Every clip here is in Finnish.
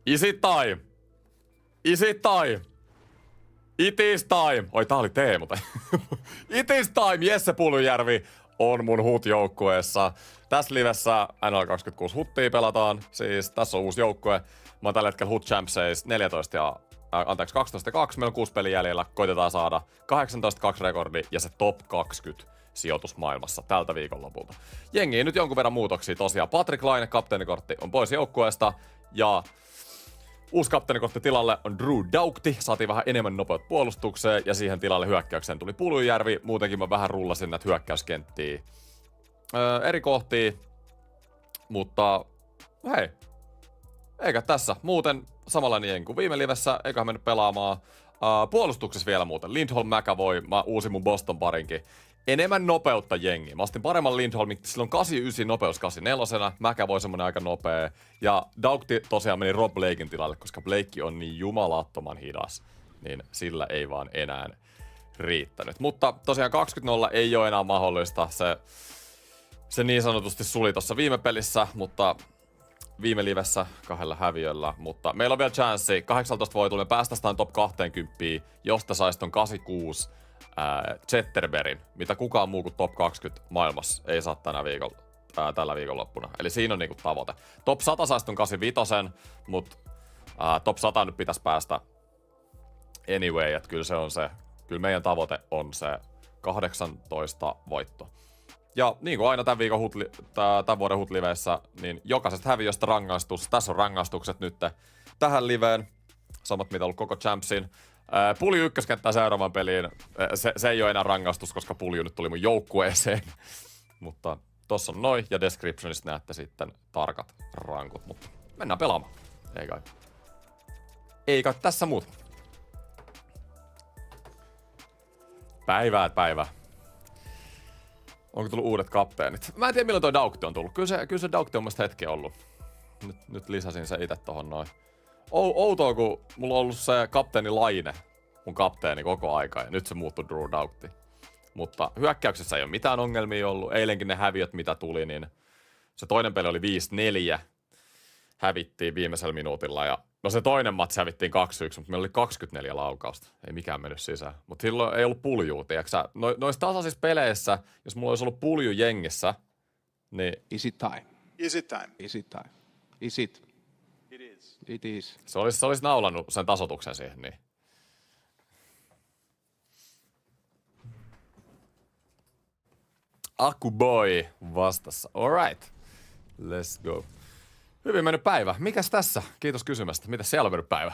Is it time? Is it time? It is time. Oi, tää oli Teemu. It is time. Jesse Puljujärvi on mun HUT-joukkueessa. Tässä livessä NL26 HUTia pelataan. Siis tässä on uusi joukkue. Mä oon tällä hetkellä HUT Champseis 12-2. Meillä on 6 peliä jäljellä. Koitetaan saada 18-2 rekordi ja se top 20 sijoitus maailmassa tältä viikonlopulta. Jengiin nyt jonkun verran muutoksia tosiaan. Patrik Laine, kapteenikortti, on pois joukkueesta. Ja uusi kapteenikortti tilalle on Drew Doughty. Saatiin vähän enemmän nopeut puolustukseen ja siihen tilalle hyökkäykseen tuli Puljujärvi. Muutenkin mä vähän rullasin näitä hyökkäyskenttiä eri kohtia. Mutta hei, eikä tässä. Muuten samanlainen jengi kuin viime livessä, eiköhän mennyt pelaamaan. Puolustuksessa vielä muuten. Lindholm, McAvoy, mä uusin mun Boston parinkin. Enemmän nopeutta jengi. Mä ostin paremman Lindholmin, sillä on 89 nopeus 84. McAvoy semmonen aika nopea. Ja Doughty tosiaan meni Rob Blaken tilalle, koska Blake on niin jumalattoman hidas. Niin sillä ei vaan enää riittänyt. Mutta tosiaan 20-0 ei ole enää mahdollista. Se niin sanotusti suli tuossa viime pelissä, mutta viime livessä 2 häviöllä, mutta meillä on vielä chanssi. 18 voitolla me päästään top 20, josta saisi ton 86 Zetterbergin, mitä kukaan muu kuin top 20 maailmassa ei saa tällä viikonloppuna. Eli siinä on niinku tavoite. Top 100 saisi ton 85, mutta top 100 nyt pitäisi päästä anyway, että kyllä se on se. Kyllä meidän tavoite on se 18 voitto. Ja niin kuin aina tämän vuoden HUT-liveissä, niin jokaisesta häviöstä rangaistus. Tässä on rangaistukset nyt tähän liveen. Samat mitä on ollut koko Champsin. Pulju ykköskenttää seuraavan peliin. Se ei ole enää rangaistus, koska Pulju nyt tuli mun joukkueeseen. Mutta tossa on noin ja descriptionista näette sitten tarkat rankut. Mutta mennään pelaamaan. Ei kai tässä muuta. Päivää. Onko tullut uudet kapteenit? Mä en tiedä milloin toi Doughty on tullut. Kyllä se Doughty on musta hetki ollut. Nyt lisäsin se itse tohon noin. Outoa, kun mulla on ollut se kapteeni Laine, mun kapteeni koko aika, ja nyt se muuttui Drew Doughty. Mutta hyökkäyksessä ei ole mitään ongelmia ollut. Eilenkin ne häviöt, mitä tuli, niin se toinen peli oli 5-4. Hävittiin viimeisellä minuutilla, ja no se toinen matsi hävittiin 2-1, mutta meillä oli 24 laukausta. Ei mikään mennyt sisään. Mutta silloin ei ollut puljuu, tiiäksä. Noissa tasaisissa peleissä, jos mulla olisi ollut pulju jengissä, niin Is it time? Is it time? Is it time? Is it? It is. It is. se olisi naulannut sen tasoituksen siihen, niin. Akuboy vastassa. Alright. Let's go. Hyvin mennyt päivä. Mikäs tässä? Kiitos kysymästä. Mitäs siellä on mennyt päivä?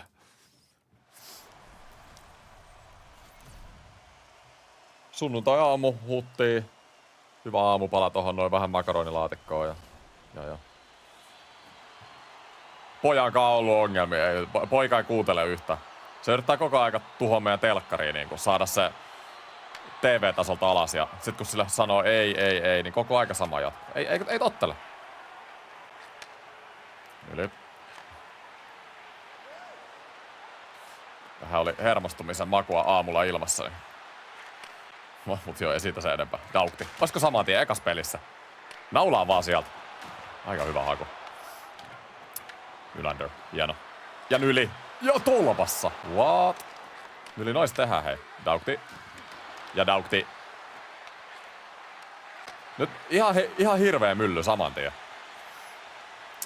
Sunnuntai-aamu, HUTia. Hyvä aamupala tohon, noin vähän makaronilaatikkoa ja. Pojankaan on ollut ongelmia. Poika ei kuuntele yhtä. Se yrittää koko aika tuhoa meidän telkkariin, niin kun saada se TV-tasolta alas. Ja sit kun sille sanoo ei, niin koko aika sama jatkuu. Ei tottele. Yli. Vähän oli hermostumisen makua aamulla ilmassa. Niin. Mut joo, ei siitä se enempää. Doughty. Olisiko saman tien ekas pelissä? Naulaa vaan sieltä. Aika hyvä haku. Nylander. Hieno. Ja Nyli. Ja tolpassa. What? Nyli nois tehdään, hei. Doughty. Ja Doughty. Nyt ihan hirveä mylly saman tien.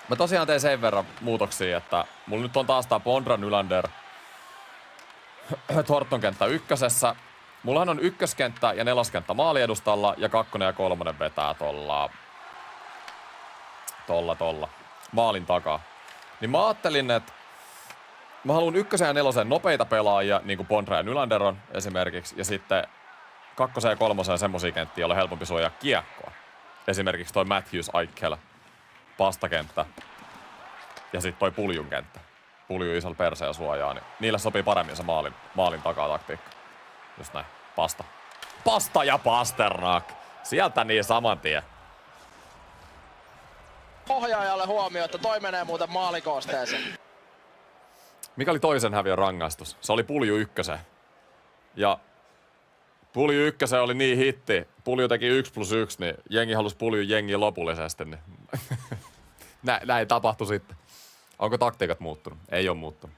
Mä tosiaan tein sen verran muutoksia, että mulla nyt on taas tää Bondra Nylander Thornton kenttä ykkösessä. Mullahan on ykköskenttä ja neloskenttä maaliedustalla ja 2 ja 3 vetää tolla maalin takaa. Niin mä ajattelin, että mä haluan 1 ja 4 nopeita pelaajia, niin kuin Bondra ja Nylander on esimerkiksi, ja sitten 2 ja 3 semmosia kenttiä, joilla on helpompi suojaa kiekkoa. Esimerkiksi toi Matthews Eichel pastakenttä ja sitten toi Puljun kenttä. Pulju isolla perseen suojaa, niin niillä sopii paremmin se maalin takaa taktiikka. Just näin. Pasta ja Pasternak. Sieltä niin saman tien. Ohjaajalle huomio, että toi menee muuten maalikoosteeseen. Mikä oli toisen häviön rangaistus? Se oli Pulju ykkösen. Ja Pulju ykkösen oli niin hitti. Pulju teki 1+1, niin jengi halusi Pulju jengiä lopullisesti. Niin näin tapahtui sitten. Onko taktiikat muuttunut? Ei oo muuttunut.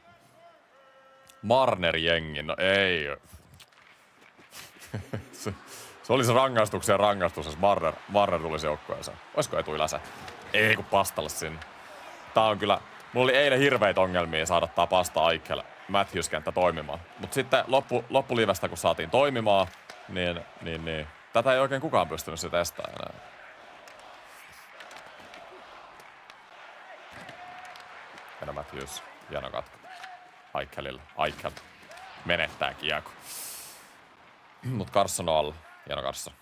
Marner-jengi, no ei. se olisi rangaistuksen rangaistus, jos Marner tulisi joukkueeseen. Oisko etuiläsä? Ei kun pastalle sinne. Tää on kyllä... Mulla oli eilen hirveitä ongelmia saada tää pasta Aikel Matthews-kenttä toimimaan. Mut sitten loppulivestä kun saatiin toimimaan, niin tätä ei oikein kukaan pystynyt sitä testaamaan enää. Hieno Matthews, hieno katko. Aikelilla. Aikel menettää kiekko. Mut Carson on alla. Hieno Carson.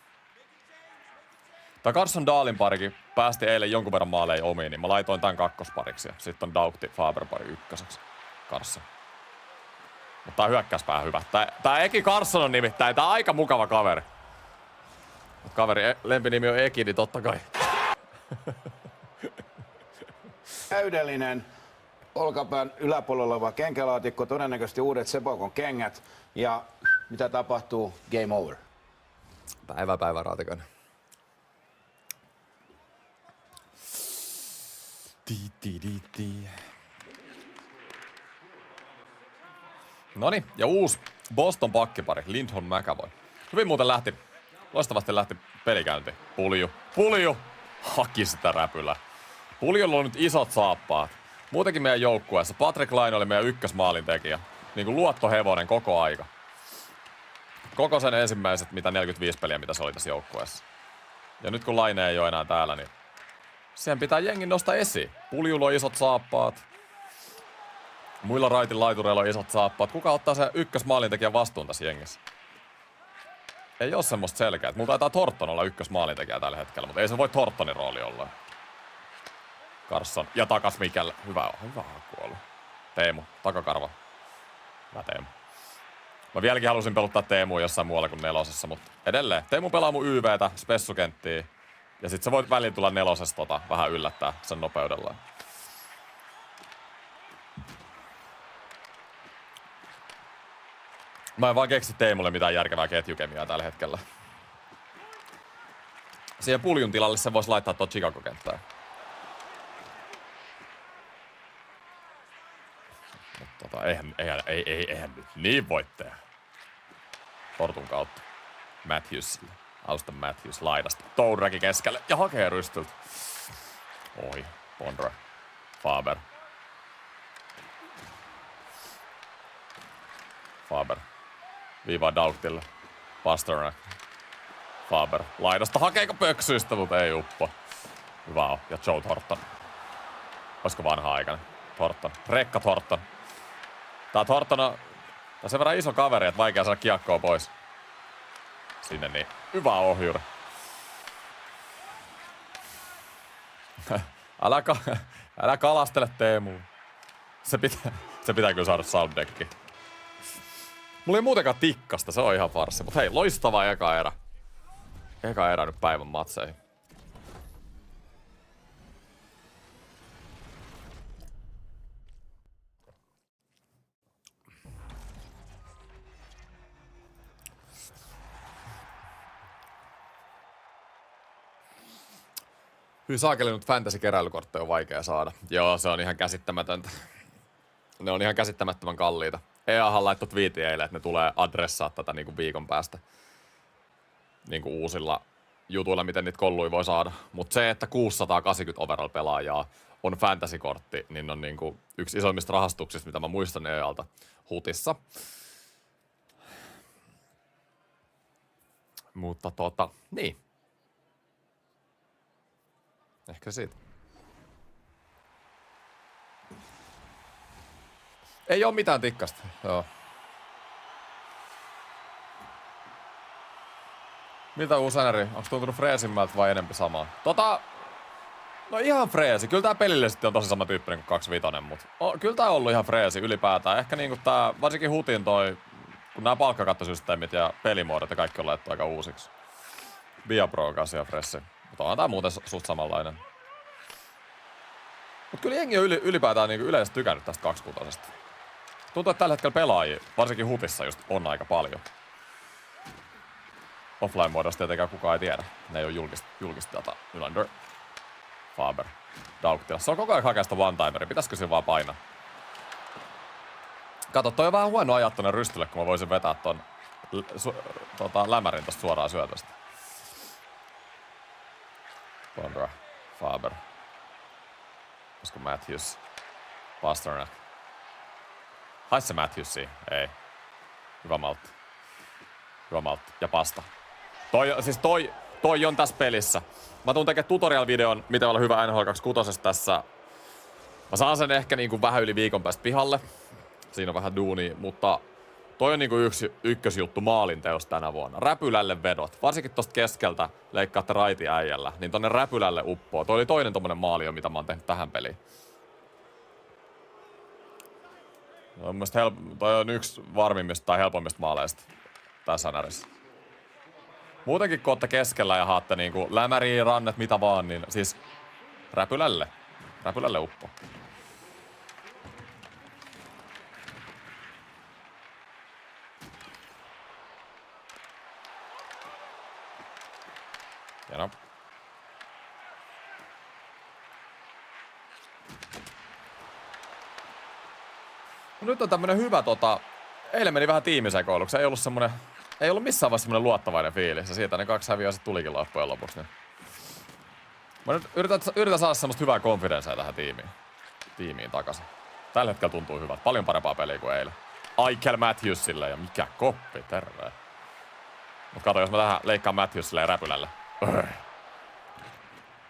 Tää Carson Dahlin parikin päästi eilen jonkun verran maaleja omiin, niin mä laitoin tän kakkospariksi ja sitten on Doughty Faber pari ykköseksi. Carson. Mutta tää hyökkäyspää hyvä. Tää Eki Carson on nimittäin, tää on aika mukava kaveri. Mut kaveri lempinimi on Eki, niin totta kai. Täydellinen olkapään yläpuolella oleva kenkälaatikko, todennäköisesti uudet Sebokon kengät. Ja mitä tapahtuu? Game over. Päivä Raatikainen. Noniin, ja uusi Boston pakkipari, Lindholm McAvoy. Hyvin muuten loistavasti lähti pelikäyntiin. Pulju! Haki sitä räpylää. Puljulla on nyt isot saappaat. Muutenkin meidän joukkueessa Patrick Laine oli meidän ykkösmaalintekijä. Niinku luottohevonen koko aika. Koko sen ensimmäiset, 45 peliä, mitä se oli tässä joukkueessa. Ja nyt kun Laine ei ole enää täällä, niin siihen pitää jengin nostaa esiin. Puljulla on isot saappaat. Muilla raitin laitureilla on isot saappaat. Kuka ottaa se ykkösmaalintekijän vastuun tässä jengissä? Ei oo semmoista selkeää. Mulla taitaa Thornton olla ykkösmaalintekijä tällä hetkellä, mutta ei se voi Thorntonin rooli olla. Carson. Ja takas Mikel. Hyvä haku ollut. Teemu. Takakarva. Hyvä Teemu. Mä vieläkin halusin peluttaa Teemua jossain muualla kuin nelosessa, mutta edelleen. Teemu pelaa mun YVtä, spessukenttiä. Ja sit sä voit väliin tulla nelosesta vähän yllättää sen nopeudellaan. Mä en vaan keksi Teemulle mitään järkevää ketjukemiaa tällä hetkellä. Siihen Puljun tilalle se vois laittaa tuon Chicago-kenttään. Mutta eihän nyt niin voi tehdä. Tortun kautta. Matthewsille. Auston Matthews laidasta. Touraki keskelle ja hakee rystyltä. Ohi. Bondra. Faber. Viivaa Daughtille. Pasternak. Faber. Laidasta hakeeko pöksyistä, mutta ei uppo. Hyvä on. Ja Joe Thornton. Olisiko vanha aikana? Thornton. Rekka Thornton. Tää Thornton on sen verran iso kaveri, että vaikea saada kiekkoa pois. Sinne niin. Hyvä ohjuri. Älä kalastele Teemuun. Se pitää kyllä saada sounddeckiin. Mulla ei muutenkaan tikkasta, se on ihan farssi. Mut hei, loistava eka erä. Eka erä nyt päivän matseihin. Hyvin saakeli nyt fantasy-keräilykortteja on vaikea saada. Joo, se on ihan käsittämätöntä. Ne on ihan käsittämättömän kalliita. EAhan laittoi twiitin eilen, että ne tulee adressaa tätä niinku viikon päästä. Niinku uusilla jutuilla, miten niitä kolluja voi saada. Mutta se, että 680 overall-pelaajaa on fantasy-kortti, niin on niinku yksi isoimmista rahastuksista, mitä mä muistan EAlta hutissa. Mutta niin. Ehkä siitä. Ei oo mitään tikkasta, joo. Miltä uusi NR? Onks tuntunut freesimmältä vai enempi samaa? No ihan freesi. Kyllä tää pelillisesti on tosi sama tyyppinen kuin 25, mut kyllä tää on ollut ihan freesi ylipäätään. Ehkä niinku tää, varsinkin Hutin kun nää palkkakattosysteemit ja pelimuodot ja kaikki on laittu aika uusiksi. Via Pro kanssa ihan freesi. Mutta onhan tää muuten suht samanlainen. Mut kyllä jengi on ylipäätään niinku yleensä tykännyt tästä 26. Tuntuu, että tällä hetkellä pelaajia, varsinkin Hutissa just, on aika paljon. Offline-muodosta tietenkään kukaan ei tiedä. Ne ei ole julkista data. Nylander. Faber. Dauktilla. Se on koko ajan hakea sitä one-timeria. Pitäisikö se vaan painaa? Kato, toi on vähän huono ajat tonne rystylle, kun mä voisin vetää ton lämärin tosta suoraan syötöstä. Bondra, Faber. Olisiko Matthews? Pasternak. Hais se Matthewsia? Ei. Hyvä maltti. Hyvä maltti. Ja pasta. Toi on tässä pelissä. Mä tuun tekemään tutorial-videon, miten olla hyvä NHL 26 tässä. Mä saan sen ehkä niinku vähän yli viikon päästä pihalle. Siinä on vähän duunia, mutta toi on niinku ykkösjuttu maalinteos tänä vuonna. Räpylälle vedot. Varsinkin tosta keskeltä leikkaatte raitiäijällä, niin tonne räpylälle uppoo. Toi oli toinen tommonen maali, mitä mä oon tehnyt tähän peliin. Toi on yksi varmimmista tai helpommista maaleista tässä NRissä. Muutenkin kun ootte keskellä ja haatte niinku lämäriä, rannet, mitä vaan, niin siis räpylälle uppoo. Hieno. No nyt on tämmönen hyvä eilen meni vähän tiimisekoiluksi. Ei ollut missään vaiheessa semmonen luottavainen fiilis. Ja siitä ne 2 häviöä sit tulikin loppujen lopuksi. Niin. Mä nyt yritän saada semmoista hyvää konfidenssiä tähän tiimiin takaisin. Tällä hetkellä tuntuu hyvältä. Paljon parempaa peliä kuin eilen. Aikel Matthewsille ja mikä koppi, terve. Mut kato, jos mä tähän leikkaan Matthewsille ja räpylälle.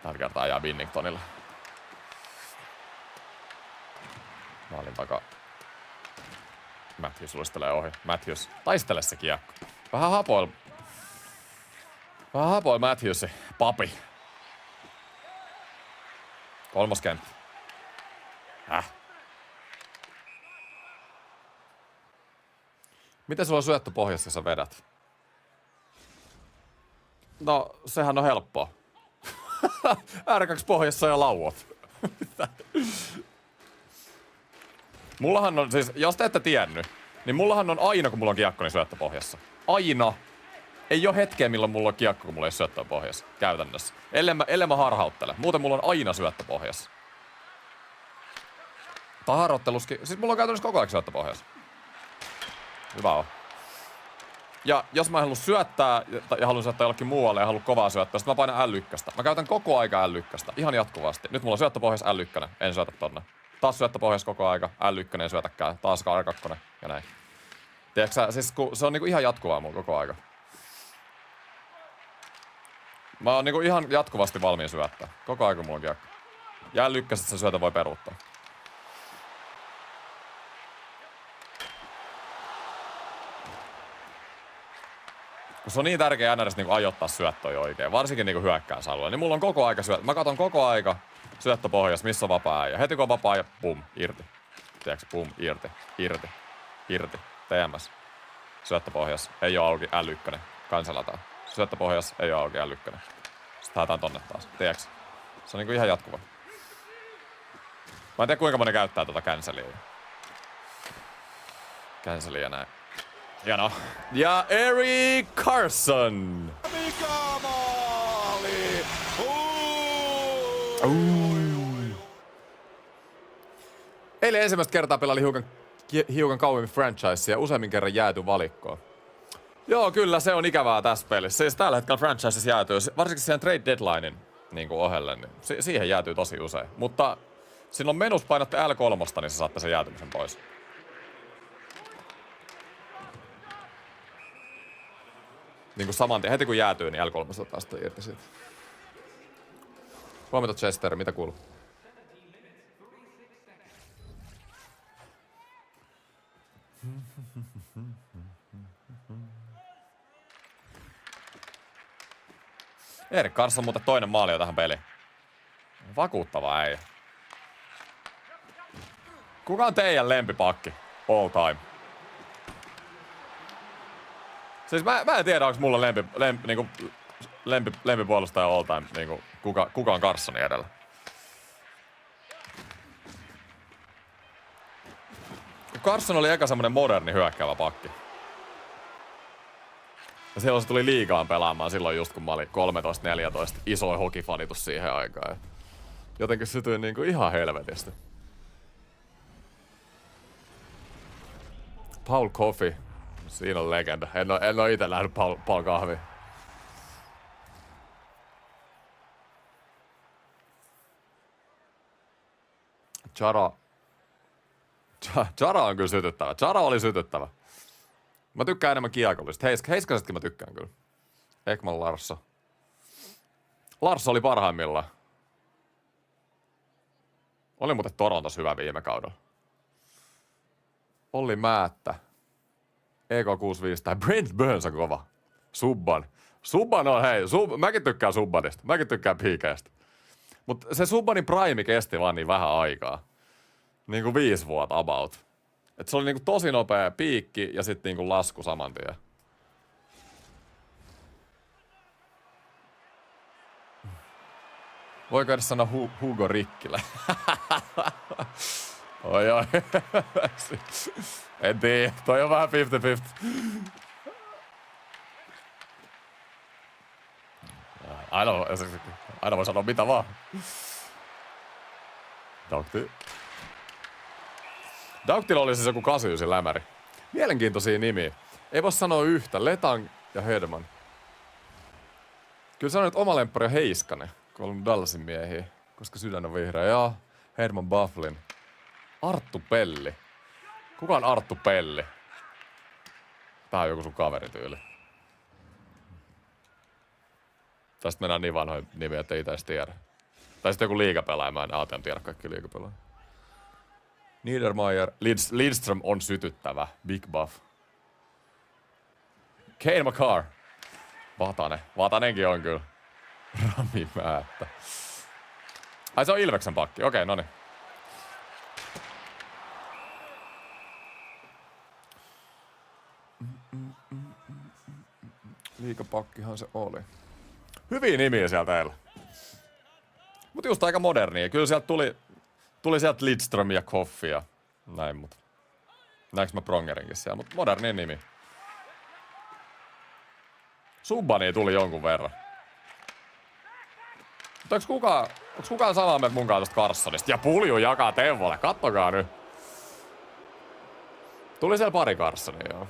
Tällä kertaa ajaa Binningtonille. Maalin takaa. Matthews luistelee ohi. Matthews, taistele se kiekko. Vähän hapoil Matthewsi. Papi. 3. kenttä. Miten sulla on syöttö pohjassa, jos sä vedät? No, sehän on helppoa. R2 pohjassa ja lauot. Mullahan on siis, jos te ette tiennyt, niin mullahan on aina, kun mulla on kiekko, niin syöttö pohjassa. Aina. Ei oo hetkeä, milloin mulla on kiekko, kun mulla ei ole syöttöä pohjassa. Käytännössä. Ellei mä harhauttele. Muuten mulla on aina syöttö pohjassa. Tai harjoitteluskin. Siis mulla on käytännössä koko ajan syöttö pohjassa. Hyvä on. Ja jos mä haluan syöttää ja haluan syöttää jollekin muualle ja haluan kovaa syöttää, sitten mä painan L1. Mä käytän koko aika L1. Ihan jatkuvasti. Nyt mulla on syöttö pohjassa L1. En syötä tonne. Taas syöttö pohjassa koko aika. L1 ei syötäkään. Taas R2 ja näin. Tiedätkö sä, siis se on niinku ihan jatkuvaa mulla koko aika. Mä oon niinku ihan jatkuvasti valmiin syöttää. Koko aika mulla on kiekko. Ja L1 se syötä voi peruuttaa. Kun se on niin tärkeää NRS niinku ajoittaa syöttöjä oikein, varsinkin niinku hyökkääsalueella, niin mulla on koko aika syöttö. Mä katon koko aika syöttöpohjassa, missä on vapaa äijä. Heti kun on vapaa äijä, pum, irti. Tiedätkö, pum, irti. TMS. Syöttöpohjassa, ei oo auki, L1. Kansalataan. Syöttöpohjassa, ei oo auki, L1. Sitten haetaan tonne taas, tiedätkö? Se on niinku ihan jatkuva. Mä en tiedä kuinka moni käyttää tota cancelia näin. Hienoa. Ja Erik Karlsson. Mikä maali! Eilen ensimmäistä kertaa pelaili hiukan kauemmin franchisea ja useammin kerran jääty valikkoon. Joo, kyllä se on ikävää tässä pelissä. Siis tällä hetkellä franchises jäätyy, varsinkin siihen trade deadlinein niin ohelle, niin siihen jäätyy tosi usein. Mutta silloin menus painatte L3, niin sä saatte sen jäätymisen pois. Niinku saman tien, heti kun jäätyy, niin L3 ottaa sitä irti siitä. Huomenta Chester, mitä kuuluu? Erik Karlsson muuten toinen maali jo tähän peliin. Vakuuttava äijä. Kuka on teidän lempipakki? All time. Siis mä en tiedä, onko mulla lempipuolustaja all time, niinku, kuka on Karlssonin edellä. Karlsson oli eka semmonen moderni hyökkäävä pakki. Ja silloin se tuli liigaan pelaamaan silloin just kun mä olin 13-14. Isoin hokifanitus siihen aikaan. jotenkin sytyin niinku ihan helvetistä. Paul Coffey. Siinä on legenda. En oo ite nähnyt Paul kahvia. Chara on kyllä sytyttävä. Chara oli sytyttävä. Mä tykkään enemmän kiekollista. Heiskasetkin mä tykkään kyllä. Ekman Larsso. Larsso oli parhaimmillaan. Oli muuten Torontos hyvä viime kaudella. Olli Määttä. EK65 tai Brent Burns on kova. Subban on hei. Mäkin tykkään Subbanista. Mäkin tykkään piikeistä. Mutta se Subbanin prime kesti vaan niin vähän aikaa. Niinku 5 vuotta about. Et se oli niinku tosi nopea piikki ja sitten niinku lasku saman tien. Voiko edes sanoa Hugo Rikkilä? Oi. En tiedä, toi on vähän 50-50. Aina voi sanoa mitä vaan. Dauktilla oli siis joku 89 lämäri. Mielenkiintoisia nimiä. Ei voi sanoa yhtä. Letang ja Hedman. Kyllä sanoin, että oma lemppari on Heiskanen, kun on Dallasin miehiä. Koska sydän on vihreä. Joo, Hedman Bufflin. Arttu Pelli. Kuka on Arttu Pelli? Tää on joku sun kaverityyli. Tästä mennään niin vanhoja nimiä, että ei ite edes tiedä. Tai sitten joku liigapelaaja, mä en tiedä kaikki liigapelaaja. Niedermayer. Lidström on sytyttävä. Big Buff. Kane McCarr. Vatanenkin on kyllä. Rami Määttä. Ai se on Ilveksen pakki. Okei, noniin. Liigapakkihan se oli. Hyviä nimiä sieltä teillä. Mut just aika modernia. Kyllä sieltä tuli sieltä Lidström ja Koffi ja näin, mut näinkö mä Prongerinkin siellä, mut moderni nimi. Subbani tuli jonkun verran. Mutta onks kukaan samaa mieltä munkaan tosta Carssonista? Ja Pulju jakaa Teuvolle, kattokaa nyt. Tuli siellä pari Carssonia, joo.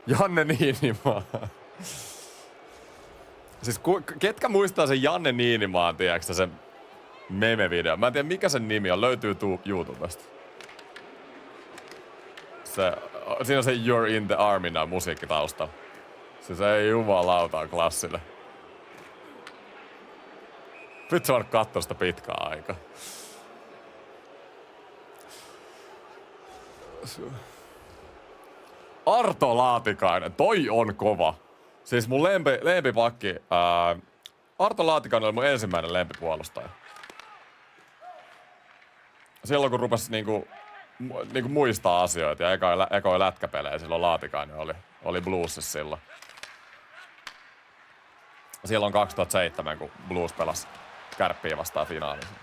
Janne Niinimaa. Siis ketkä muistaa sen Janne Niinimaan, tiedätkö sen meme-video? Mä en tiedä mikä sen nimi on, löytyy YouTubesta. Siinä on se You're in the Army now musiikki taustalla. Siis ei jumalauta on klassille. Vitsi on katsoa sitä pitkää aikaa. Arto Laatikainen, toi on kova. Siis mun lempipakki. Arto Laatikainen oli mun ensimmäinen lempipuolustaja. Silloin kun rupes niinku muistaa asioita ja ekoi lätkäpelejä, silloin Laatikainen oli Bluesissa silloin. Silloin 2007, kun Blues pelasi Kärppiä vastaan finaalissa.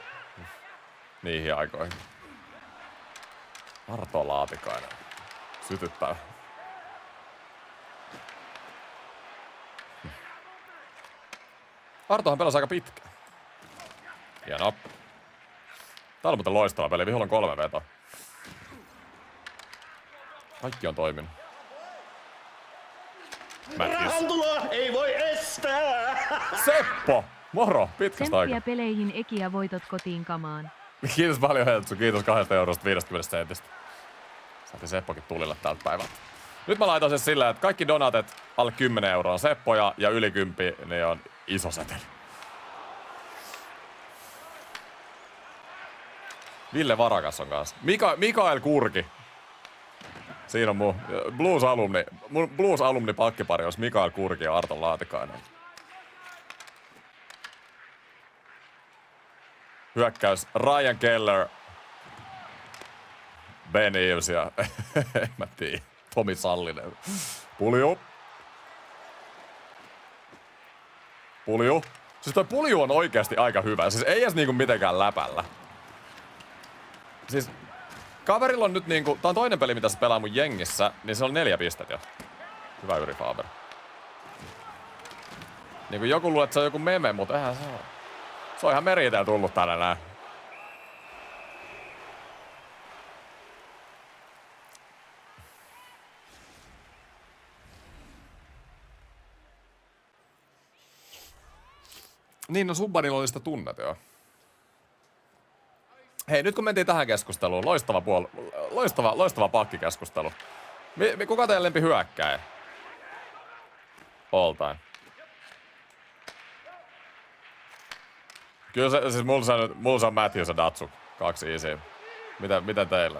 Niihin aikoihin. Arto Laatikainen. Sytyttää. Artohan pelasi aika pitkään. Hienoa. Tää on muuten loistava peli. Viholla on 3 vetoa. Kaikki on toiminut. Rahantuloa ei voi estää! Seppo! Moro! Pitkästä aikaa. Tsemppiä peleihin Eki voitot kotiin kamaan. Kiitos paljon Heltsu. Kiitos 2,50 sentistä. Saatiin Seppokin tulille tältä päivältä. Nyt mä laitan sen silleen, että kaikki donatet alle 10 € on Seppoja ja yli 10 ne on iso seteli. Ville Varakas on kanssa. Mikael Kurki. Siinä on mun Blues-alumni pakkipari, jos Mikael Kurki ja Arto Laatikainen. Hyökkäys Ryan Keller, Ben Eves ja en mä tiedä, Tomi Sallinen. Pulju. Siis toi Pulju on oikeasti aika hyvä. Siis ei edes niinku mitenkään läpällä. Siis kaverilla on nyt niinku, tää on toinen peli mitä se pelaa mun jengissä, niin se on 4 pistettä jo. Hyvä Yri Faber. Niinku joku luulee, että se on joku meme, mutta eihän se ole. Se on ihan meriteellä tullut tänne näin. Niin, no Subbanilla oli sitä tunnet, joo. Hei, nyt kun mentiin tähän keskusteluun, loistava pakkikeskustelu. Kuka teidän lempi hyökkääjä? All time. Kyllä se, siis mulla se on Matthews ja Datsuk. 2 easy. Mitä teillä?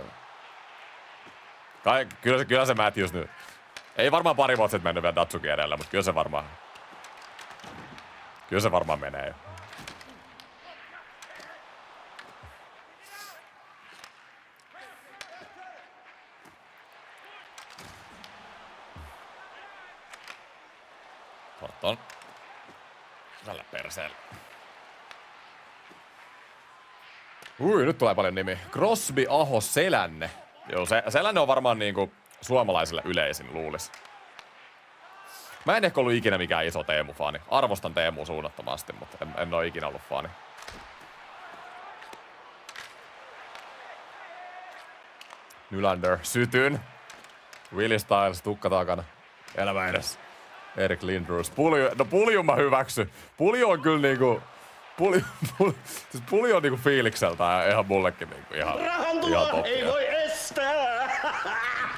Kyllä se Matthews nyt. Ei varmaan pari vuotta sitten mennyt vielä Datsukin edellä, mutta kyllä se varmaan menee jo. Thornton. Tällä perseellä. Nyt tulee paljon nimi. Crosby, Aho, Selänne. Joo, Selänne on varmaan niinku suomalaisille yleisin, luulis. Mä en ehkä ollut ikinä mikään iso Teemu-faani. Arvostan Teemua suunnattomasti, mutta en oo ikinä ollut faani. Nylander, sytyn. Willie Styles, tukka takana. Elämä edessä. Erik Lindros. Pulju mä hyväksy. Pulju on kyllä niinku... Pulju on niinku fiilikseltään ihan mullekin niinku ihan Rahantulo ei voi estää!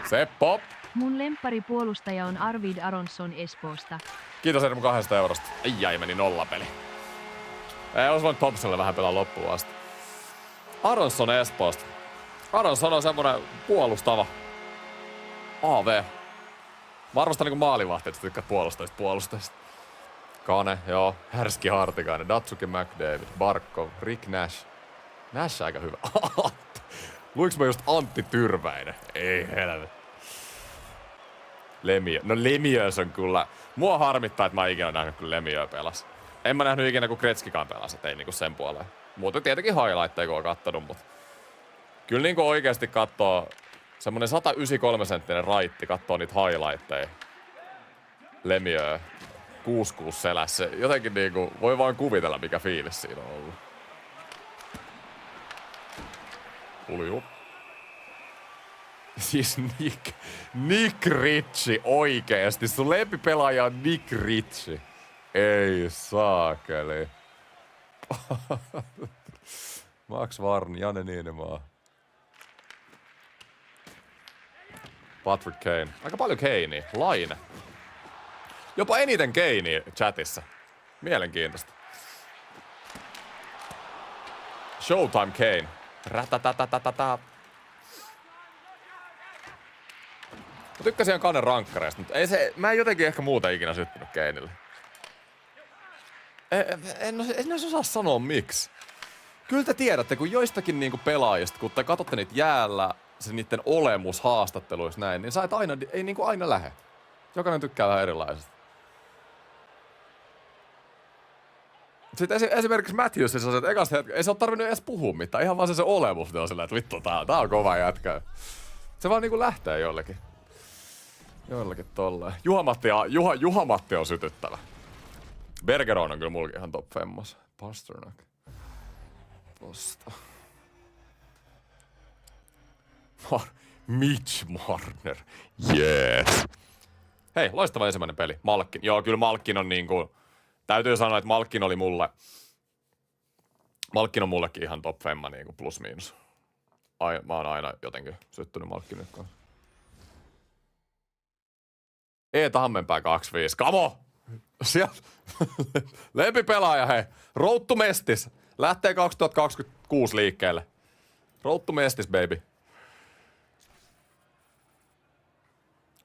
Seppo. Mun lempparipuolustaja on Arvid Aronsson Espoosta. Kiitos Ermu 2 eurosta. Ai, meni nollapeli. Ei, ois voinut Thompsonille vähän pelaa loppuun asti. Aronsson Espoosta. Aronsson on semmonen puolustava AV. Mä arvostan niinku maalivahti, että sä tykkäät puolustajista. Kane, joo. Härski Hartikainen, Datsuki McDavid, Barkov, Rick Nash. Nash aika hyvä. Luiks mä just Antti Tyrväinen? Ei helvetti. Lemieux. No Lemieux on kyllä... Mua harmittaa, että mä en ikinä nähnyt, kun Lemieux pelas. En mä nähnyt ikinä, kun Gretzkykaan pelasi, et ei niinku sen puoleen. Muuten tietenkin highlightteja, kun on kattonut, mutta... Kyllä niinku oikeesti kattoo... Semmonen 193-senttinen raitti kattoo niitä highlightteja. Lemieux. 6-6 selässä. Jotenkin niinku... Voi vaan kuvitella, mikä fiilis siinä on ollut. Pulju. Siis Nick Ritchie oikeesti. Sun lempipelaaja on Nick Ritchie. Ei saakeli. Max Varn, Janne Niinimaa. Patrick Kane. Aika paljon Kanea. Laine. Jopa eniten Kanea chatissa. Mielenkiintoista. Showtime Kane. Ratatatatata. Mä tykkäsin ihan Kanen rankkareista, mutta mä en jotenkin ehkä muuta ikinä syttynyt Kaneille. En osaa sanoa miksi. Kyllä te tiedätte, kun joistakin niinku pelaajista, kun te katsotte niitä jäällä, se niiden olemus haastatteluissa näin, niin sä et aina, ei niinku aina lähe. Jokainen tykkää vähän erilaisesta. Sitten esimerkiksi Matthews, että ekasta ei se ole tarvinnut edes puhua mitään, ihan vaan se olemus, niin on sillä, että vittu, tää on kova jätkä. Se vaan niinku lähtee jollekin. Jollakin tolleen. Juha-Matti on sytyttävä. Bergeron on kyllä mulkin ihan top femmas. Pasternak. Posta. Mitch Marner. Yes. Hei, loistava ensimmäinen peli. Malkin. Joo, kyllä Malkin on niinku... Täytyy sanoa, että Malkin oli mulle... Malkin on mullekin ihan top femma niinku plus miinus. Mä oon aina jotenkin syttynyt Malkin kanssa. Eeta Hammenpää 25. Kamo! Sieltä. Lempipelaaja, hei. Road to Mestis. Lähtee 2026 liikkeelle. Road to Mestis, baby.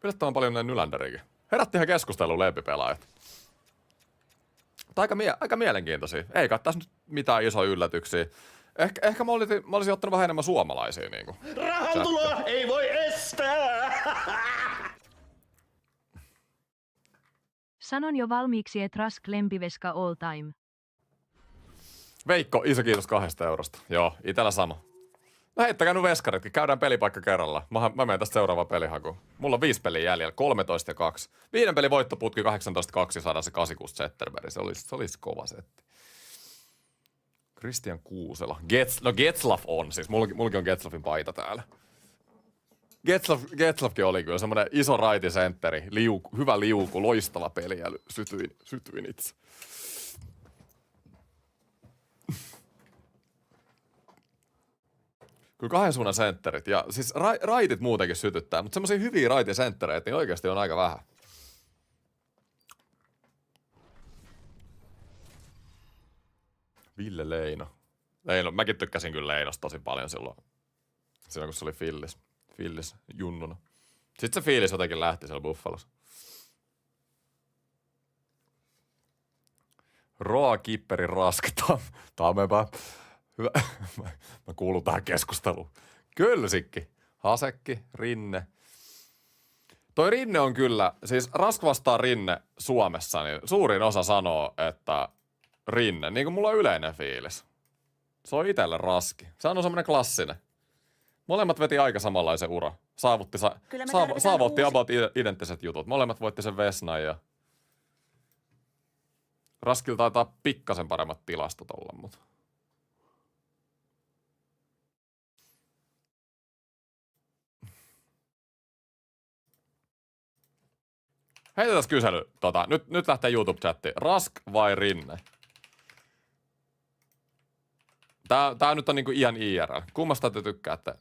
Yllättävän paljon näin Nylanderikin. Herättihän keskusteluun lempipelaajat. Aika mielenkiintoisia. Ei kai tässä nyt mitään isoja yllätyksiä. Ehkä mä olisin ottanut vähän enemmän suomalaisia niinku. Rahantuloa ei voi estää! Sanon jo valmiiksi, et Rask lempiveska all time. Veikko, iso kiitos 2 eurosta. Joo, itellä sama. No heittäkää nyt veskaritkin, käydään pelipaikka kerrallaan. Mä menen tästä seuraavaan pelihakuun. Mulla on 5 peliä jäljellä, 13 ja 2. 5 pelin voittoputki 18-2 saadaan se 86 Zetterberg. Se olisi kova setti. Christian Kuusela. Getzlaf on siis. Mullakin on Getzlafin paita täällä. Getzlafkin oli kyllä semmonen iso raitisentteri. Hyvä liuku, loistava peli ja sytyin itse. Kyllä 2 suunnan sentterit. Ja siis raitit muutenkin sytyttää, mutta semmosia hyviä raitisenttereitä niin oikeasti on aika vähän. Ville Leino. Mäkin tykkäsin kyllä Leinosta tosi paljon silloin kun se oli Fillis junnuna. Sitten se fiilis jotenkin lähti siellä Buffalossa. Roa Kipperi Raska. Tammepää. Hyvä. Mä kuulun tähän keskusteluun. Kölsikki, Hasekki, Rinne. Toi Rinne on kyllä, siis Rask vastaan Rinne Suomessa, niin suurin osa sanoo, että Rinne, niin kuin mulla on yleinen fiilis. Se on itelle Raski. Se on semmoinen klassinen. Molemmat veti aika samanlaisen ura. Saavutti about identtiset jutut. Molemmat voitti sen Vesnan ja Raskilla taitaa pikkasen paremmat tilastot olla, mutta heitetään kysely. Nyt lähtee YouTube-chatti. Rask vai Rinne? Tää nyt on niinku ihan IRL. Kummasta te tykkäätte?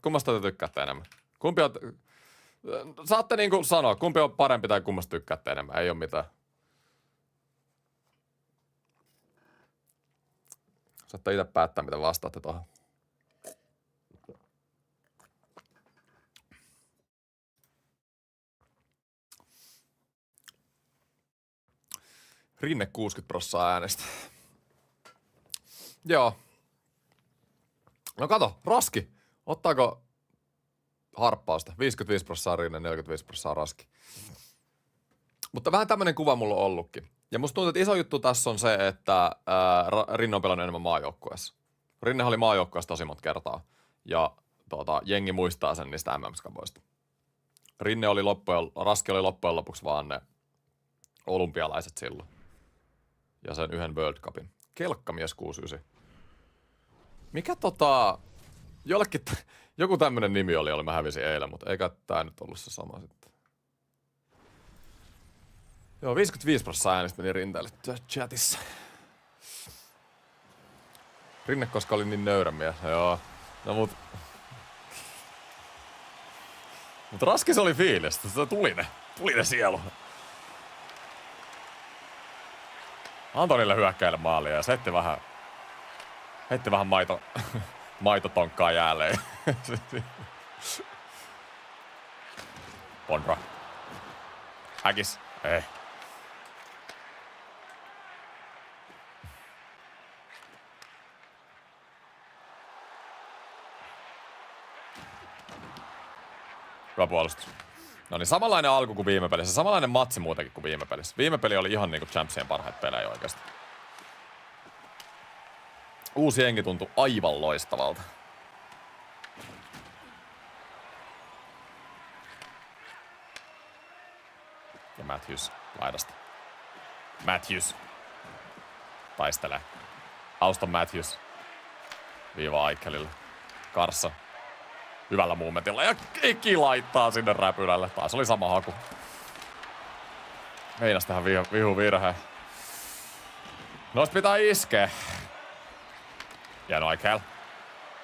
Kummasta te tykkäätte enemmän? Kumpi on... Saatte niinku sanoa, kumpi on parempi tai kummasta tykkäätte enemmän. Ei oo mitään. Saatte itse päättää, mitä vastaatte tuohon. Rinne 60% äänestä. Joo. No kato, Raski. Ottaako harppausta? 55% Rinne, 45% Raski. Mutta vähän tämmönen kuva mulla on ollutkin. Ja musta tuntuu, että iso juttu tässä on se, että Rinne on pelannut enemmän maajoukkueessa. Rinne oli maajoukkueessa tosi monta kertaa. Ja jengi muistaa sen niistä MM-skaboista. Raski oli loppujen lopuksi vaan ne olympialaiset silloin. Ja sen yhden World Cupin. Kelkkamies 69. Mikä joku tämmönen nimi oli, mä hävisin eilen, mutta eikä tää nyt ollut se sama sitten. Joo, 55% äänestä meni Rinteelle chatissa. Rinne, koska oli niin nöyrä mies. Joo. No mut Raski se oli fiilis. Se tuli ne sielu. Antonille hyökkäille maalia ja se heitti vähän maitotonkkaa jälleen. Pondra. Häkis. Ei. Hyvä puolustus. No niin, samanlainen alku kuin viime pelissä. Samanlainen matsi muutenkin kuin viime pelissä. Viime peli oli ihan niinku Champsien parhaita pelejä oikeasti. Uusi jengi tuntui aivan loistavalta. Ja Matthews laidasta. Matthews taistelee. Auston Matthews. Viiva Aikkelille. Karssa. Hyvällä movementilla ja Kiki laittaa sinne räpylälle. Taas oli sama haku. Meinas tähän vihu virhe. Noista pitää iskeä. Hieno Aikel.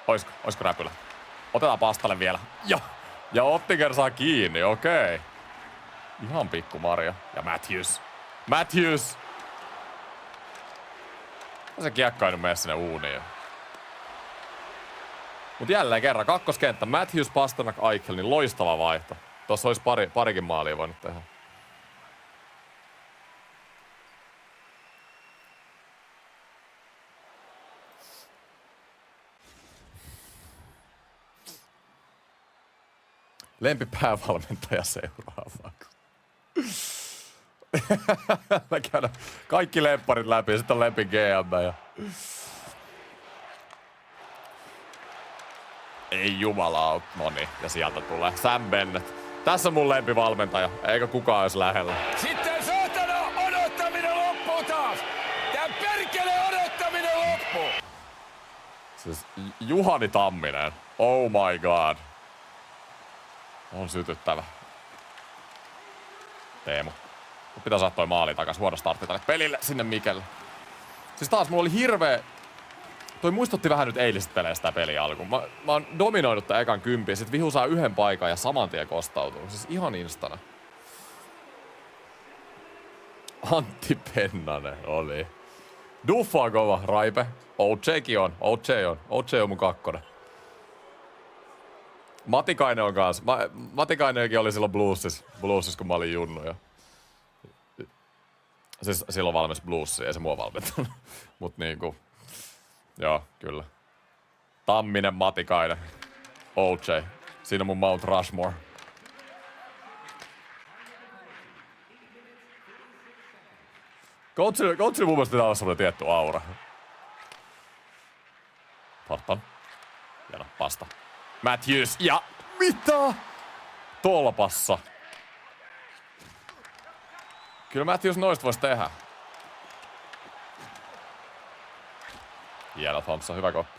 Oisko räpylä? Otetaan pastalle vielä. Ja Ottinger saa kiinni, okei. Ihan pikku Maria. Ja Matthews. Se kiekko ei nyt mene sinne uuniin. Mut jälleen kerran, kakkoskenttä, Matthews, Pasternak, Eichel, niin loistava vaihto. Tossa olisi parikin maalia voinut tehdä. Lempipäävalmentaja seuraavaksi. Mä käydään kaikki lempparit läpi ja sitten on lempi GM ja... Ei jumalauta. Noniin, ja sieltä tulee Sam Bennett. Tässä on mun lempivalmentaja, eikä kukaan edes lähellä. Sitten saatana odottaminen loppuu taas! Tää perkele odottaminen loppuu! Siis Juhani Tamminen. Oh my god. On sytyttävä. Teemu. Mut pitää saada toi maali takas. Huono startti tälle pelille sinne Mikelle. Siis taas mulla oli hirveä... Toi muistutti vähän nyt eilisestä peleistä tää peli alkuun. Mä oon dominoinut tän ekan kympin, sit vihu saa yhden paikan ja saman tien kostautuu. Siis ihan instana. Antti Pennanen oli. Duffa on kova, Raipe. OJkin on, OJ on mun kakkonen. Matikainen on kans. Matikainenkin oli silloin bluesis kun mä olin junnu jo. Siis silloin valmis bluesia, ei se mua valmentanut. Mut niinku... Joo, kyllä. Tamminen, Matikainen, OJ. Siinä on mun Mount Rushmore. Coachilla mun mielestä pitää olla semmonen tietty aura. Thornton. Hieno pasta. Matthews ja... Mitä? Tolpassa. Kyllä Matthews noista vois tehdä. Hieno Thompson, hyvä kohta.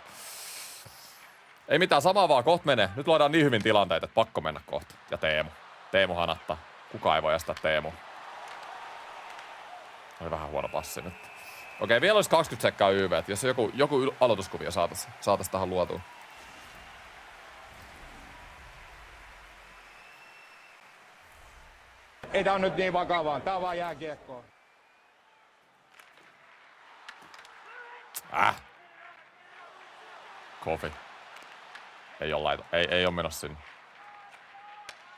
Ei mitään, samaa vaan, kohta menee. Nyt luodaan niin hyvin tilanteita, että pakko mennä kohta. Ja Teemu. Teemu hanattaa. Kukaan ei voi estää Teemu. Oli vähän huono passi nyt. Okei, vielä olisi 20 sekkaa YV, että jos joku aloituskuvio saatais tähän luotuun. Ei tää on nyt niin vakavaa, tää on vaan jääkiekkoa. Kofi. Ei oo menossa sinne.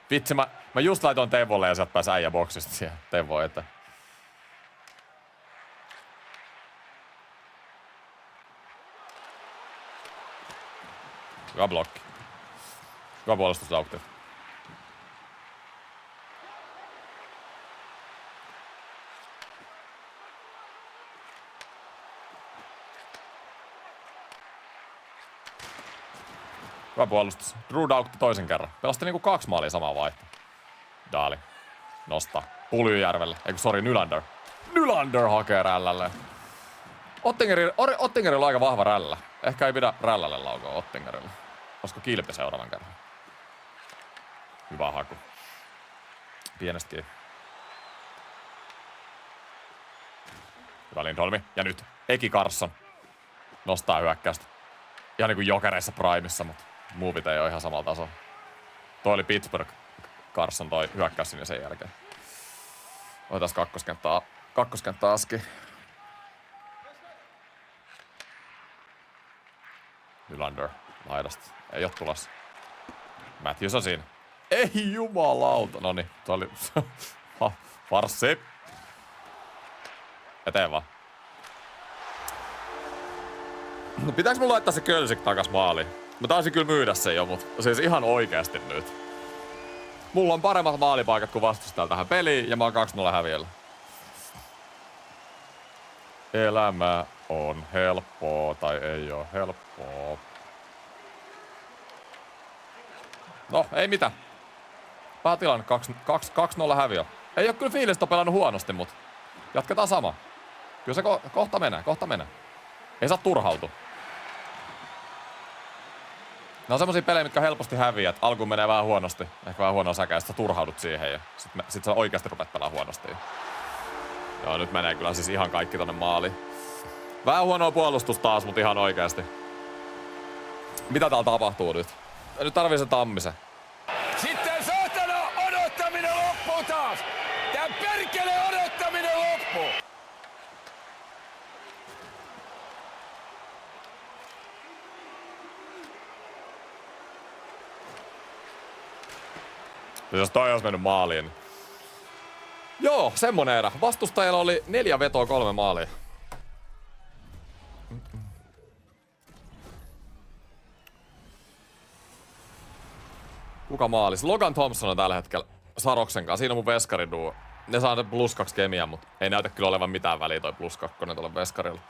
Vitsi, mä just laitoin Teuvolle ja sieltä pääsi äijä boksista siihen Teuvoon eteen. Hyvä blokki. Hyvä puolustus Laukti. Hyvä puolustus. Drew Daughtry toisen kerran. Pelasti niinku 2 maalia samaa vaihtoa. Daali. Nostaa. Puljujärvelle. Nylander. Nylander hakee rällälle. Ottingerilla on aika vahva rällä. Ehkä ei pidä rällälle laukoa Ottingerille. Olisiko kilpi seuraavan kerran? Hyvä haku. Pienestikin. Hyvä Lindholmi. Ja nyt Eki Carson. Nostaa hyökkäystä. Ihan niinku Jokereissa primissa, mutta movit ei oo ihan samalla tasolla. Toi oli Pittsburgh. Carson toi hyökkäys sinne sen jälkeen. Oitais kakkoskenttä aski. Nylander laidasta. Ei oo tulossa. Matthews on siinä. Ei jumalauta. Noniin, toi oli... Farssi. Eteen vaan. No pitääks mun laittaa se Kölsik takas maaliin? Mä taisin kyllä myydä sen jo, mut siis ihan oikeasti nyt. Mulla on paremmat maalipaikat kuin vastustajalla tähän peliin ja mä oon 2-0 häviöllä. Elämä on helppoa tai ei oo helppoa. No, ei mitään. Päätilanne 2-0 häviö. Ei oo kyllä fiilistä pelannut huonosti, mut jatketaan sama. Kyllä se kohta menee. Ei saa turhautua. Ne on semmosia pelejä, mitkä helposti häviät. Alkuun menee vähän huonosti. Ehkä vähän huonoa säkä, ja sit sä turhaudut siihen ja sit sä oikeasti rupeat pelaamaan huonosti. Joo, nyt menee kyllä siis ihan kaikki tonne maaliin. Vähän huonoa puolustus taas, mut ihan oikeasti. Mitä täällä tapahtuu nyt? Nyt tarvii se Tammisen. Sitten saatana odottaminen loppuu taas! Tää perkele odottaminen loppuu! Jos toi olisi mennyt maaliin. Niin... Joo, semmonen erä. Vastustajalla oli 4 vetoa 3 maalia. Kuka maalis? Logan Thompson on tällä hetkellä Saroksen kanssa. Siinä on mun veskarin duo. Ne saa +2 kemiaa, mutta ei näytä kyllä olevan mitään väliä toi +2 tuolla veskarilla.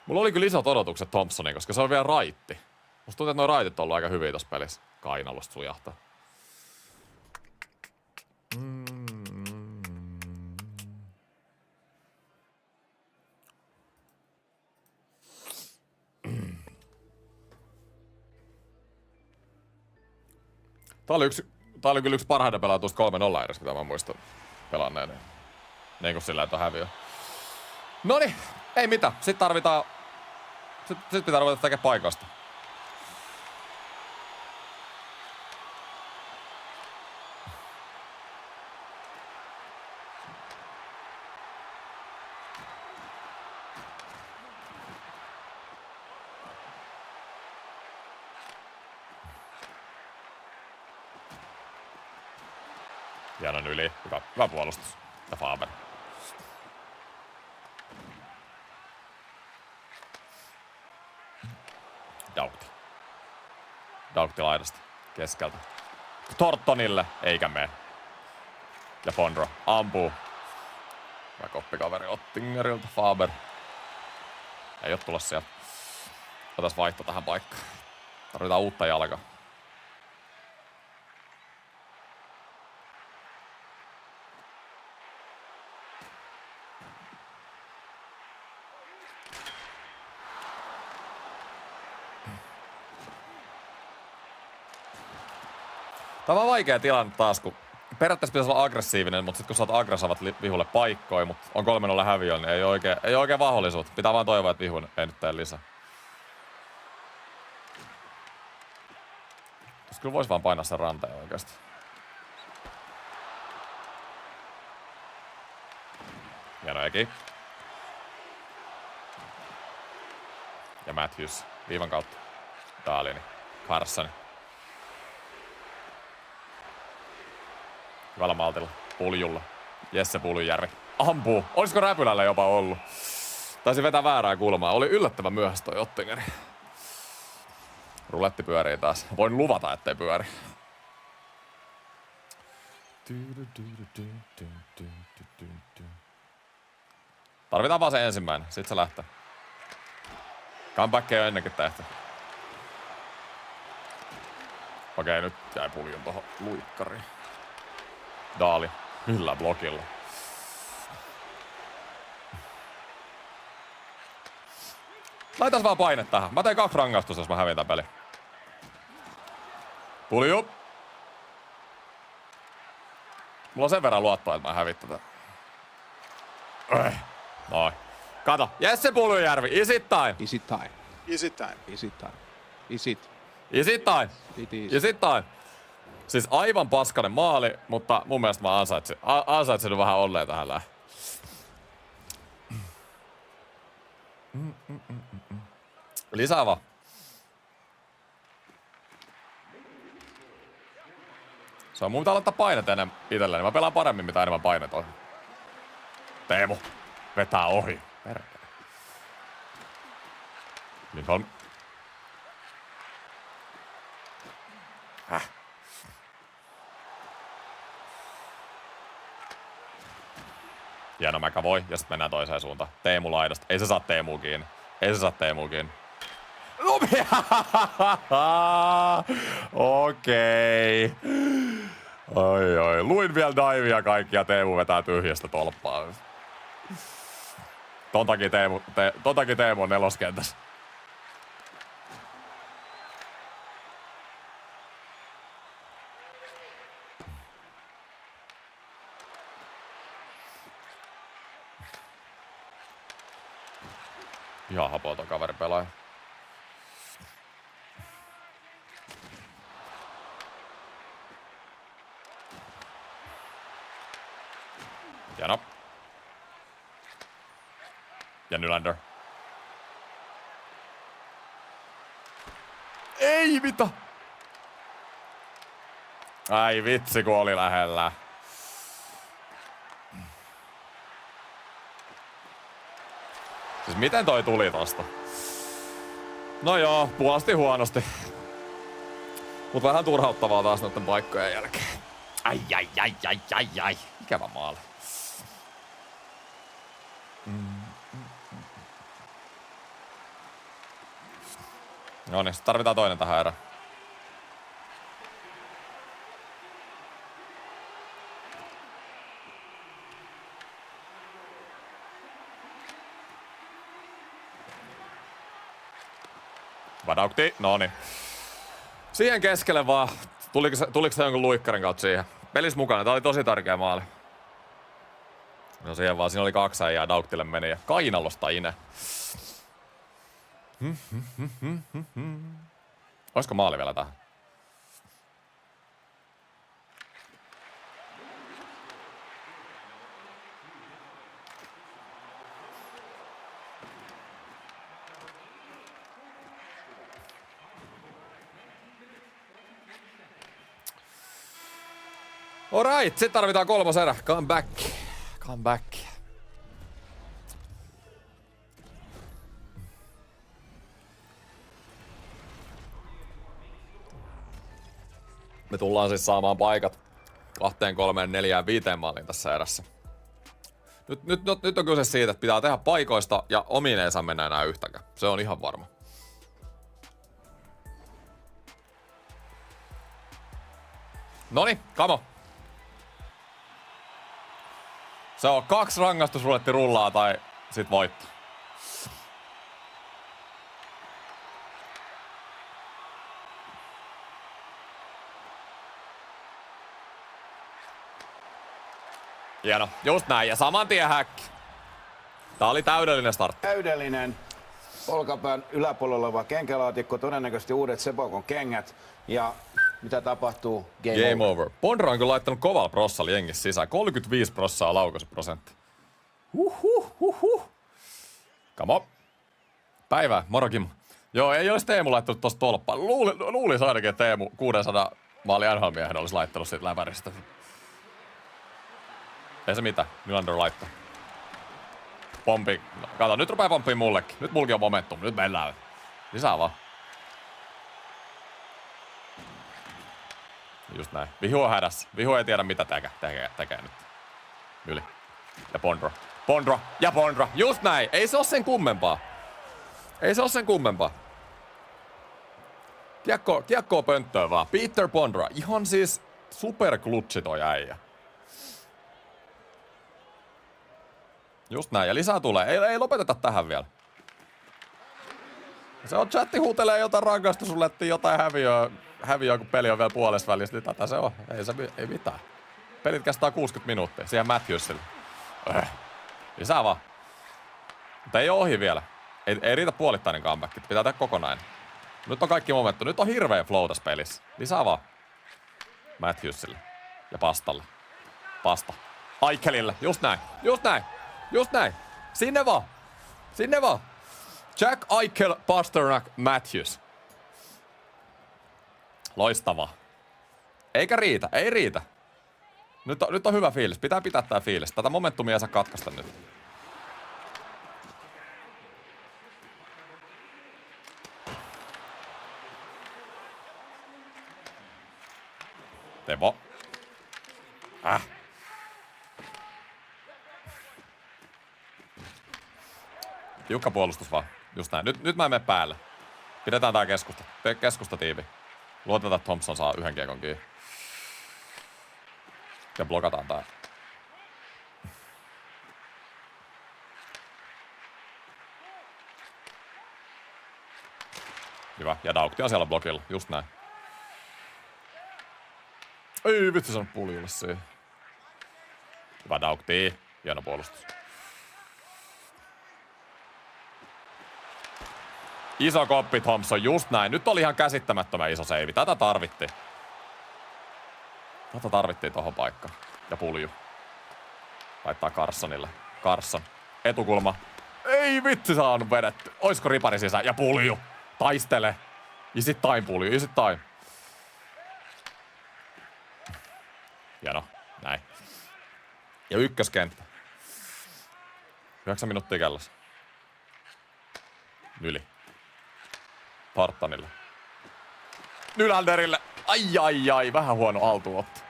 Mulla oli kyllä isot odotukset Thompsoniin, koska se on vielä raitti. Musta tuntuu, että nuo raitit on ollut aika hyviä tossa pelissä. Kainalosta sujahtaa. Tää oli kyllä yksi parhaita pelaa tuosta 3-0 edes, mitä mä muistan pelanneeni. Niin kuin sillä, että on häviö. Noniin, ei mitään. Sitten tarvitaan... Sitten pitää ruveta tekemään paikasta. Hienon yli. Hyvä puolustus. Ja Faber. Daukti laidasta. Keskeltä. Tortonille. Eikä mene. Ja Fondro ampuu. Hyvä koppikaveri Ottingerilta. Faber. Ei oo tulossa sieltä. Otas vaihto tähän paikkaan. Tarvitaan uutta jalkaa. Tämä on vaikea tilanne taas, kun periaatteessa pitäisi olla aggressiivinen, mutta sitten kun saat aggressiivat vihulle paikkoja, mutta on 3-0 häviöllä, niin ei oikein vahollisuutta. Pitää vaan toivoa, että vihu ei nyt tee lisää. Tuossa kyllä vois vaan painaa sen ranteen oikeasti. Hieno Eki. Ja Matthews viivan kautta. Daalini. Carson. Hyvällä maltilla. Puljulla. Jesse Puljujärvi. Ampuu. Olisiko Räpylällä jopa ollut? Taisi vetää väärää kulmaa. Oli yllättävän myöhässä toi Ottingeri. Ruletti pyörii taas. Voin luvata, ettei pyöri. Tarvitaan vaan se ensimmäinen. Sitten se lähtee. Comeback ei ole ennenkin tehty. Okei, nyt jäi Puljun tohon luikkariin. Daali. Kyllä blokilla. Laitais vaan paine tähän. Mä teen 2 rangaistusta, jos mä hävin tän peli. Pulju. Mulla on sen verran luottoa, että mä hävin tätä. Noin. Kato. Jesse Puljujärvi. Is it time? Is it time? Is it time? Is it time? Is it? Is it time? It is. Is it time? Siis aivan paskanen maali, mutta mun mielestä mä ansaitsin vähän olleen tähän lähe. Lisää vaan. Se on mun pitää laittaa painet enemmän itselleen. Mä pelaan paremmin, mitä enemmän painet on. Teemu vetää ohi. Perkele. Lincoln. Hieno McAvoy, ja sitten mennään toiseen suuntaan. Teemu laidasta. Ei se saa Teemua kiinni. Ei se saa Teemua kiinni. Okei. Oi. Luin vielä divea kaikki ja Teemu vetää tyhjästä tolppaa. Ton takia Teemu on neloskentässä. Ihan hapoton kaveri pelaaja. Hieno. Ja Nylander. Ei mitä? Ai vitsi kun oli lähellä. Siis miten toi tuli tosta? No joo, puolasti huonosti. Mut vähän turhauttavaa taas noiden paikkojen jälkeen. Ai. Ikävä maali. No niin, tarvitaan toinen tähän erään. Vadaukti, no niin. Siihen keskelle vaan Tuliko se jonkun luikkarin kautta siihen? Pelis mukana. Tää oli tosi tärkeä maali. No siihen vaan. Siinä oli 2 äijää. Dauktille meni ja kainalosta ine. Olisiko maali vielä tähän? Alright, sit tarvitaan 3 erä. Come back. Come back. Me tullaan siis saamaan paikat 2, 3, 4, 5 maaliin tässä erässä. Nyt on kyse siitä, että pitää tehdä paikoista ja omiin ei saa mennä enää yhtäkään. Se on ihan varma. Noniin, kamo. Se on 2 rangaistusruletti rullaa tai sit voitto. Hieno, just näin ja saman tien häkki. Tää oli täydellinen startti. Täydellinen olkapään yläpuolella oleva kenkälaatikko, todennäköisesti uudet Sepokon kengät ja mitä tapahtuu? Game over. Pondra on kyllä laittanut kovalla prossalla jengissä sisään. 35% laukaisuprosentti. Come on. Päivää, moro Kim. Joo, ei olisi Teemu laittanut tosta tolppaa. Luulis ainakin, että Teemu 600 maali NHL-miehen olisi laittanut siitä läpäristä. Ei se mitään. Nylander laittaa. Pompi. Kato, nyt rupee pomppiin mullekin. Nyt mulki on momentum. Nyt mennään. Lisää vaan. Just näin. Vihu on hädässä. Vihu ei tiedä mitä tekee nyt. Yli. Ja Pondra. Pondra ja Pondra. Just näin. Ei se oo sen kummempaa. Ei se oo sen kummempaa. Kiekkoa pönttöön vaan. Peter Pondra. Ihan siis superklutsi toi äijä. Just näin. Ja lisää tulee. Ei lopeteta tähän vielä. Se on chatti huutelee jotain rangaistusrulettia, jotain häviöä, kun peli on vielä puolesta välissä. Niin tätä se on. Ei mitään. Pelit kestää 60 minuuttia. Siihen Matthewsille. Lisää vaan. Mutta ei oo ohi vielä. Ei riitä puolittainen comeback. Pitää tehdä kokonainen. Nyt on kaikki momentu. Nyt on hirveä flow tässä pelissä. Lisää vaan. Matthewsille. Ja Pastalle. Pasta. Aikelille. Just näin. Just näin. Just näin. Sinne vaan. Sinne vaan. Jack Eichel, Pasternak, Matthews. Loistavaa. Eikä riitä. Ei riitä. Nyt on hyvä fiilis. Pitää pitää tää fiilis. Tätä momentumia ei saa katkaista nyt. Tevo. Tiukka puolustus vaan. Just näin. Nyt mä en mene päälle. Pidetään tää keskusta tiivi. Luotetaan, että Thompson saa yhden kiekon kiinni. Ja blokataan tää. Hyvä. Ja Daukti on siellä blokilla. Just näin. Ei vitsi saanut puljulle siihen. Hyvä Daukti. Hieno puolustus. Iso koppi Thompson, just näin. Nyt oli ihan käsittämättömän iso seivi. Tätä tarvittiin. Tätä tarvittiin tohon paikkaan. Ja pulju. Laittaa Carssonille. Carsson. Etukulma. Ei vitsi saanut vedetty. Oisko ripari sisään? Ja pulju. Taistele. Ja sit tain pulju. Ja sit tain. Hieno. Näin. Ja ykköskenttä. 9 minuuttia kellossa. Yli. Partanille. Nylanderille. Ai. Vähän huono altuotto.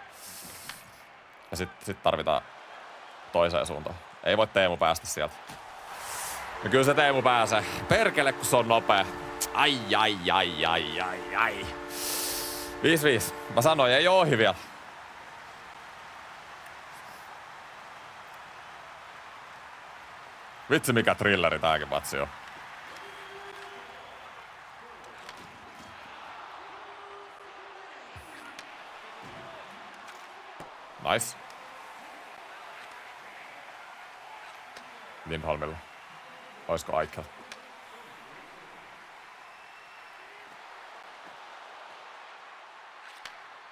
Ja sit tarvitaan toiseen suuntaan. Ei voi Teemu päästä sieltä. Ja kyllä se Teemu pääsee. Perkele, kun se on nopea. Ai. 5-5. Mä sanoin, ei oo ohi vielä. Vitsi mikä thrilleri tääkin matsi on. Nice. Lindholmilla. Oisko Aikel?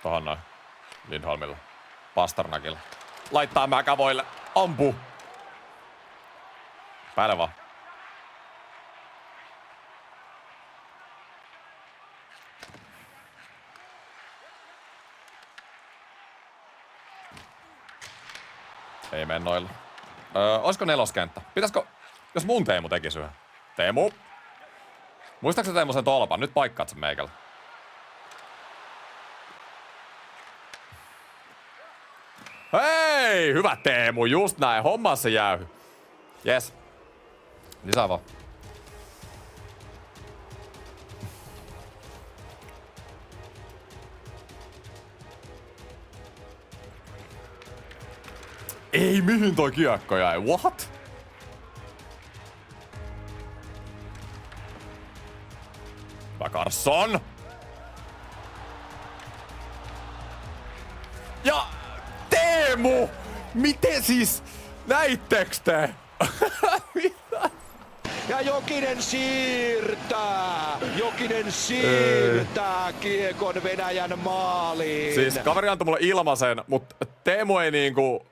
Tohon noin. Lindholmilla. Pasternakilla. Laittaa McAvoylle. Ampu. Päälle vaan. Ei mene noilla. Oisko neloskenttä? Pitäisikö, jos mun Teemu tekisi yhden? Teemu? Muistaaksä Teemu sen tolpan? Nyt paikkaat sen meikällä. Hei! Hyvä Teemu, just näin. Homma se jäyhy. Jes. Lisää vaan. Ei, mihin toi kiekko jäi? What? Carson. Ja Teemu! Miten siis? Näittekö te? Mitä? Ja Jokinen siirtää! Jokinen siirtää kiekon Venäjän maaliin. Siis kaveri antoi mulle ilmaisen, mutta Teemu ei niinku...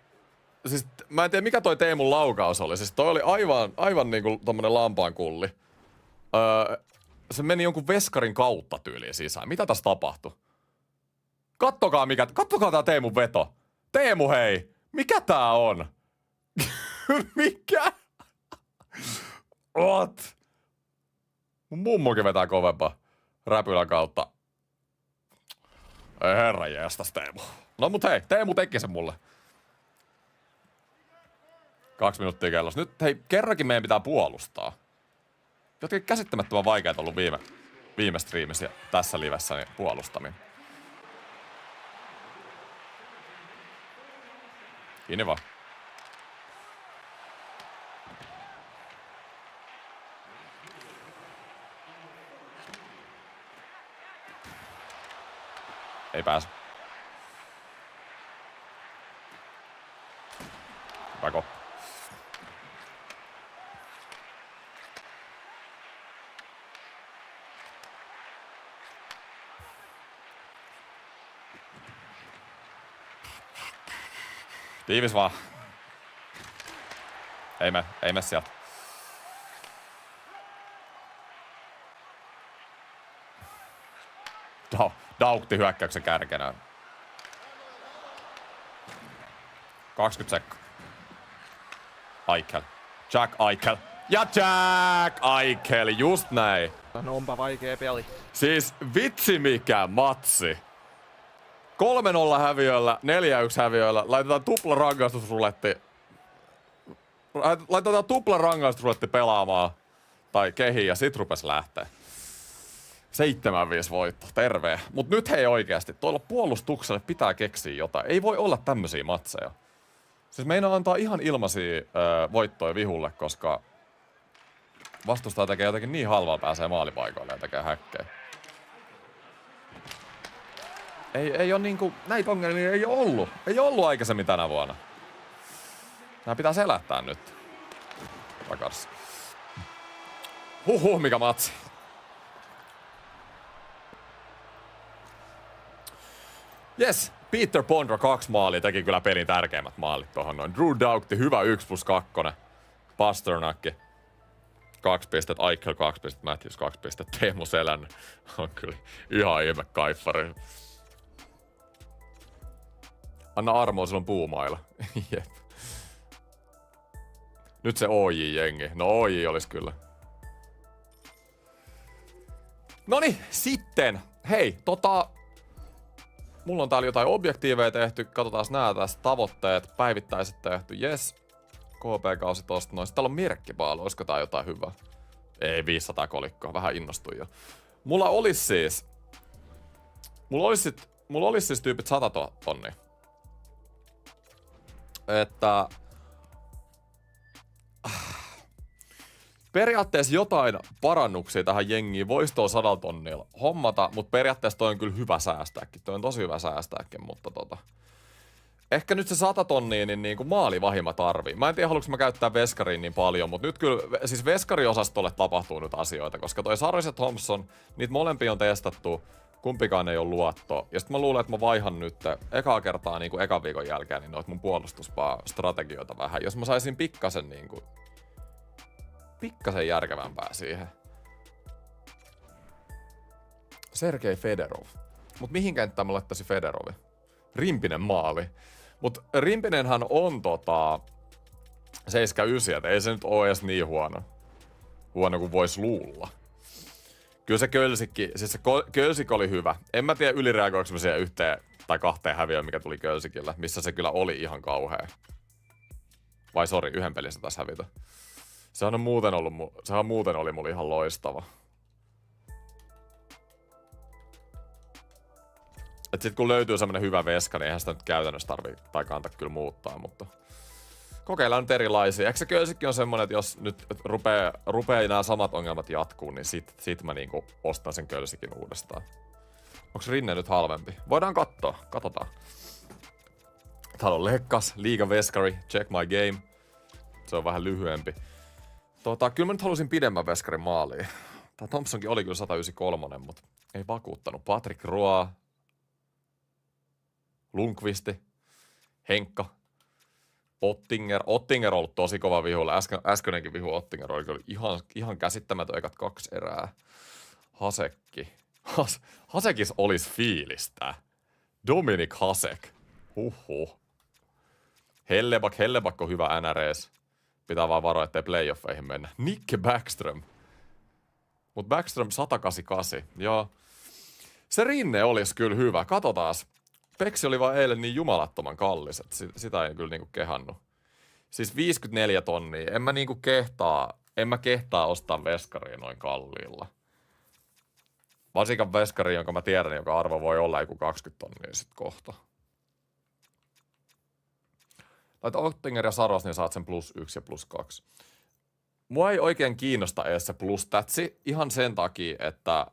Siis mä en tiedä mikä toi Teemun laukaus oli. Siis toi oli aivan niinku tommonen lampaankulli. Se meni jonkun veskarin kautta tyyliin sisään. Mitä tässä tapahtui? Kattokaa tää Teemun veto. Teemu hei! Mikä tää on? Mikä? What? Mun mummokin vetää kovempaa räpylän kautta. Ei herranjestas Teemu. No mut hei, Teemu teki sen mulle. 2 minuuttia kellossa. Nyt hei, kerrankin meidän pitää puolustaa. Jotenkin käsittämättömän vaikeet ollut viime striimissä ja tässä livessä niin puolustaminen. Kiinni vaan. Ei pääse. Hyvä koppi. Tiivis vaan. Ei mene sieltä. Daukti hyökkäyksen kärkenä. 20 sekkaa. Aikel. Jack Aikel. Ja Jack Aikel, just näin. No onpa vaikea peli. Siis vitsi mikä matsi. 3-0 häviöllä, 4-1 häviöllä. Laitetaan tupla rangaistusruletti pelaamaan. Tai kehiin ja sit rupes lähtee. 7-5 voitto, terve. Mut nyt hei oikeasti, tuolla puolustukselle pitää keksiä jotain. Ei voi olla tämmösiä matseja. Siis meinaa antaa ihan ilmaisia voittoja vihulle, koska vastustaja tekee jotenkin niin halvaa pääsee maalipaikoille ja tekee häkkejä. Ei oo niinku, näitä ongelmia ei ollut. Ei ollut aikaisemmin tänä vuonna. Nää pitää selättää nyt. Takars. Huhhuh, mikä matsi. Yes, Peter Bondra 2 maalia teki kyllä pelin tärkeimmät maalit tohon noin. Drew Doughty, hyvä 1+2. Pasternakki 2 pistet, Eichel 2 pistet, Matthews 2 pistet, Teemu Selänne on kyllä ihan ihme kaiffari. Anna armoa, silloin puumailla. Jep. Nyt se OJ-jengi. No OJ olisi kyllä. Noniin, sitten. Hei, mulla on täällä jotain objektiiveja tehty. Katsotaan nää tässä. Tavoitteet, päivittäiset tehty. Yes. KP-kausi tosta noin. Sitten täällä on merkkipaalu. Olisiko tää jotain hyvää? Ei, 500 kolikkoa. Vähän innostuin jo. Mulla olisi siis tyypit 100 tonnia. Että periaatteessa jotain parannuksia tähän jengiin voisi tuolla 100 tonnilla hommata, mutta periaatteessa toi on kyllä hyvä säästääkin. Toi on tosi hyvä säästääkin, mutta Ehkä nyt se 100 tonnia niin kuin maalivahi mä tarviin. Mä en tiedä, haluanko mä käyttää veskariin niin paljon, mutta nyt kyllä, siis veskariosastolle tapahtuu nyt asioita, koska toi Saros ja Thompson, niitä molempia on testattu, kumpikaan ei ole luotto. Ja sit mä luulen, että mä vaihan nyt ekaa kertaa niin kuin ekan viikon jälkeen niin noit mun puolustuspää-strategioita vähän. Jos mä saisin pikkasen niin kuin, pikkasen järkevämpää siihen. Sergei Federov. Mut mihin kenttään mä laittaisin Federovin? Rimpinen maali. Mut Rimpinenhän on 79, et ei se nyt oo edes niin huono. Huono kuin vois luulla. Kyllä se Kölsikki, siis se Kölsik oli hyvä. En mä tiedä ylireagoinko mä siihen yhteen tai kahteen häviöön, mikä tuli Kölsikillä, missä se kyllä oli ihan kauhea. Vai sori, yhden pelissä taas hävitä. Sehän on muuten oli mulla ihan loistava. Et sit kun löytyy semmonen hyvä veska, niin eihän sitä nyt käytännössä tai kannata kyllä muuttaa, mutta kokeillaan nyt erilaisia. Eikö se Kölsikki on semmonen, että jos nyt rupee nämä samat ongelmat jatkuu, niin sit mä niinku ostan sen Kölsikin uudestaan. Onks Rinne nyt halvempi? Voidaan katsotaan. Täällä on Lekkas, Liiga Veskari, Check My Game. Se on vähän lyhyempi. Kyllä mä nyt halusin pidemmän veskarin maaliin. Tää Thompsonkin oli kyllä 193, mutta ei vakuuttanut. Patrick Roy, Lundqvisti, Henkka, Ottinger. Ottinger on ollut tosi kova vihulla. Äskeinenkin vihu Ottinger oli kyllä ihan käsittämätön ekat 2 erää. Hasekki. Hasekis olisi fiilistä. Dominik Hasek. Huhhuh. Helleback on hyvä NRS. Pitää vaan varoa, ettei playoffeihin mennä. Nikke Backström. Mut Backström 188. Joo. Se Rinne olisi kyllä hyvä. Katsotaas. Peksi oli vaan eilen niin jumalattoman kallis, että sitä ei kyllä niinku kehannut. Siis 54 tonnia. En mä kehtaa ostaa veskaria noin kalliilla. Varsinkaan veskari, jonka mä tiedän, joka arvo voi olla joku 20 tonnia sit kohta. Laita Ottinger ja Saros, niin saat sen +1 ja +2. Mua ei oikein kiinnosta edes se plus-tatsi ihan sen takia, että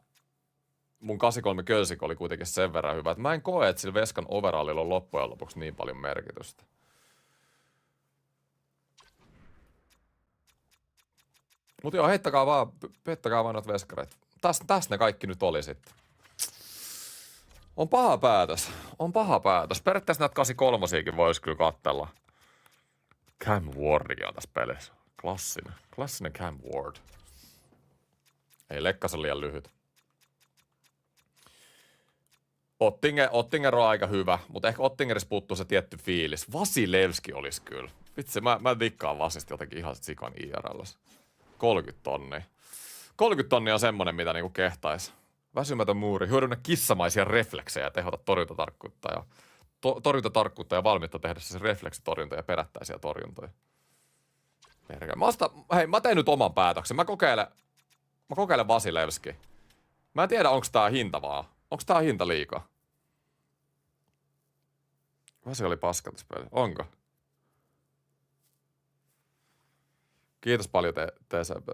mun 83 Kölsik oli kuitenkin sen verran hyvä, että mä en koe, että sillä veskan overallilla on loppujen lopuksi niin paljon merkitystä. Mut joo, pettäkää vaan noita veskareita. Tässä ne kaikki nyt oli sitten. On paha päätös. Periaatteessa näitä 83-siakin vois kyllä katsella. Cam Wardia on tässä pelissä. Klassinen Cam Ward. Ei, Lekkas on liian lyhyt. Ottinger on aika hyvä, mutta ehkä Ottingerissa puuttuu se tietty fiilis. Vasilevski olisi kyllä. Vitsi, mä dikkaan Vasista jotenkin ihan sikan IRL:ssä. 30 tonnia. 30 tonnia on semmonen, mitä niinku kehtais. Väsymätön muuri, hyödynnä kissamaisia refleksejä ja tehota torjuntatarkkuutta ja valmiutta tehdä se refleksitorjunta ja perättäisiä torjuntoja. Mä teen nyt oman päätöksen. Mä kokeilen Vasilevski. Mä en tiedä, onks tää hinta vaan. Onks tää hinta liikaa? Vasi oli paska tässä pelissä. Onko? Kiitos paljon TCP.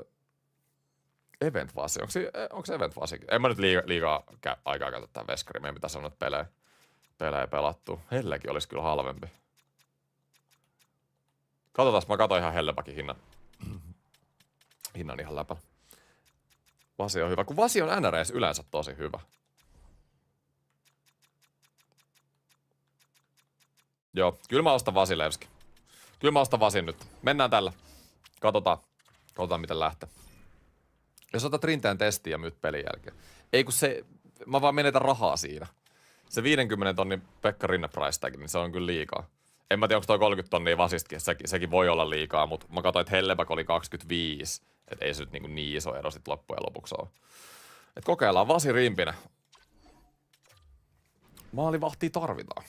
Event Vasi. Onko Event Vasi? En mä nyt liikaa aikaa käytä tää veskari. Meidän pitää sanoa, että pelejä pelattu. Hellekin olisi kyllä halvempi. Katsotaan, mä katsoin ihan Hellebackin hinnan. Hinnan ihan läpä. Vasi on hyvä. Kun Vasi on NRS yleensä tosi hyvä. Joo, kyllä mä ostan Vasilevski. Kyllä mä ostan Vasin nyt. Mennään tällä. Katsotaan miten lähtee. Jos otat rinteen testiin ja myyt pelin jälkeen. Ei kun se, mä vaan menetän rahaa siinä. Se 50 tonnin Pekka Rinne price tag, niin se on kyllä liikaa. En mä tiedä, onko toi 30 tonnia Vasistakin, sekin voi olla liikaa, mutta mä katsoin, että Helleback oli 25. Että ei se nyt niin iso ero sit loppujen lopuksi ole. Et kokeillaan Vasi Rimpinen. Maalivahtia tarvitaan.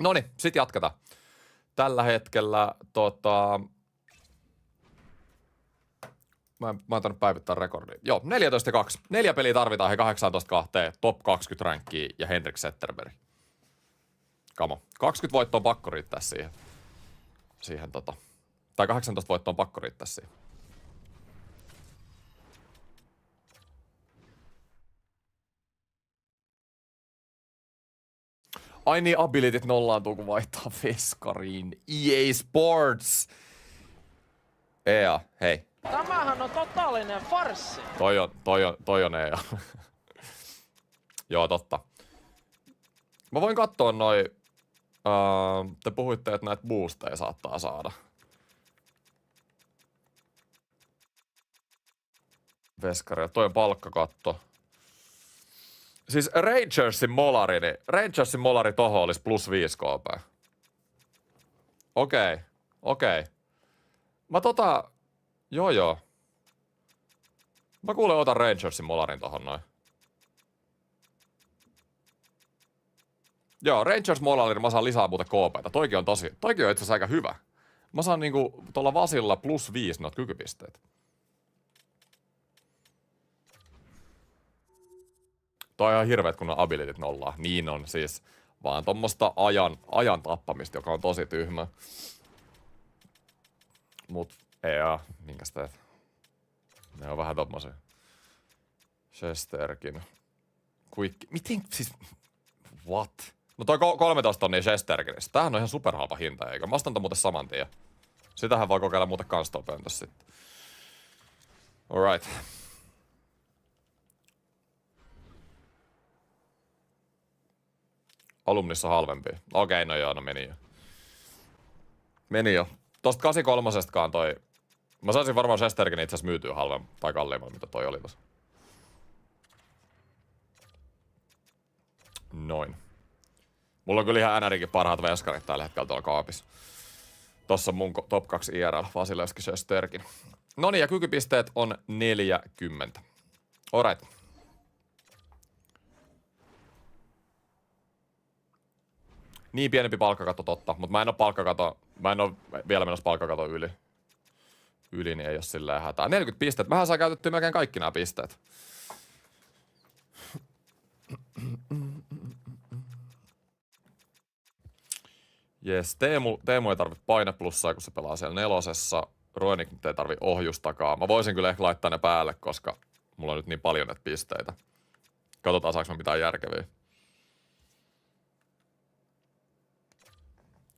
Noniin, sit jatketaan. Tällä hetkellä mä oon tainnut päivittää rekordin. Joo, 14-2. 4 peliä tarvitaan he 18-2, top 20 rankkiin ja Henrik Zetterberg. Kamo. 20 voittoa on pakko riittää siihen tai 18 voittoa on pakko riittää siihen. Ai niin, abilityt nollaantuu, kun vaihtaa veskariin. EA Sports! EA, hei. Tämähän on totaalinen farssi. Toi on EA. Joo, totta. Mä voin katsoa noi... te puhuitte, että näitä boosteja saattaa saada. Veskaria. Toi on palkkakatto. Siis Rangersin molari tohon olisi plus 5 KP. Okei. Mä Joo. Mä kuulen otan Rangersin molarin tohon noin. Joo, Rangers molarin mä saan lisää muuten KP:tä. Toikin on itse asiassa aika hyvä. Mä saan niinku tuolla vasilla plus 5 noita kykypisteitä. Toi on ihan hirveet, kun on abilityt nollaa. Niin on siis vaan tommoista ajan tappamista, joka on tosi tyhmä. Mut minkäs teet? Ne on vähän tommosia. Chesterkin. Miten siis... What? No toi 13 tonnia Chesterkinista. Tämähän on ihan superhalpa hinta, eikö? Mä ostan ton muuten saman tien. Sitähän voi kokeilla muuten kans tuo pöntössä sitten. Alright. Alumnissa halvempi. Okei, no joo, no meni jo. Tosta 83-kaan toi... Mä saisin varmaan Chesterkin itse asiassa myytyä halvemmin tai kalliimmalla, mitä toi oli tossa. Noin. Mulla on kyllä ihan NRikin parhaat veskarit tällä hetkellä tuolla kaapissa. Tossa on mun top 2 IRL, Vasilevski, Shesterkin. Noniin, ja kykypisteet on 40. Alright. Niin pienempi palkkakato totta, mutta mä en oo vielä menossa palkkakaton yli. Niin ei oo silleen hätää. 40 pistettä, mähän saa käytettyä melkein kaikki nämä pisteet. Jes, Teemu ei tarvi paineplussaa, kun se pelaa siellä 4. Roenik nyt ei tarvi ohjustakaan. Mä voisin kyllä ehkä laittaa ne päälle, koska mulla on nyt niin paljon näitä pisteitä. Katsotaan, saaks mä mitään järkeviä.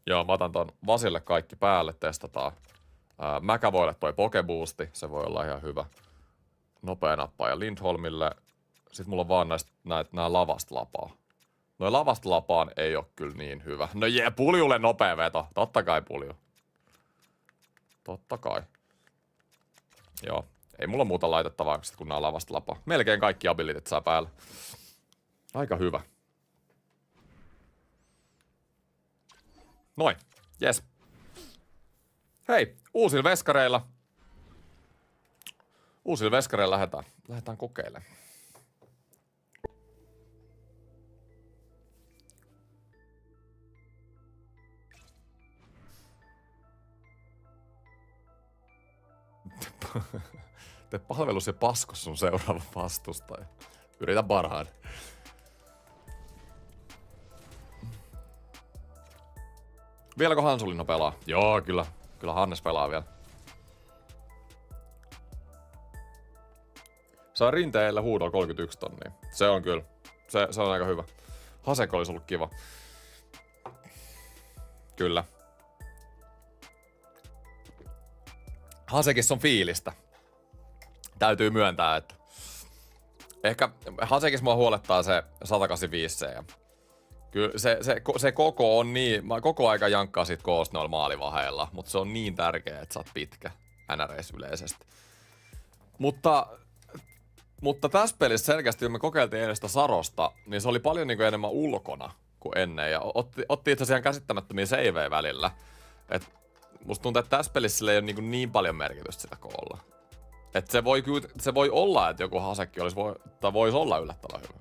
Joo, mä otan ton Vasille kaikki päälle, testataan. Mäkävoille toi pokeboosti, se voi olla ihan hyvä. Nopea nappaaja Lindholmille. Sitten mulla on vaan nää lavasta lapaa. Noi lavasta lapaan ei oo kyllä niin hyvä. No Puljulle nopea veto. Totta kai Pulju. Totta kai. Joo. Ei mulla muuta laitettavaa kuin nää lavasta lapaa. Melkein kaikki abilityt saa päälle. Aika hyvä. Noin. Jes. Hei, uusilla veskareilla lähdetään kokeilemaan. Tee palvelus ja paskos sun seuraava vastustaja. Yritä parhaan. Vieläkö Hansulino pelaa? Joo, kyllä. Kyllä Hannes pelaa vielä. Saa rinteellä huudolla 31 tonnia. Se on kyllä. Se on aika hyvä. Hasek olisi ollut kiva. Kyllä. Hasekissa on fiilistä. Täytyy myöntää, että ehkä Hasekissa mua huolettaa se 185C. Ja kyllä se koko on niin, mä koko aika jankkaa siitä koosta noilla maalivaheilla, mutta se on niin tärkeä, että sä oot pitkä NRS yleisesti. Mutta tässä pelissä selkeästi, kun me kokeiltiin ennen sitä Sarosta, niin se oli paljon niin kuin enemmän ulkona kuin ennen. Ja otti itse asiassa käsittämättömiä seivejä välillä. Et musta tuntuu, että tässä pelissä sillä ei ole niin paljon merkitystä sitä koolla. Että se voi olla, että joku Hasekki voisi olla yllättävän hyvä.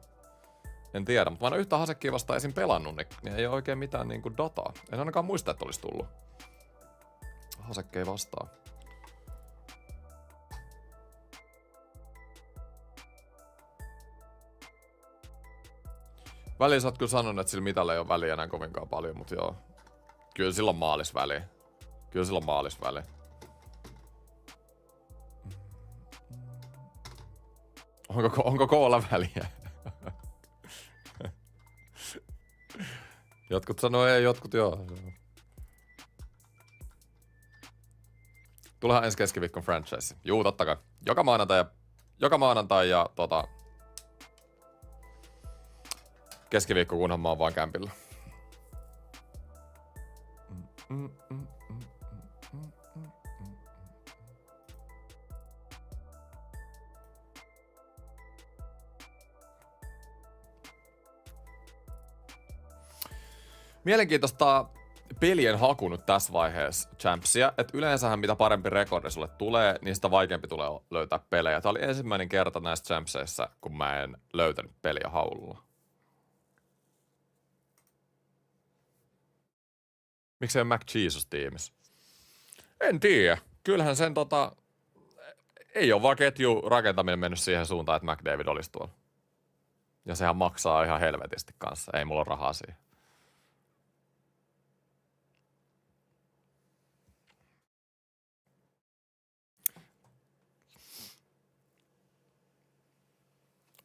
En tiedä, mutta mä en ole yhtä Hasekkia vastaan esim. Pelannut, niin ei ole oikein mitään niinku dataa. En ainakaan muista, että olisi tullut. Hasekki ei vastaa. Väliin sä oot kyllä sanonut, että sillä mitalla ei ole väliä enää kovinkaan paljon, mutta joo. Kyllä sillä on maalisväliä. Kyllä sillä on maalisväliä. Onko koolla väliä? Jotkut sanoo ei, jotkut joo. Tulehan ensi keskiviikkon franchise. Juu, totta kai. Joka maanantai ja keskiviikko, kunhan mä oon vaan kämpillä. Mielenkiintoista pelien haku nyt tässä vaiheessa Champsia, että yleensähän mitä parempi rekordi sulle tulee, niin sitä vaikeampi tulee löytää pelejä. Tämä oli ensimmäinen kerta näissä Champseissa, kun mä en löytänyt peliä haululla. Miksei ole McJesus tiimissä? En tiedä. Kyllähän sen ei ole vaan ketju rakentaminen mennyt siihen suuntaan, että McDavid olisi tuolla. Ja sehän maksaa ihan helvetisti kanssa. Ei mulla ole rahaa siihen.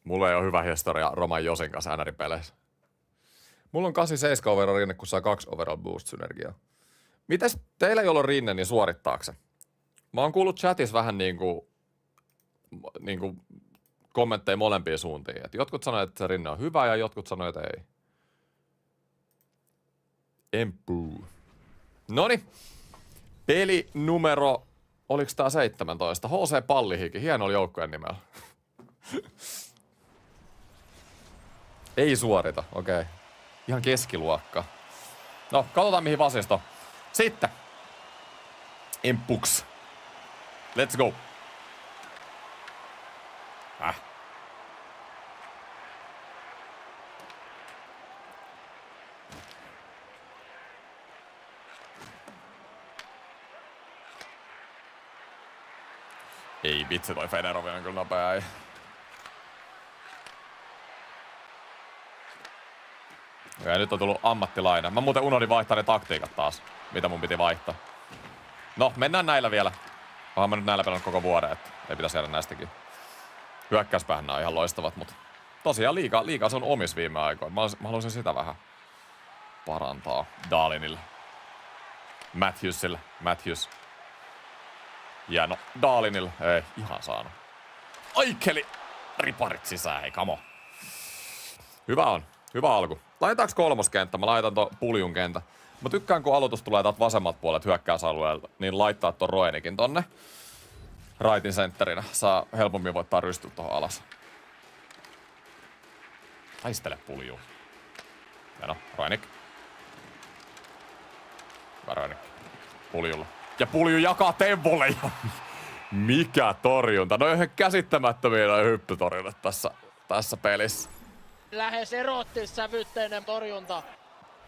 Mulla ei ole hyvä historia Roman Josin kanssa NR-peleissä. Mulla on 87 overall rinne, kun saa 2 overall boost-synergiaa. Mites teillä, jolla on rinne, niin suorittaako se? Mä oon kuullut chatissa vähän niinku kommentteja molempiin suuntiin. Et jotkut sanoo, että se rinne on hyvä ja jotkut sanoo, että ei. Empuu. Noniin. Peli numero, oliks tää 17? HC Pallihiki, hieno joukkojen nimellä. Ei suorita, okei. Ihan keskiluokka. No, katsotaan mihin vasisto. Sitten. Empuks. Let's go. Ei vitsi, toi Federovi on kyllä nopea. Ei. Ja nyt on tullut ammattilainen. Mä muuten unohdin vaihtaa ne taktiikat taas, mitä mun piti vaihtaa. No, mennään näillä vielä. Oonhan mä nyt näillä pelannut koko vuoden, että ei pitäisi jäädä näistäkin. Hyökkäyspäähän nää on ihan loistavat, mutta tosiaan liikaa se on omis viime aikoina. Mä haluaisin sitä vähän parantaa Dahlinille. Matthews. Ja no, Dahlinille ei ihan saanut. Aikeli! Riparit sisään, hei, kamo. Hyvä on. Hyvä alku. Laitetaanko kolmoskenttä? Mä laitan ton puljun kenttä. Mä tykkään, kun aloitus tulee täältä vasemmalta puolelta hyökkäysalueelta, niin laittaa ton Roenikin tonne rightin sentterinä. Saa helpommin voittaa rystyä tohon alas. Taistele pulju. Ja no, Roenik. Hyvä Roenik. Puljulla. Ja pulju jakaa Tempolle. Mikä torjunta. No ihan käsittämättömiä noi hyppytorjunnat tässä pelissä. Lähes erottissävytteinen torjunta.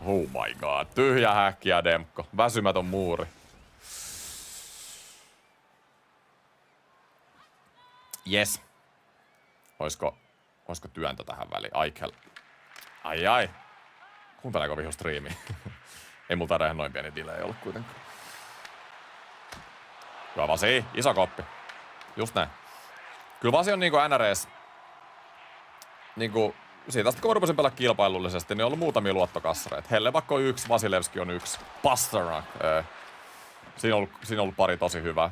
Oh my god. Tyhjä häkki ja Demko. Väsymätön muuri. Yes. Oisko työntö tähän väliin? Aikel. Ai. Kuunteleeko viho striimiä? Ei multa taida ihan noin pieni delay ollut kuitenkaan. Hyvä Vasi. Iso koppi. Just näin. Kyllä Vasi on niinku NRS. Niinku siitä asti kun mä rupesin pelaa kilpailullisesti, niin on ollut muutamia luottokassareita. Hellebakko on 1, Vasilevski on 1, Pasternak. Siinä on ollut pari tosi hyvää.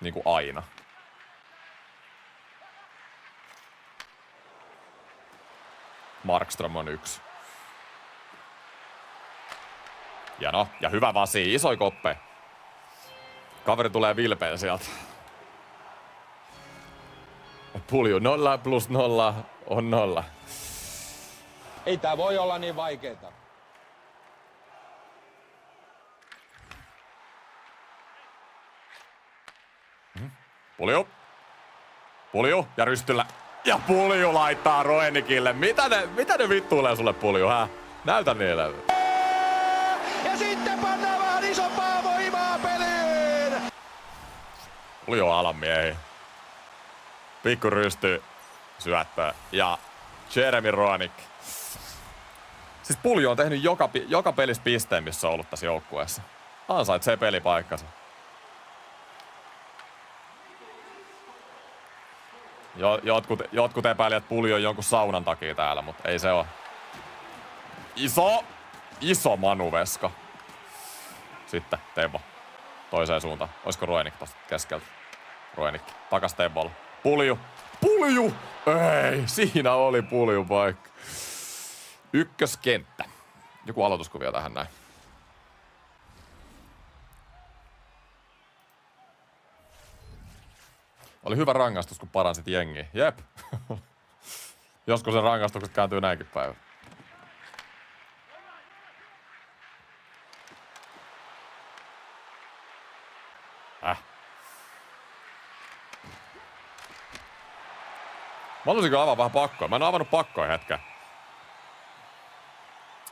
Niinku aina. Markström on 1. Ja no, ja hyvä Vasi, isoi koppe. Kaveri tulee vilpeen sieltä. Pulju 0 plus 0 on 0. Ei tää voi olla niin vaikeeta. Pulju ja rystyllä. Ja Pulju laittaa Roenikille. Mitä ne vittuilee sulle Pulju, hä? Näytä niille. Ja sitten pannaan vähän isompaa voimaa peliin! Pulju on alan miehi. Pikku rysty syöttää ja Jeremy Roenick. Siis Pulju on tehnyt joka pelissä pisteen, missä on ollut tässä joukkueessa. Ansaitsee pelipaikkansa. Jotkut epäilijät Pulju on jonkun saunan takia täällä, mutta ei se oo. Iso manuveska. Sitten Tebo. Toiseen suuntaan. Oisko Roenick tosta keskeltä? Roenick. Takas Tebolla. Pulju! Ei! Siinä oli Puljun paikka. Ykköskenttä. Joku aloituskuvio tähän näin. Oli hyvä rangaistus, kun paransit jengiä. Jep. Joskus se rangaistukset kääntyy näinkin päivä. Mä haluaisinko avaa vähän pakkoja. Mä en avannut pakkoja hetken.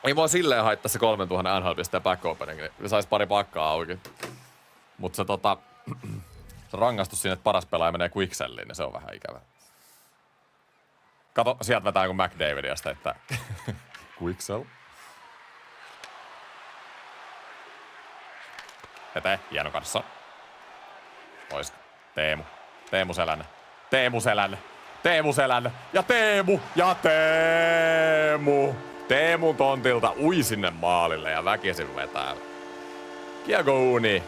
Ei mua silleen haittaa se 3000 NHL-pisteen back opening, niin sais pari pakkaa auki. Mut se se rangaistus siinä, että paras pelaaja menee quickselliin, niin se on vähän ikävä. Kato, sieltä vetää joku McDavidiasta, että quicksell. Eteen, hieno kanssa. Oisko? Teemu Selänne. Ja Teemu! Teemun tontilta ui sinne maalille ja väkisin vetää. Kiekko-uuni.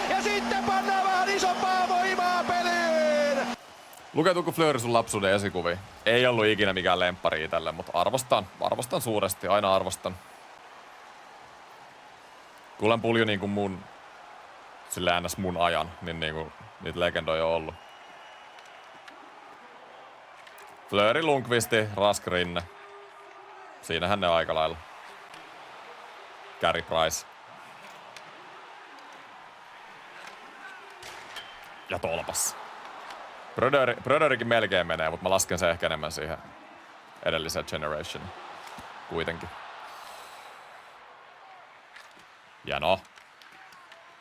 Ja sitten pannaan vähän isompaa voimaa peliin! Lukeutuuko Fleury sun lapsuuden esikuviin? Ei ollut ikinä mikään lemppari itelle, mutta arvostan suuresti, aina arvostan. Kuulen Pulju niinku mun, sillä ns mun ajan, niin niinku niitä legendoja on ollut. Fleury, Lundqvisti, Rask, Rinne. Siinähän ne aika lailla. Carey Price. Ja tolpas. Bröderikin melkein menee, mutta mä lasken sen ehkä enemmän siihen edelliseen generationiin. Kuitenkin. Ja no.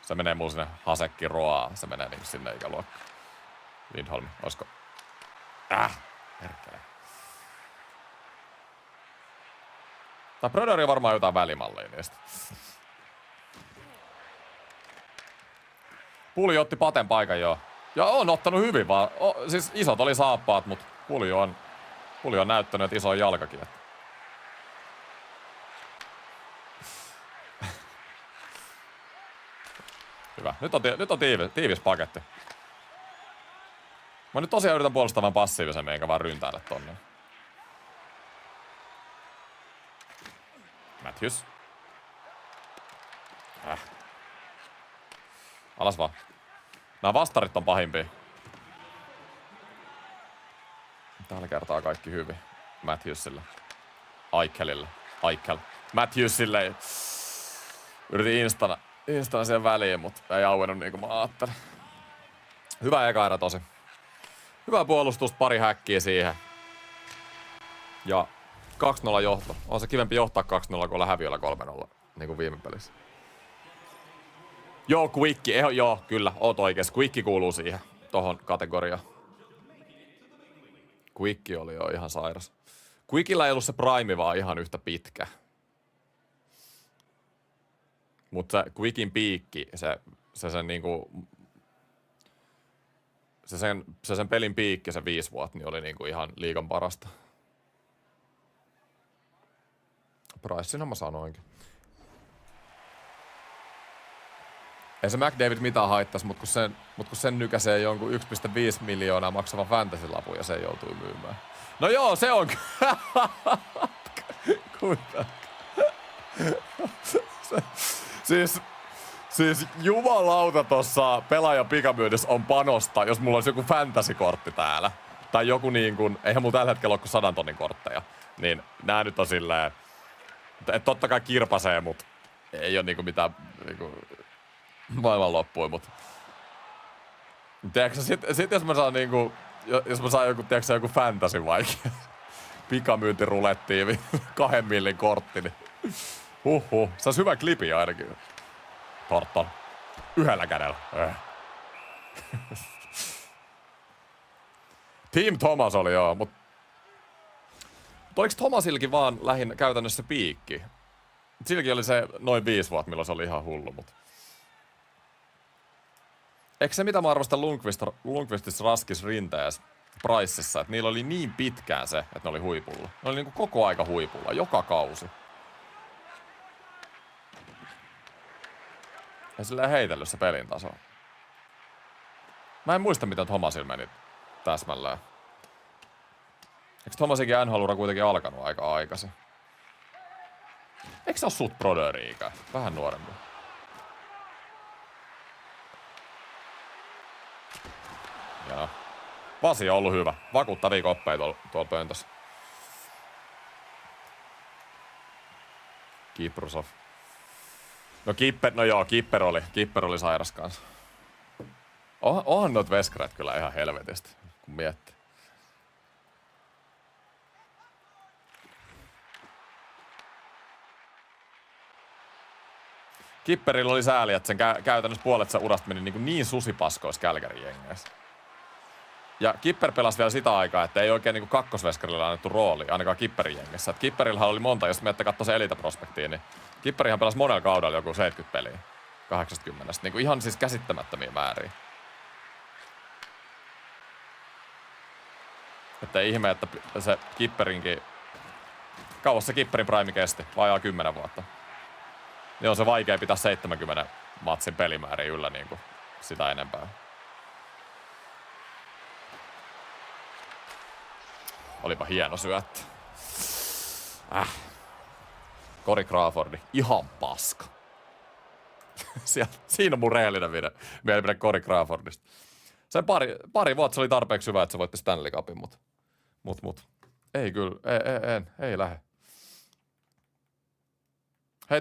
Se menee mulla sinne Hasekki Roa. Se menee niin sinne ikäluokkaan. Lindholm, oisko? Herkkele. Tää Bröderi on varmaan jotain välimallia niistä. Pulju otti Paten paikan joo. Ja on ottanut hyvin vaan. Siis isot oli saappaat, mut Pulju on näyttänyt, että iso on jalkakin. Hyvä. Nyt on tiivis paketti. Mä nyt tosiaan yritän puolustaa vaan passiivisemmin, eikä vaan ryntäillä tonne. Matthews. Alas vaan. Nää vastarit on pahimpia. Tällä kertaa kaikki hyvin. Matthewsille. Aikel. Matthewsille. Yritin instana siihen väliin, mutta ei auennut niin kuin mä ajattelin. Hyvä eka erä tosi. Hyvä puolustus, pari häkkiä siihen. Ja 2-0 johto. On se kivempi johtaa 2-0, kun olla häviöllä 3-0, niin kuin viime pelissä. Joo, Quickki. Joo, kyllä, oot oikees. Quickki kuuluu siihen, tohon kategoriaan. Quickki oli jo ihan sairas. Quickillä ei ollut se prime, vaan ihan yhtä pitkä. Mutta se Quickin piikki, se sen niinku... Se sen pelin piikki, se 5 vuotta, niin oli niinku ihan liigan parasta. Priceina mä sanoinkin. Ei se McDavid mitään haittas, mut kun sen nykäsee jonkun 1,5 miljoonaa maksavan fantasy-lapun ja se joutui myymään. No joo, se on kuinka. Siis jumalauta tossa pelaajan pikamyynnissä on panosta, jos mulla olisi joku fantasy-kortti täällä. Tai joku niin kuin, eihän mulla tällä hetkellä ole kuin 100 tonnin kortteja. Niin nää nyt on silleen, että totta kai kirpasee, mut ei oo niinku mitään niinku maailmanloppuja, mut. Tiedätkö, sit jos mä saan niinku, jos mä saan joku fantasy vaikka, pikamyyntirulettiin 2 millin kortti, niin se olisi hyvä klipi ainakin. Torton. Yhdellä kädellä. Team Thomas oli joo, mut Toiks Thomasilkin vaan lähin käytännössä piikki? Silläkin oli se noin 5 vuotta, milloin se oli ihan hullu, mutta... Eikö se, mitä mä arvostan Lundqvistissa, Raskis, Rinteessä, Pricessa, että niillä oli niin pitkään se, että ne oli huipulla. Ne oli niinku koko aika huipulla, joka kausi. Ja silleen heitellyt se pelin taso. Mä en muista, mitä Thomasilla meni täsmälleen. Eikö Thomasikin NHL-ura kuitenkin alkanut aika aikaisin? Eikö se oo sut broderiikään? Vähän nuorempi. Joo. Vasi on ollut hyvä. Vakuuttavia koppeja tuolla pöntössä. Kiprusov. No Kipper oli sairas kanssa. Onhan noit veskareet kyllä ihan helvetistä, kun miettii. Kipperillä oli sääli, että sen käytännössä puolet sen urasta meni niin susipaskoissa Kälkärin jengeissä. Ja Kipper pelasi vielä sitä aikaa, että ei oikein niin kakkosveskarille annettu rooli, ainakaan Kipperin jengissä. Et Kipperillähän oli monta, jos miette katsoi se Elite-prospektiin, niin Kipperihan pelasi monella kaudella joku 70 peliä 80. Niin kuin ihan siis käsittämättömiä määriä. Että ei ihme, että se Kipperinkin... Kauas se Kipperin prime kesti, vajaa 10 vuotta. Niin on se vaikea pitää 70 matsin pelimääriä yllä niin kuin sitä enempää. Olipa hieno syöttö. Corey Crawfordi, ihan paska. Siinä on mun rehellinen mielipide Corey Crawfordista. Sen pari vuotta se oli tarpeeksi hyvä, että se voitti Stanley Cupin, mut. Ei kyllä, ei lähde. Hei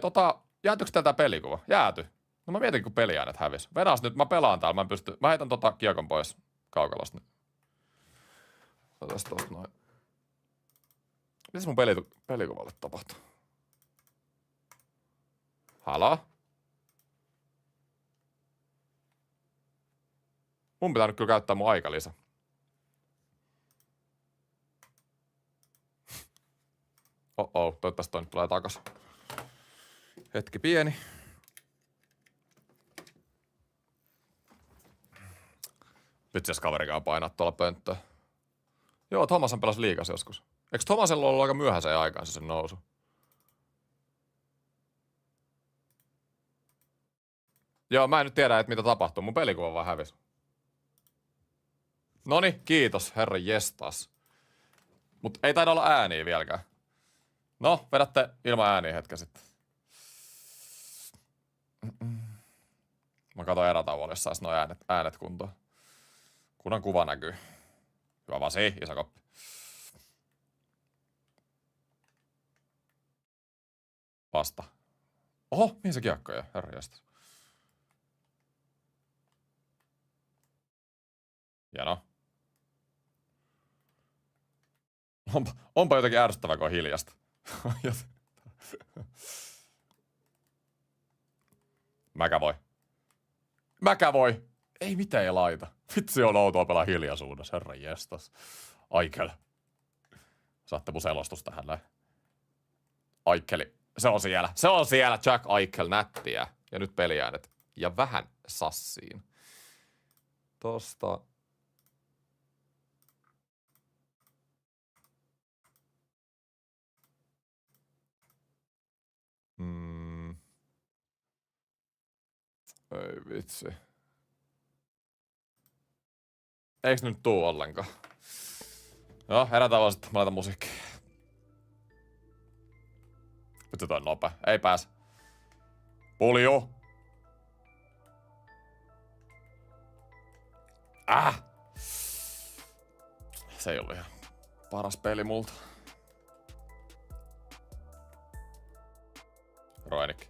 jäätyykö tältä pelikuva? Jääty. No mä mietin, kun peliäänet hävis. Vedäs nyt, mä pelaan täällä, mä heitän kiekon pois kaukalosta. Otas tosta noin. Mitäs mun pelikuvalle tapahtuu? Halo? Mun pitää nyt kyllä käyttää mun aikalisä. Toivottavasti toi nyt tulee takas. Hetki pieni. Vitsi, jos kaverikaan painaa tuolla pönttöä. Joo, Thomashan pelasi liigas joskus. Eikö Thomasella ollut aika myöhäiseen aikaan se sen nousu? Joo, mä en nyt tiedä, että mitä tapahtuu. Mun pelikuva vaan hävisi. Noni, kiitos, herra jestas. Mut ei taida olla ääniä vieläkään. No, vedätte ilman ääniä hetken sitten. Mä katon erätauolla, jos sais noi äänet kuntoon. Kunnan kuva näkyy. Hyvä Vasi, iso koppi. Vasta. Oho, mihin se kiekko jää? Herra jästäs. Hieno. Onpa jotenkin ärsyttävää, kun on hiljasta. Mäkävoi. Ei mitään ei laita. Vitsi on outoa pelaa hiljaisuudessa, herra jestas. Aikel. Saatte mun selostus tähän näin. Aikeli. Se on siellä. Jack Eichel, nättiä. Ja nyt peliäänet. Ja vähän sassiin. Tosta. Ei vitsi. Eiks nyt tuu ollenkaan? Joo, herätään vaan sitten. Mä laitan musiikkia. Vitsi toi on nopea. Ei pääs. Pulju! Se ei ollut ihan paras peli multa. Roinik.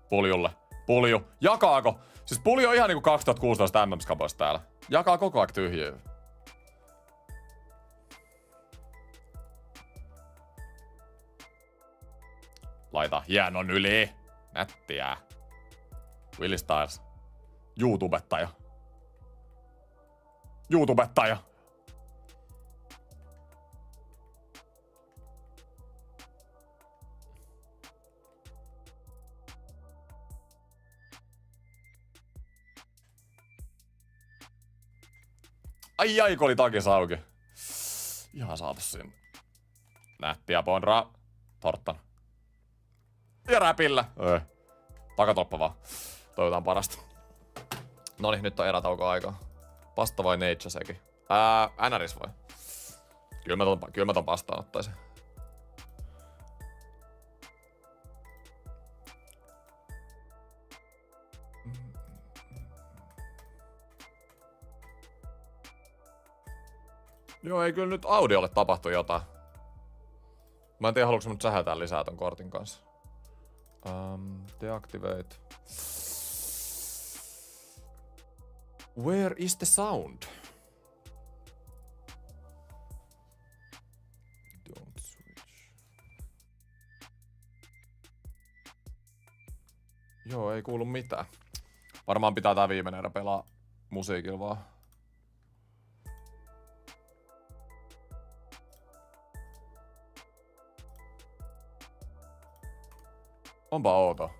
Puljulle. Pulju. Jakaako? Siis Pulju on ihan niinku 2016 MM-skapoista täällä. Jakaa koko ajan tyhjiä. Laita hienon yli. Nättiä. Willie Styles. YouTubettaja. Ai, kun oli takis auki. Ihan saatu sinne. Nättiä Pondraa. Torttan. Ja räpillä. Takatoppa vaan. Toivotaan parasta. Noniin, nyt on erätauko aikaa. Pasta vai neitsa sekin? NRis vai? Kyllä mä ton pastaan ottaisin. Joo, ei kyllä nyt audiolle tapahtu jotain. Mä en tiedä, haluatko nyt sähätää lisää ton kortin kanssa. Deactivate. Where is the sound? Don't switch. Joo, ei kuulu mitään. Varmaan pitää tää viimeinen erä pelaa musiikilla vaan. Onpa outo.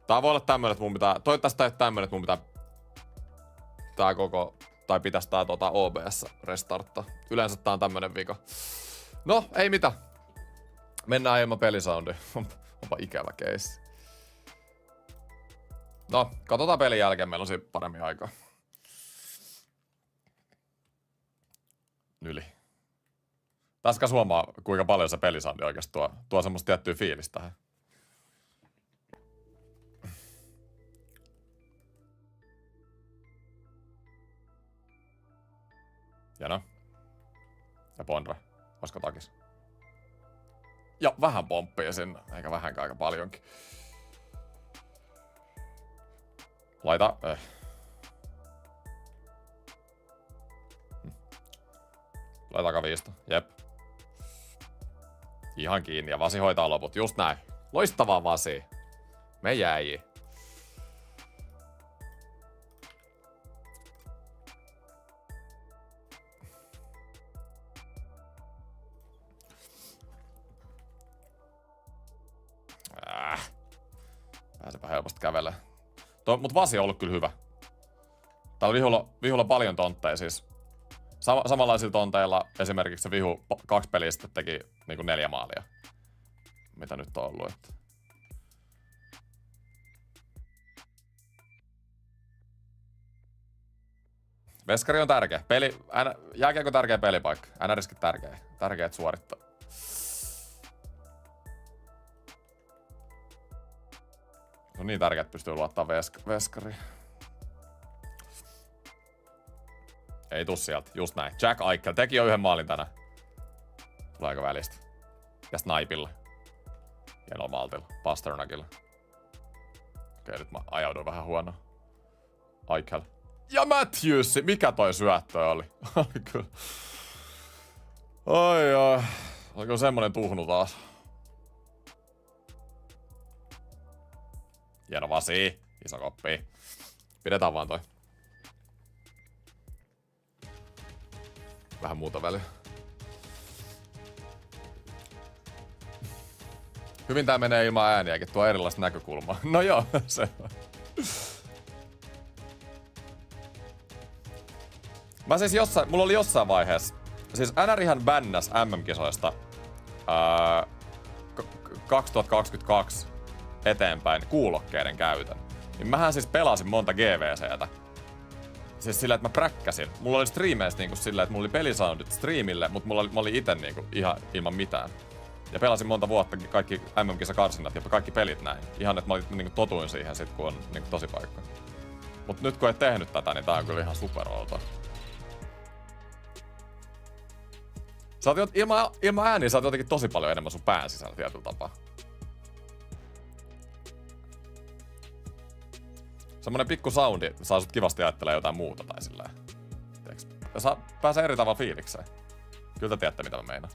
Tää voi olla tämmönen, että mun pitää... Toivottavasti tää ei tämmönen, että mun pitää... Tää koko... Tai pitäis tää OBS restarttaa. Yleensä tää on tämmönen vika. No, ei mitä. Mennään ilman pelisoundia. Onpa ikävä keissi. No, katsotaan pelin jälkeen. Meillä on siinä paremmin aikaa. Yli. Tässä huomaa, kuinka paljon se pelisoundi oikeesti tuo semmoista tiettyä fiilistä tähän. Jano. Ja Pondra. Olisiko takis? Ja vähän pomppia sinne. Eikä vähänkään, aika paljonkin. Laita. Laita takaviista. Jep. Ihan kiinni. Ja Vasi hoitaa loput. Just näin. Loistavaa Vasi. Me jäi. Pääsepä helposti kävelemään. Mut Vasi on ollut kyllä hyvä. Täällä on vihulla paljon tontteja siis. Samanlaisilla tonteilla esimerkiksi se vihu 2 peliä sitten teki niinku 4 maalia. Mitä nyt on ollut, että... Veskari on tärkeä. Jääkiekko tärkeä pelipaikka. NRiskin tärkeä. Tärkeä, että suorittaa. Se on niin tärkeää, että pystyy luottaa veskariin. Ei tuu sieltä. Just näin. Jack Eichel teki jo 1 maalin tänään. Tuleeko välistä? Ja Snipella. Hienolla Maltilla. Pasternakilla. Okei, nyt mä ajauduin vähän huonoon. Eichel. Ja Matthews! Mikä toi syöttö oli? Oli kyllä. Oi. Oliko semmonen tuhnu taas? Hieno Vasi. Iso koppi. Pidetään vaan toi. Vähän muuta väliä. Hyvin tää menee ilman ääniäkin. Tuo erilaista näkökulmaa. No joo, se on. Mä siis mulla oli jossain vaiheessa, siis NRihän bännäs MM-kisoista 2022 eteenpäin kuulokkeiden käytön. Niin mähän siis pelasin monta GVCtä. Siis sillä, että mä präkkäsin. Mulla oli striimeistä niinku sillä, että mulla oli pelisoundit striimille, mutta mä olin ite niinku ihan ilman mitään. Ja pelasin monta vuotta kaikki MM-kisakarsinnat ja kaikki pelit näin. Ihan, että mä niinku totuin siihen sit, kun on niinku tosi paikka. Mut nyt kun et tehnyt tätä, niin tää on kyllä ihan superoutoa. Sä oot ilman ääniä sä oot jotenkin tosi paljon enemmän sun pään sisällä tietyllä tapaa. Semmonen pikku soundi saa sut kivasti ajattelemaan jotain muuta tai silleen. Pääsee eri tavalla fiilikseen. Kyllä te tiedätte mitä mä meinaan.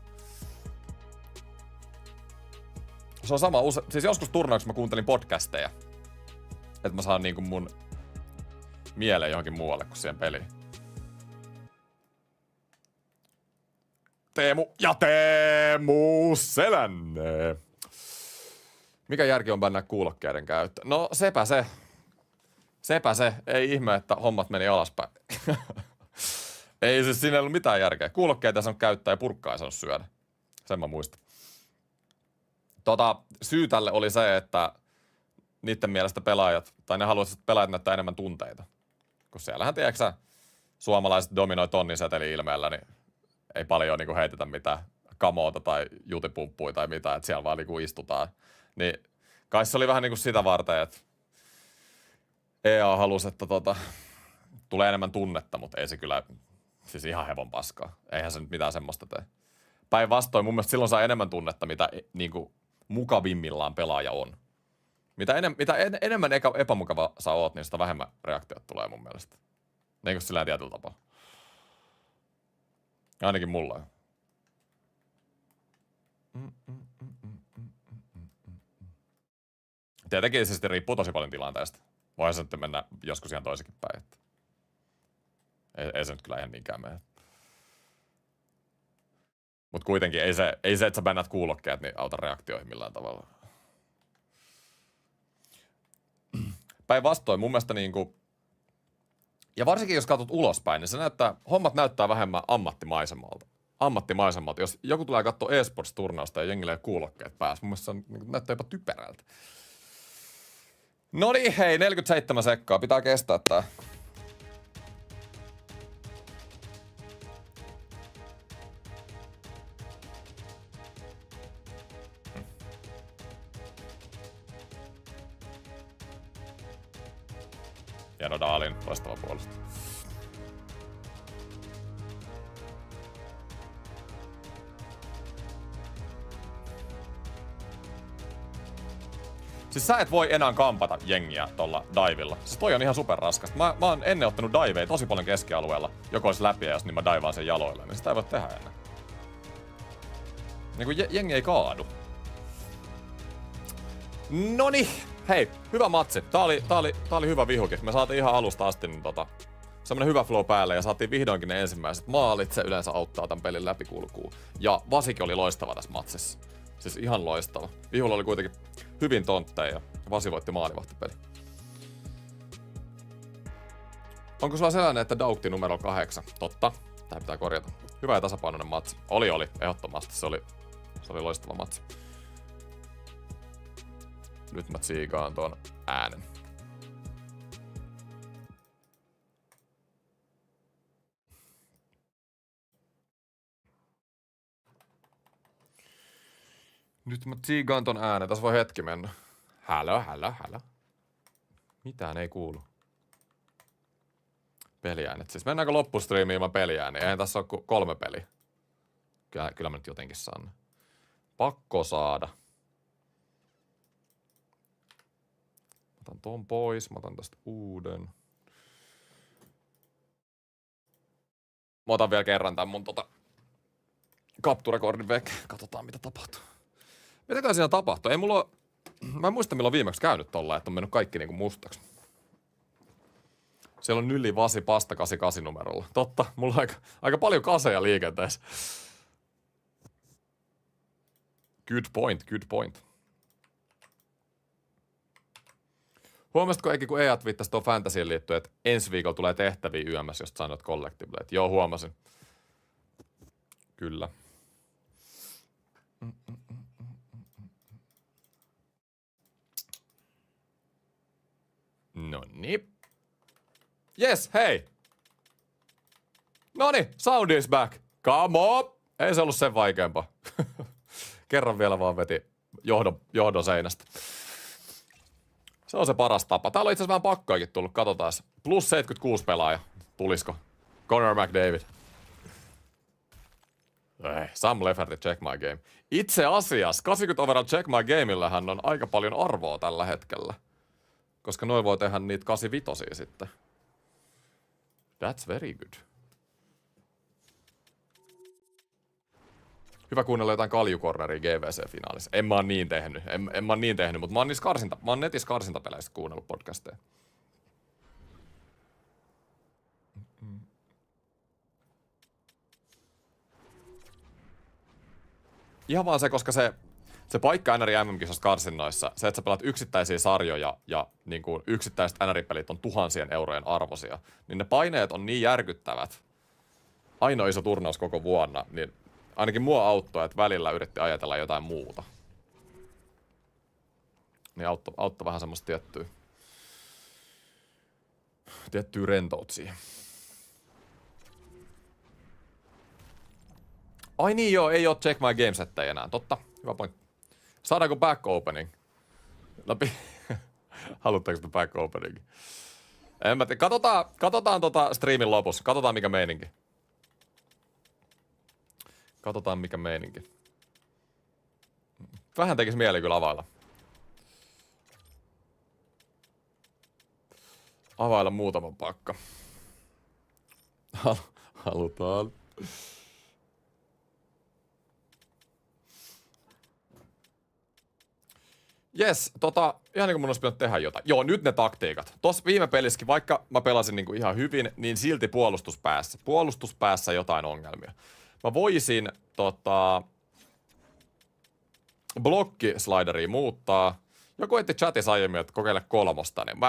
Se on sama, siis joskus turnauksessa mä kuuntelin podcasteja. Että mä saan niinku mun mieleen johonkin muualle kuin siihen peliin. Teemu Selänne. Mikä järki on bännää kuulokkeiden käyttö? No sepä se. Ei ihme, että hommat meni alaspäin. Ei siis siinä ei ollut mitään järkeä. Kuulokkeita ei saanut käyttää ja purkkaa ei saanut syödä. Sen mä muistan. Syy tälle oli se, että niiden mielestä pelaajat, tai ne haluaisivat, että pelaajat näyttää enemmän tunteita. Kun siellähän, tiedätkö suomalaiset dominoi tonnin seteli-ilmeellä, niin ei paljon niinku heitetä mitään kamoota tai jutipumppuja tai mitään, että siellä vaan niinku istutaan. Niin kai se oli vähän niinku sitä varten, että EA halusi, että tulee enemmän tunnetta, mutta ei se kyllä siis ihan hevon paskaa. Eihän se nyt mitään semmoista tee. Päinvastoin mun mielestä silloin saa enemmän tunnetta, mitä niinku mukavimmillaan pelaaja on. Mitä enemmän epämukava sä oot, niin sitä vähemmän reaktiot tulee mun mielestä. Niin kuin sillä tietyllä tapaa. Ainakin mulla. Tietenkin se sitten riippuu tosi paljon tilanteesta. Voihan se nyt mennä joskus ihan toisenkin päin. Että ei se nyt kyllä ihan niinkään mene. Mut kuitenkin ei se, että sä bännät kuulokkeet, niin auta reaktioihin millään tavalla. Päinvastoin mun mielestä niinku, ja varsinkin jos katsot ulospäin, niin hommat näyttää vähemmän ammattimaisemmalta. Jos joku tulee katsoa eSports-turnausta ja jengille ei kuulokkeet päässä, mun mielestä se näyttää jopa typerältä. No niin, hei, 47 sekkaa, pitää kestää tää. Jano Daalin, loistava puolustus. Siis sä et voi enää kampata jengiä tolla divilla. Siis toi on ihan superraskasta. Mä oon ennen ottanut diveja tosi paljon keskialueella. Joko olisi läpi ja jos niin mä daivaan sen jaloille, niin sitä ei voi tehdä enää. Niinku jengi ei kaadu. Noniin. Hei, hyvä matsi. Tää oli hyvä vihukin. Me saatiin ihan alusta asti niin semmonen hyvä flow päälle ja saatiin vihdoinkin ne ensimmäiset maalit. Se yleensä auttaa tämän pelin läpikulkuun. Ja Vasikin oli loistava tässä matsissa. Siis ihan loistava. Vihulla oli kuitenkin hyvin tontteja ja Vasi voitti maalivahtipeli. Onko sulla sellainen, että Daukti numero 8? Totta. Tää pitää korjata. Hyvä ja tasapainoinen matsi. Oli. Ehdottomasti. Se oli loistava matsi. Nyt mä tsiikaan tuon äänen. Nyt mä tsiigaan ton äänen. Tässä voi hetki mennä. Hälö. Mitään ei kuulu. Peliäänet. Siis mennäänkö loppustriimiin ilman peliääniä? Eihän tässä ole kuin 3 peliä. Kyllä mä nyt jotenkin saan. Pakko saada. Otan ton pois, mä otan tästä uuden. Mä otan vielä kerran tän mun capture-recordin veke. Katsotaan mitä tapahtuu. Mitäkään siinä tapahtuu? Ei mulla oo... Mä en muista milloin viimeksi käynyt tolla, että on mennyt kaikki niinku mustaksi. Siellä on Nyli, Vasi, Pasta 88 numerolla. Totta, mulla on aika paljon kaseja liikenteessä. Good point. Huomasitko Eiki, kun EA twiittasi tuon Fantasyyn liittyen, että ensi viikolla tulee tehtäviä YMS, josta sanoit Collectible. Joo, huomasin. Kyllä. Noniin. Yes, hei! Noniin, sound is back. Come on! Ei se ollut sen vaikeampaa. Kerran vielä vaan veti johdon seinästä. Se on se paras tapa. Täällä on itse asiassa vähän pakkoakin tullut. Katsotaan. Plus 76 pelaaja. Tulisiko? Connor McDavid. Sam Lefferty, check my game. Itse asiassa 80 overall check my gameillähän on aika paljon arvoa tällä hetkellä. Koska noin voi tehdä niitä 85 sitten. That's very good. Hyvä kuunnella jotain kaljukorneria GVC-finaalissa. En mä oon niin tehnyt. En mä oon niin tehnyt, mutta mä oon netissä karsintapeleistä kuunnellut podcasteja. Ihan vaan se, koska se paikka NR MM-kisossa karsinnoissa, se, että sä pelaat yksittäisiä sarjoja ja niin kuin yksittäiset NR-pelit on tuhansien eurojen arvoisia, niin ne paineet on niin järkyttävät, ainoa iso turnaus koko vuonna, niin ainakin mua auttoi, että välillä yritti ajatella jotain muuta. Niin auttoi vähän semmoista tiettyä rentout siihen. Ai niin joo, ei oo Check My Gamesettejä enää. Totta, hyvä pointti. Saadaanko back opening? Haluatteko sitä back opening? En mä tiedä. Katsotaan streamin lopussa. Katsotaan mikä meininki. Vähän tekis mieli kyllä availla. Availla muutaman pakka. Halutaan. Jes, ihan niin kuin mun olisi pitänyt tehdä jotain. Joo, nyt ne taktiikat. Tossa viime pelissäkin, vaikka mä pelasin niinku ihan hyvin, niin silti puolustuspäässä jotain ongelmia. Mä voisin blokkislideriä muuttaa. Joku etti chatissa aiemmin, että kokeile 3, niin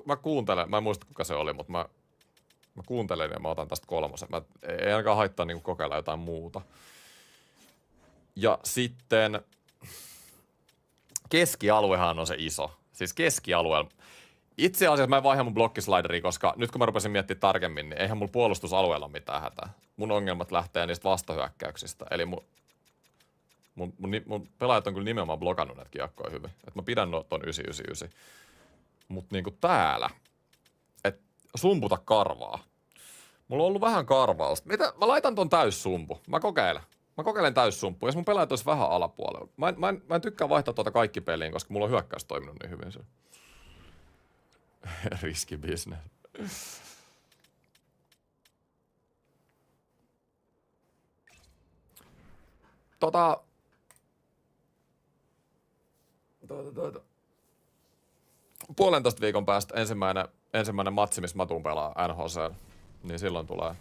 mä kuuntelen, mä en muista kuka se oli, mutta mä kuuntelen ja mä otan tästä 3. Ei ainakaan haittaa niinku kokeilla jotain muuta. Ja sitten keskialuehan on se iso. Siis keskialueella. Itse asiassa mä en vaiha mun blokkislideria, koska nyt kun mä rupesin miettimään tarkemmin, niin eihän mun puolustusalueella ole mitään hätää. Mun ongelmat lähtee niistä vastahyökkäyksistä. Eli mun pelaajat on kyllä nimenomaan blokannut näitä kiekkoja hyvin. Et mä pidän ton 999. Mut niinku täällä, et sumputa karvaa. Mulla on ollut vähän karvausta. Mitä? Mä laitan ton täyssumpu. Mä kokeilen täyssumppuun, jos mun pelaajat olisi vähän alapuolella. Mä en tykkää vaihtaa tuota kaikki peliin, koska mulla on hyökkäys toiminut niin hyvin. Riskibisnes. Puolentoista viikon päästä ensimmäinen matsi, missä mä tuun pelaa NHC, niin silloin tulee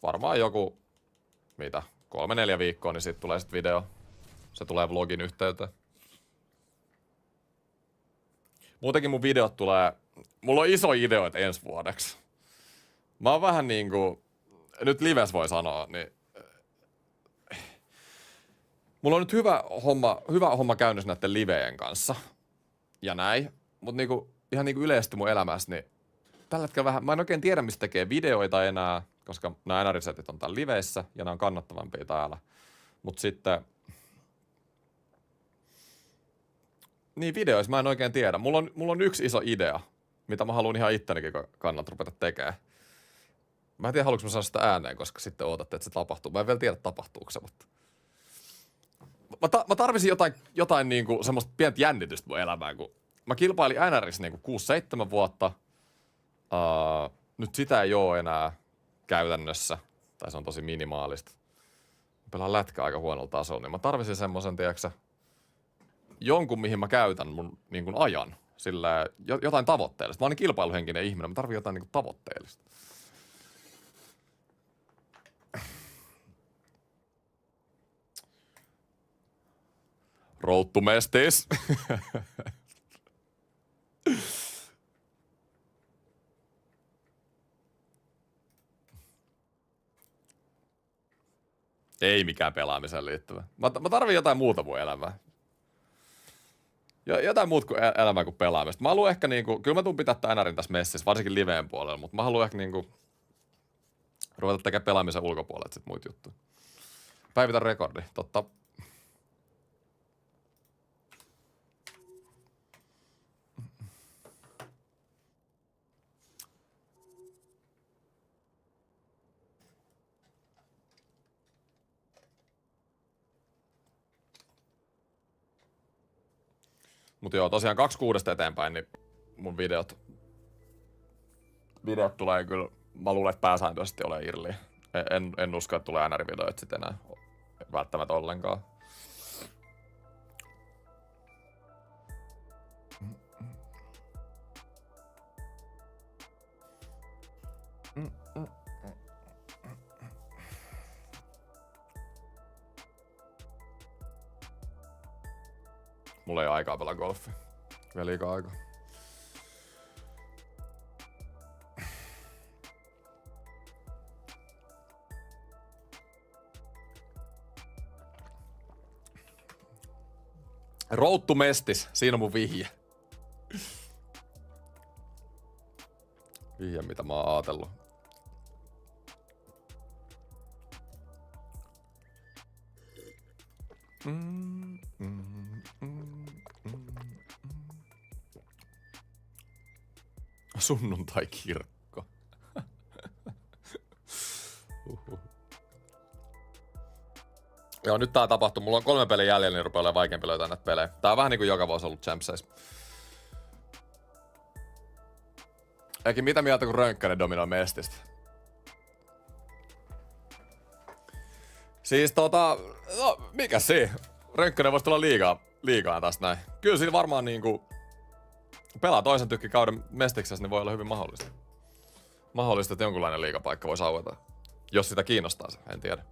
varmaan joku 3-4 viikkoa, niin siitä tulee sitten video. Se tulee vlogin yhteyteen. Muutenkin mun videot tulee... Mulla on iso ideoita ensi vuodeksi. Mä oon vähän niinku... Nyt lives voi sanoa, niin... Mulla on nyt hyvä homma käynnissä näiden livejen kanssa. Ja näin. Mut niinku, ihan niinku yleisesti mun elämässä, niin... Tällä hetkellä vähän... Mä en oikein tiedä, mistä tekee videoita enää, koska nämä NR-setit on täällä liveissä ja nämä on kannattavampia täällä. Mut sitten... Niin videoissa mä en oikein tiedä. Mulla on yksi iso idea, mitä mä haluan ihan ittenikin kannalta rupeta tekemään. Mä en tiedä, haluanko mä sanoa sitä ääneen, koska sitten ootatte, että se tapahtuu. Mä en vielä tiedä, tapahtuuko se, mutta... Mä tarvisin jotain niinku semmoista pientä jännitystä mun elämään, kun mä kilpailin NRissä niinku 6-7 vuotta. Nyt sitä ei oo enää käytännössä, tai se on tosi minimaalista. Mä pelaan lätkää aika huonolla tasolla, niin mä tarvisin semmoisen, tiedätkö, jonkun, mihin mä käytän mun niin kuin ajan. Sillä jotain tavoitteellista. Mä oon niin kilpailuhenkinen ihminen, mä tarvitsen jotain niin kuin tavoitteellista. Road to Mestis. Ei mikään pelaamiseen liittyvä. Mä tarvin jotain muuta mun elämää. Jotain muuta kuin elämää kuin pelaamista. Mä haluan ehkä niinku, kyllä mä tuun pitää tää NRin tässä messissä, varsinkin liveen puolella, mutta mä haluan ehkä niinku ruveta tekemään pelaamisen ulkopuolella sit muita juttuja. Päivitä rekordi, totta. Mutta joo, tosiaan 2.6 eteenpäin, niin mun videot tulee kyllä, mä luulen, että pääsääntöisesti ole irli. En usko, että tulee NR-videoita sitten enää välttämättä ollenkaan. Mulla ei ole aikaa pelaa golfia. Vielä liikaa aikaa. Road to Mestis, siinä on mun vihje. Vihje, mitä mä oon ajatellut. Sunnuntai-kirkko. Joo, nyt tää tapahtuu. Mulla on 3 peliä jäljellä, niin rupeaa olemaan vaikeampi löytää näitä pelejä. Tää on vähän niinku joka vuosi ollut Champseissa. Eikin mitä mieltä, kun Rönkkänen dominoi Mestistä? Siis no mikä se? Rönkkänen voisi tulla liigaan tästä näin. Kyllä siinä varmaan niinku pelaa toisen tykkikauden Mestiksessä, niin voi olla hyvin mahdollista. Mahdollista, että jonkunlainen liigapaikka voisi aueta. Jos sitä kiinnostaa se, en tiedä.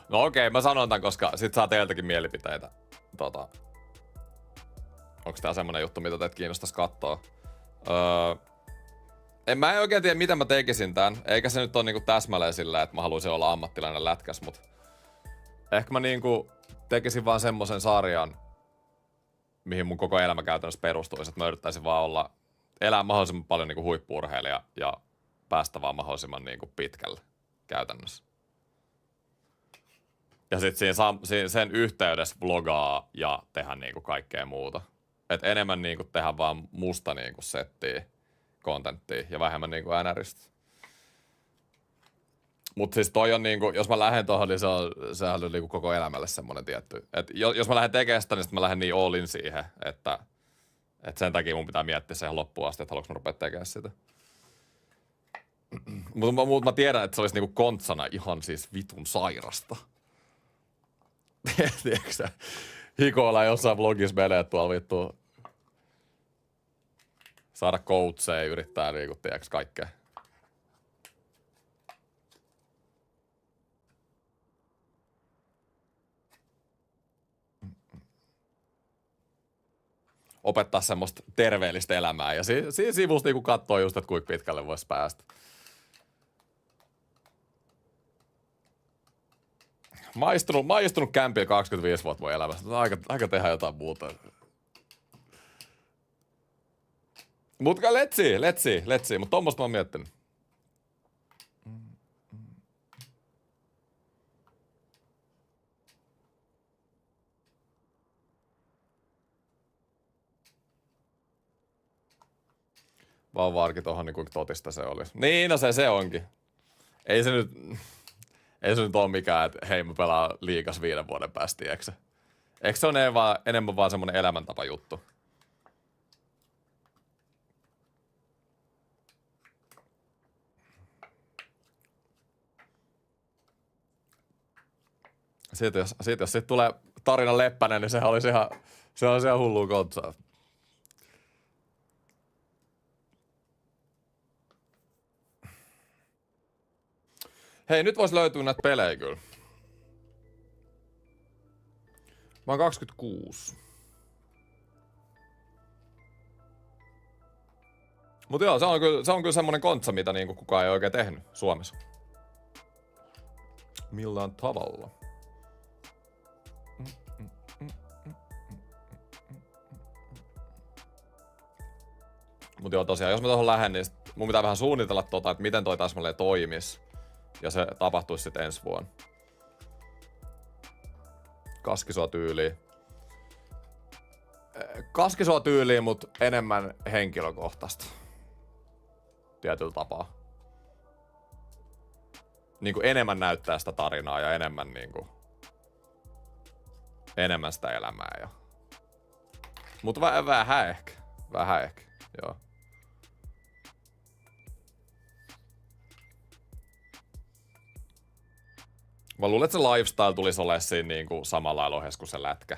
No okei, mä sanon tän, koska sit saa teiltäkin mielipiteitä. Onks tää semmonen juttu, mitä teitä kiinnostais kattoo? Mä en oikein tiedä, mitä mä tekisin tän. Eikä se nyt oo niinku täsmälleen sillä, että mä haluaisin olla ammattilainen lätkäs, mut ehkä mä niinku tekisin vaan semmosen sarjan, mihin mun koko elämä käytännössä perustuisi. Että mä yrittäisin vaan elää mahdollisimman paljon niinku huippu-urheilija ja päästä vaan mahdollisimman niinku pitkälle käytännössä. Ja sit sen yhteydessä vlogaa ja tehdä niinku kaikkea muuta. Et enemmän niinku tehdä vaan musta niinku settiä, kontenttia ja vähemmän niinku NRistä. Mut siis toi on niinku, jos mä lähden tohon, niin sehän on niinku koko elämälle semmonen tietty. Et jos mä lähden tekemään sitä, niin sit mä lähden niin all in siihen, että sen takia mun pitää miettiä se ihan loppuun asti, että haluanko mä rupea tekemään sitä. Mut mä tiedän, että se olisi niinku kontsana ihan siis vitun sairasta. Tiedätkö sä? Hikoilla jossain vlogissa menee tuolla vittu. Saada coacheja, yrittää niinku, tiedätkö, kaikkea. Opettaa semmoista terveellistä elämää ja siinä sivusta niinku kattoo just, että kuinka pitkälle voisi päästä. Mä oon istunut kämpillä 25 vuotta mun elämässä. Aika tehdä jotain muuta. Mutta let's see. Mutta tommoista mä oon miettinyt. Vauva-arki tohon, niin kuinka totista se olisi. Niin, no se onkin. Ei se nyt ole mikään, että hei mä pelaan liigas 5 vuoden päästä, eikö se ole enemmän vaan semmonen elämäntapa juttu? Siitä jos tulee Tarina Leppänen, niin se olisi ihan hullua kontsaa. Hei, nyt vois löytyä näitä pelejä kyllä. Mä oon 26. Mut joo, se on kyllä semmonen kontsa, mitä niinku kukaan ei oikein tehnyt Suomessa. Millään tavalla. Mut joo, tosiaan, jos mä tohon lähden, niin mun pitää vähän suunnitella että miten toi täsmälleen toimis. Ja se tapahtuisi sitten ensi vuonna. Kaskisua tyyliin, mutta enemmän henkilökohtaista. Tietyllä tapaa. Niinku enemmän näyttää sitä tarinaa ja enemmän niinku enemmän sitä elämää ja. Mut vähän ehkä, joo. Mä luulen, että se lifestyle tulisi olemaan siinä niinku samalla lailla ohessa kuin se lätkä.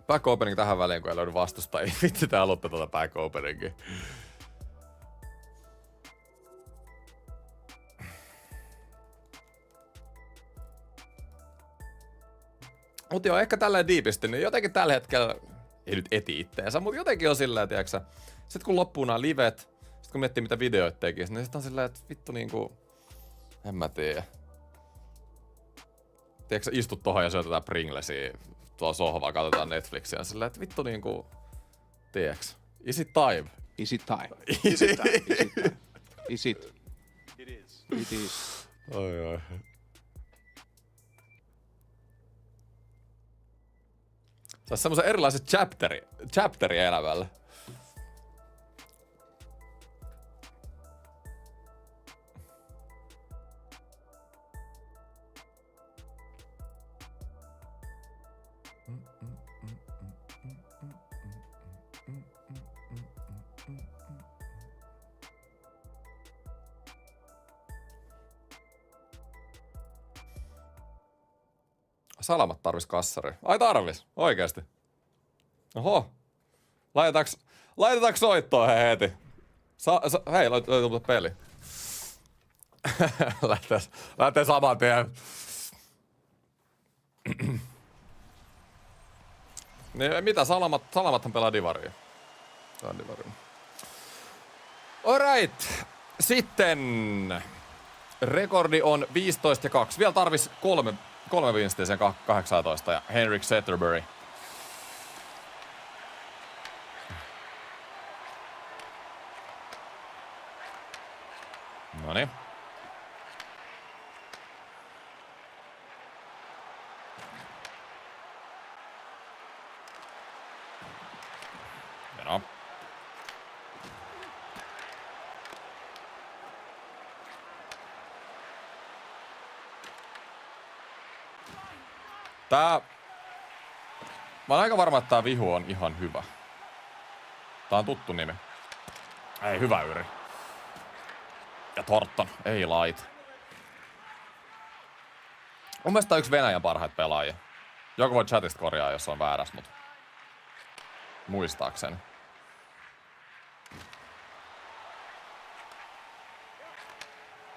Back opening tähän väliin, kun ei löydy vastusta. Ei vitsi, te haluatte tuota back openingia. Mut joo, ehkä tälleen diipisti, niin jotenkin tällä hetkellä, ei nyt eti itteensä, mutta jotenkin on silleen, tiiäksä, sit kun loppuu nää livet, sit kun miettii mitä videoita tekis, niin sit on silleen, että vittu niinku, en mä tiedä. Tiedätkö, istut tohon ja syötetään Pringlesia tuolla sohvaa, katsotaan Netflixiä, silleen, että vittu niinku, tiedätkö, is it time? Is it time? Is it time? Is it? It is. Oi. Saisi semmosen erilaisen chapteri elämällä. Salamat tarvis kassari. Ai tarvis, oikeesti. Oho. Laitetaanko soittoa heti? Hei, laitetaan peli. Lähtee saman tien. Niin, mitä? Salamathan pelaa divaria. Alright. Sitten rekordi on 15-2. Vielä tarvis kolme vinstiä sen 18 ja Henrik Zetterberg. Noniin. Hienoa. Mä oon aika varma, että tää vihu on ihan hyvä. Tää on tuttu nimi. Ei, hyvä yri. Ja Thornton, ei lait. Mun mielestä tää on yksi Venäjän parhaita pelaajia. Joku voi chatista korjaa, jos on väärässä, mut muistaakseni.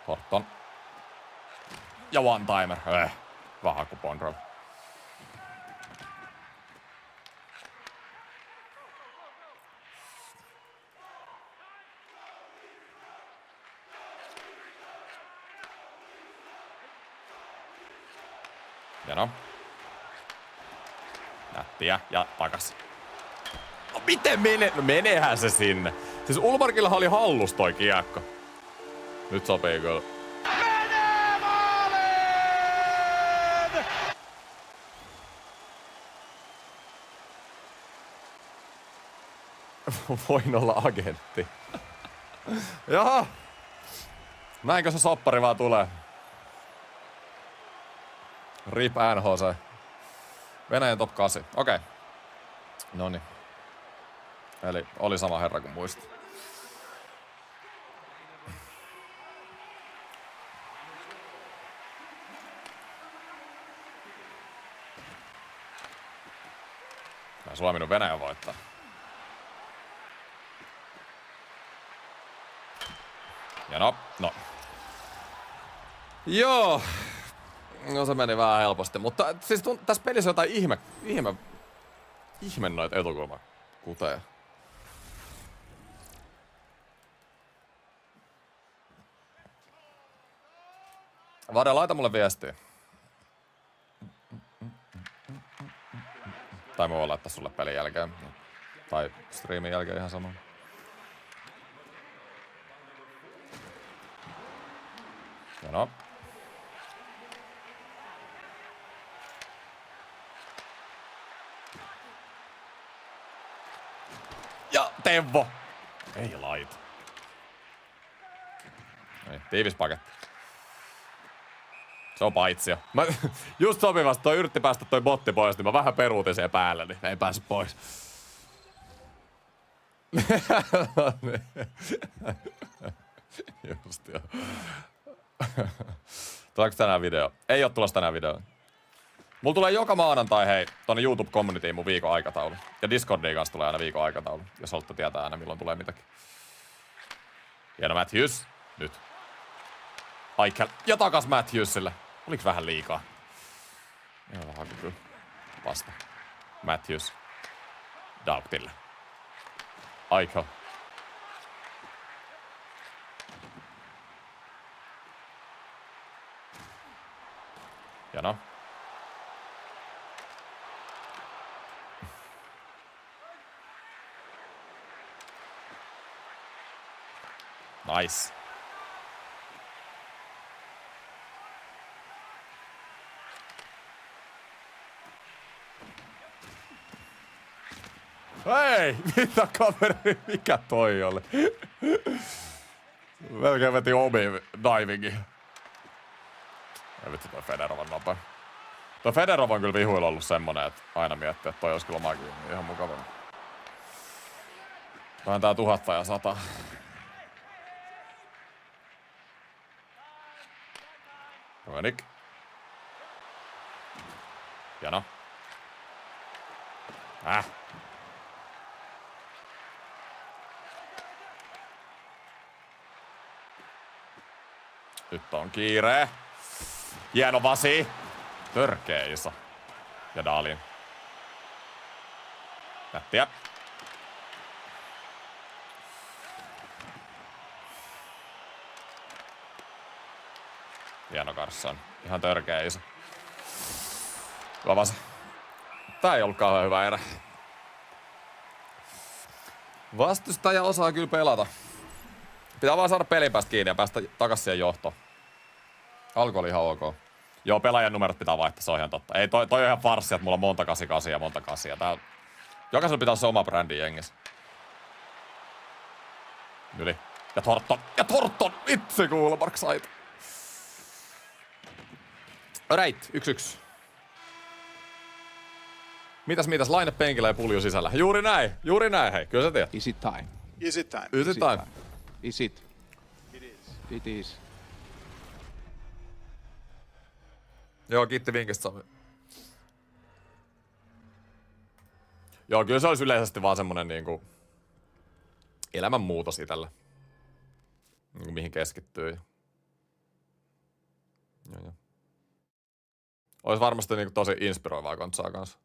Thornton. Ja one timer. Vähän kuin Bondrol. Hieno. Nättiä ja takas. No miten menee? No meneehän se sinne. Siis Ulmarkillahan oli hallus toi kiekko. Nyt sopii kyllä. Menee maaliin! Voin olla agentti. Jaha. Näinkö se soppari vaan tulee? RIP NHC. Venäjän top 8. Okei. Noniin. Eli oli sama herra kuin muistin. Sulla minun Venäjä voittaa. Ja no. Joo. No se meni vähän helposti, mutta siis tässä pelissä on jotain ihme noita etukulmakuteja. Vade, laita mulle viestiä. Tai mä voin laittaa sulle pelin jälkeen. Tai striimin jälkeen ihan sama. Hienoa. Ja Teuvo! Ei laita. Niin, tiivis paketti. Se on paitsio. Just sopivasti toi yritti päästä toi botti pois, niin mä vähän peruutin siihen päälle, niin ei päässyt pois. Just joo. Tuleeko tänään video? Ei oo tulossa tänään video. Mulla tulee joka maanantai, hei, tonne YouTube Communityin mun viikon aikataulu. Ja Discordiin kanssa tulee aina viikon aikataulu, jos haluatte tietää aina milloin tulee mitäkin. Hieno Matthews. Nyt. Aikel. Ja takas Matthewsille. Oliks vähän liikaa? Joo, vähän kyllä. Vasta. Matthews. Daughtille. Aikel. Hieno. Nice. Hei! Mitä kaveri? Mikä toi oli? Melkein veti omiin divingin. Ei vitsi toi Federovan nopea. Toi Federov on kyllä vihuilla ollut semmonen, että aina miettii, että toi olisi kyllä omakin ihan mukava. Vähän tää 1000 ja 100. Roenik. Hieno. Nyt on kiire. Hieno Vasi. Törkeä iso. Ja Dalin. Nättiä. Hieno Carson. Ihan törkeä iso. Hyvä Vasi. Tää ei ollut kauhean hyvä erä. Vastustaja osaa kyllä pelata. Pitää vaan saada pelin päästä kiinni ja päästä takas siihen johtoon. Alku oli ihan ok. Joo, pelaajan numerot pitää vaihtaa, se on ihan totta. Ei, toi on ihan farssi, että mulla on monta 88 ja monta 8. Tää... Jokaisella pitää olla se oma brändi jengissä. Yli. Ja Thornton. Ja Thornton! Itse kuule, Mark Saito. Right, 1-1. Mitäs, laine penkillä ja pulju sisällä. Juuri näin, hei, kyllä sä tiedät. Is it time? Is it time? Is it time? Is it? It is. It is. Joo, kiitti vinkistä, Sami. Joo, kyllä se olisi yleisesti vaan semmonen niinku elämänmuutos itellä. Niinku mihin keskittyy. Joo. Ois varmasti niinku tosi inspiroivaa kontsaa kanssa.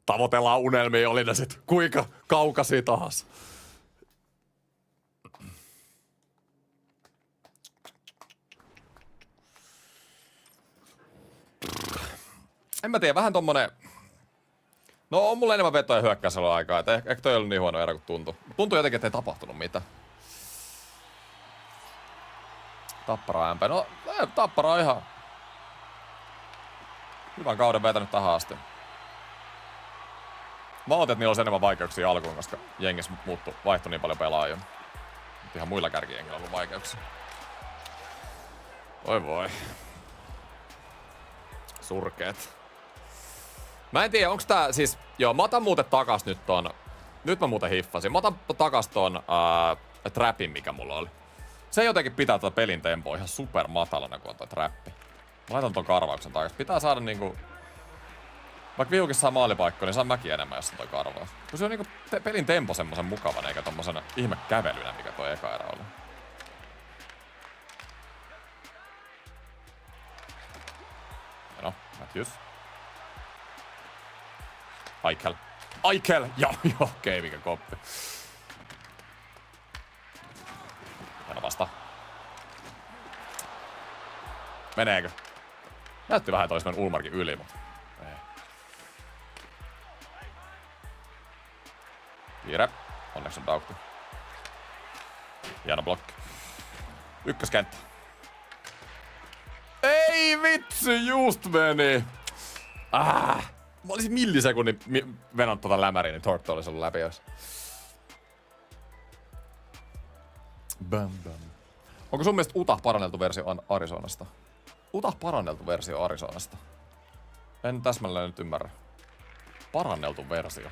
Tavoitellaan unelmia, oli ne sit kuinka kaukaisia tahansa. En mä tiedä, vähän tommonen... No on mulla enemmän vetoja hyökkäysalon aikaa, et ehkä toi ei ollut niin huono erä kuin tuntui. Tuntui jotenkin, ettei tapahtunut mitään. Tappara MP. No, Tappara on ihan... hyvän kauden vetänyt tähän asti. Mä ootin, että niillä olisi enemmän vaikeuksia alkuun, koska jengissä vaihtui niin paljon pelaajia. Mutta ihan muilla kärkijengillä on ollut vaikeuksia. Voi. Surkeet. Mä en tiedä, onks tää siis... Joo, mä otan muuten takas nyt ton... Nyt mä muuten hiffasin. Mä otan takas ton trappin, mikä mulla oli. Se jotenkin pitää tätä pelin tempoa ihan super matalana, kun on toi trappi. Mä laitan ton karvauksen takas. Pitää saada niinku... Vaikka vihukin saa maalipaikkoja, niin saa mäkin enemmän, jos on toi karvaus. Kun se on niinku pelin tempo semmosen mukavan, eikä tommosena ihme kävelynä, mikä toi eka erä oli. No, Matthews. Aikel! Joo, okei, mikä koppi. Hieno vasta. Meneekö? Näytti vähän toisen Ulmarkin yli, mutta ei. Kiire. Onneksi on Daughtry. Hieno blokki. Ykköskenttä. Ei vitsi, just meni. Mä olisin millisekunnin venannut tota lämäriä, niin Torto olisi ollut läpi jos. Bam. Onko sun mielestä Utah paranneltu versio Arizonasta? Utah paranneltu versio Arizonasta? En täsmälleen nyt ymmärrä. Paranneltu versio.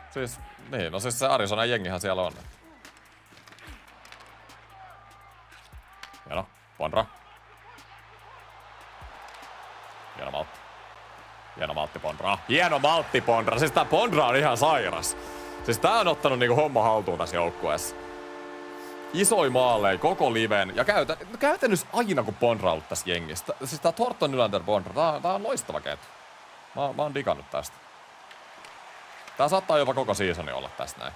Siis, niin, no siis se Arizonan jengihän siellä on. Hieno, one Hieno maltti Pondra. Siis tää Pondra on ihan sairas. Siis tää on ottanut niinku homma haltuun tässä joukkueessa. Isoi maaleja koko liven. Ja käytännössä aina kun Pondra on ollut tässä jengissä. Siis tää Thornton Nylander Pondra, tää on loistava ketju. Mä oon digannut tästä. Tää saattaa jopa koko seasoni olla tästä näin.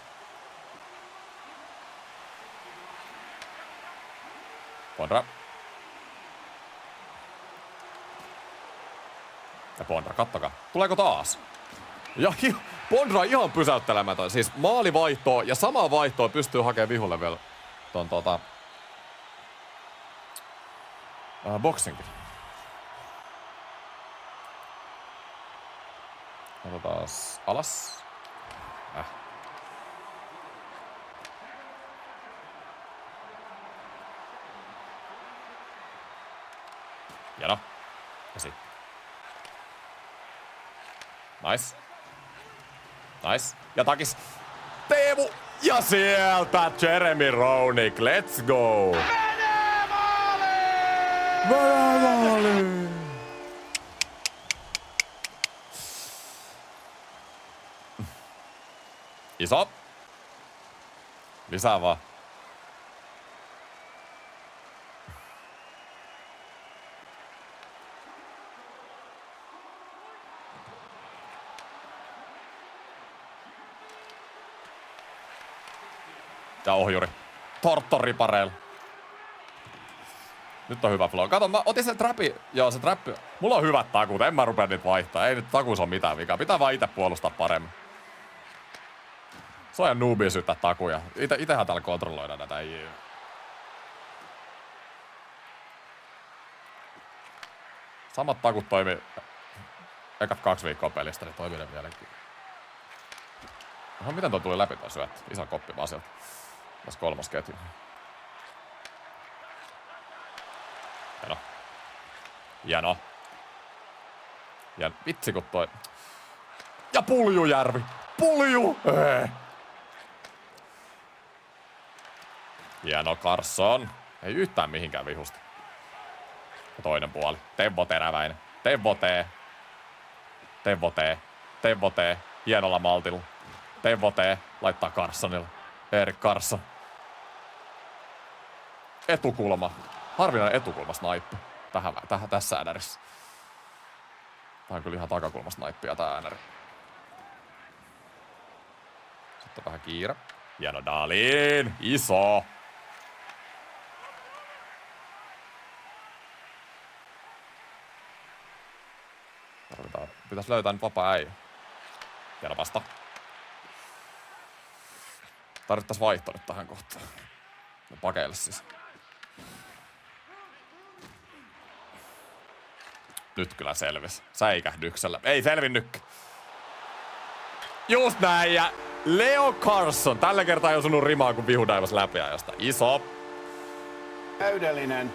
Pondra. Ja Pondra, kattokaa. Tuleeko taas? Ja Pondra on ihan pysäyttelemätön. Siis maalivaihtoa ja samaa vaihtoa pystyy hakemaan vihulle vielä ton boxingin. Otetaan alas. Hieno. Ja sitten. Nice. Nice. Ja takis. Teemu. Ja sieltä Jeremy Roenick. Let's go. Menee maaliin! Iso. Lisää vaan. Ja ohjuri. Tortoripareilla. Nyt on hyvä flow. Kato, mä otin sen trappi. Joo, se trappi. Mulla on hyvät takut. En mä rupea niitä vaihtaa. Ei nyt takuus ole mitään vikaa. Pitää vaan itse puolustaa paremmin. Se on ihan noobia syyttää takuja. Itehän täällä kontrolloidaan näitä. Samat takut toimii. Ekat 2 viikkoa pelistä, niin toimii ne vieläkin. Miten toi tuli läpi toi syöttö? Iso koppi vaan sieltä. Tässä 3. ketju. Hieno. Hieno. Ja vitsi kun toi. Ja Puljujärvi. Pulju! Hieno Carson. Ei yhtään mihinkään vihusta. Ja toinen puoli. Teuvo teräväinen. Teuvo tee. Teuvo tee. Teuvo tee. Hienolla maltilla. Teuvo tee. Laittaa Carsonilla. Erik Carson. Etukulma. Harvinainen etukulmasnaippi. Tässä äänärissä. Tää on kyllä ihan takakulmasnaippia tää äänäri. Sitten vähän kiire. Hieno Dahlin. Iso. Pitäis löytää nyt vapaa äijä. Hieno vasta. Tarvittais vaihtoa nyt tähän kohtaan. Ja pakeille siis. Nyt kyllä selvis. Säikähdyksellä. Ei selvinnyt. Just näin ja Leo Carson. Tällä kertaa ei osunut rimaa, kun vihudaivas läpiajosta. Iso. Täydellinen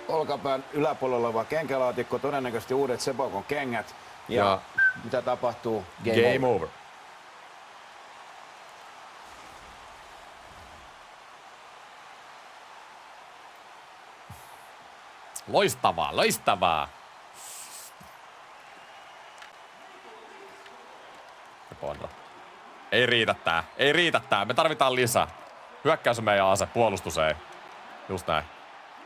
olkapään yläpuolella oleva kenkälaatikko, todennäköisesti uudet Sepakon kengät. Ja mitä tapahtuu? Game over. Loistavaa, loistavaa. Ei riitä tää, ei riitä tää. Me tarvitaan lisää. Hyökkäys on meidän ase, puolustus ei. Just näin.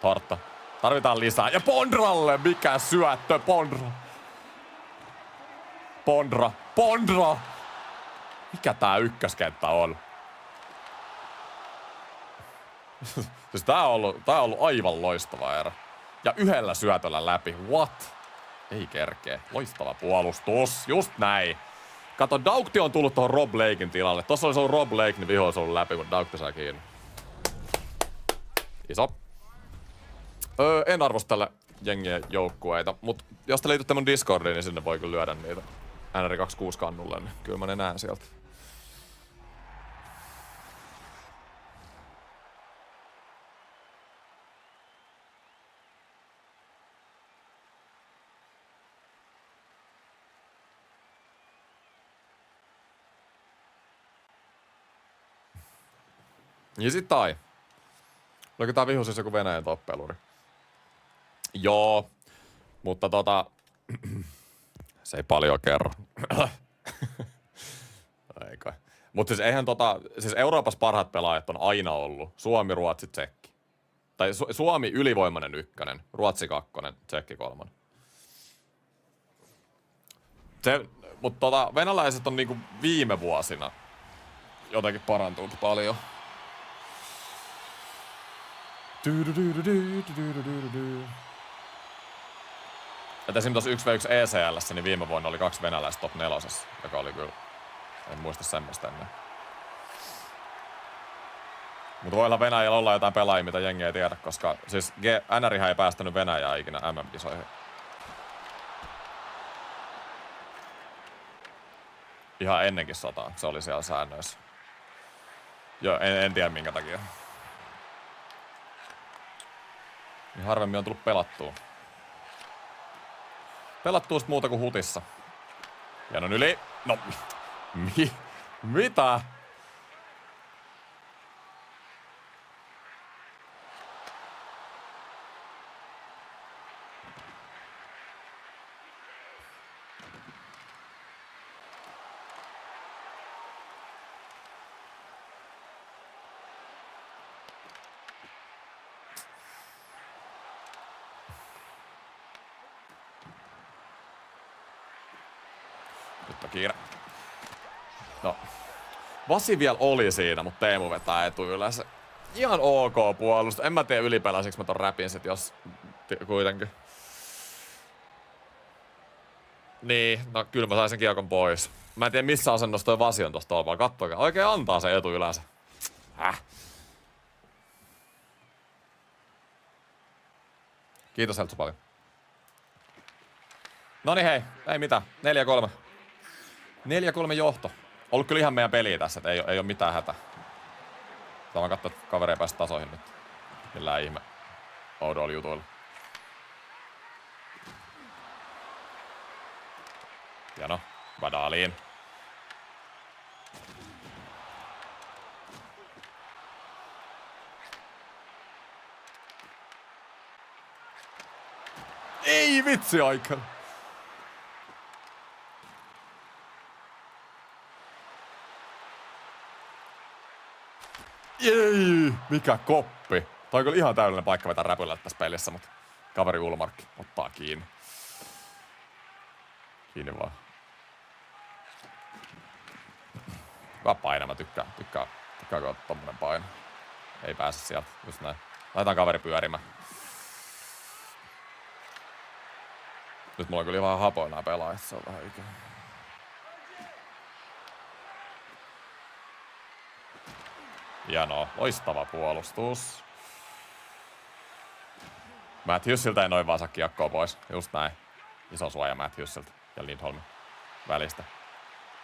Tortta. Tarvitaan lisää. Ja Pondralle! Mikä syöttö, Pondra? Pondra. Pondra! Mikä tää ykköskenttä on? Siis tää on ollut aivan loistava erä. Ja yhdellä syötöllä läpi. What? Ei kerkee. Loistava puolustus. Just näin. Kato, Daugti on tullut tuohon Rob Laken tilalle. Tossa olisi ollut Rob Lake, niin viho olisi ollut läpi, kun Daugti sai kiinni. Iso. En arvostele jengien joukkueita, mutta jos te liitytte mun Discordiin, niin sinne voi kyllä lyödä niitä NR26-kannulle, niin kyllä mä ne näen sieltä. Ja sit tai. Oliko tää vihu siis joku Venäjän toppeluri? Joo. Mutta Se ei paljon kerro. Ei kai. Mutta siis eihän siis Euroopassa parhaat pelaajat on aina ollut Suomi, Ruotsi, Tsekki. Tai Suomi ylivoimainen 1, Ruotsi 2, Tsekki 3. Mutta venäläiset on niinku viime vuosina jotenkin parantunut paljon. Et esimerkiksi tuossa 1v1 ECL:ssä, niin viime vuonna oli 2 venäläistä top 4, joka oli kyllä, en muista semmoista ennen. Mutta voi olla Venäjällä olla jotain pelaajia, mitä jengi ei tiedä, koska siis NRihän ei päästänyt Venäjää ikinä MM-kisoihin. Ihan ennenkin sotaa, se oli siellä säännöissä. Joo, en tiedä minkä takia. Niin harvemmin on tullut pelattua. Pelattuu sit muuta kuin hutissa. Hienon yli. No, mitä? Nyt on kiire. No. Vasi vielä oli siinä, mutta Teemu vetää etuyleensä. Ihan ok puolusta. En mä tiedä ylipelaisiksi mä ton räpin sit, jos kuitenkin. Niin, no kyllä mä sain sen kiekon pois. Mä en tiedä missä asennossa toi Vasi on tossa tolpalla. Kattokaa. Oikein antaa se etuyleensä. Kiitos Heltsu paljon. Noniin hei, ei mitään. 4-3. 4-3 johto. Ollut kyllä ihan meidän peliä tässä, että ei oo mitään hätä. Tämä vaan katsoa, että kaveri ei pääse tasoihin nyt. Millään ihme oudoilla jutuilla. Hieno. Vadaliin. Ei vitsi aikana. Ei, mikä koppi. Toi on kyllä ihan täydellinen paikka vetää räpyllä tässä pelissä, mutta kaveri Ulmarkki ottaa kiinni. Kiinni vaan. Hyvä paino, mä tykkään kun tommonen paino. Ei pääse sieltä, just näin. Laitetaan kaveri pyörimään. Nyt mulla on kyllä vähän hapoin nää pelaajat, se on vähän ikävä. Hienoa, loistava puolustus. Matthewsilta ei noin vaan saa kiekkoa pois. Just näin. Iso suoja Matthewsilta ja Lindholmin välistä.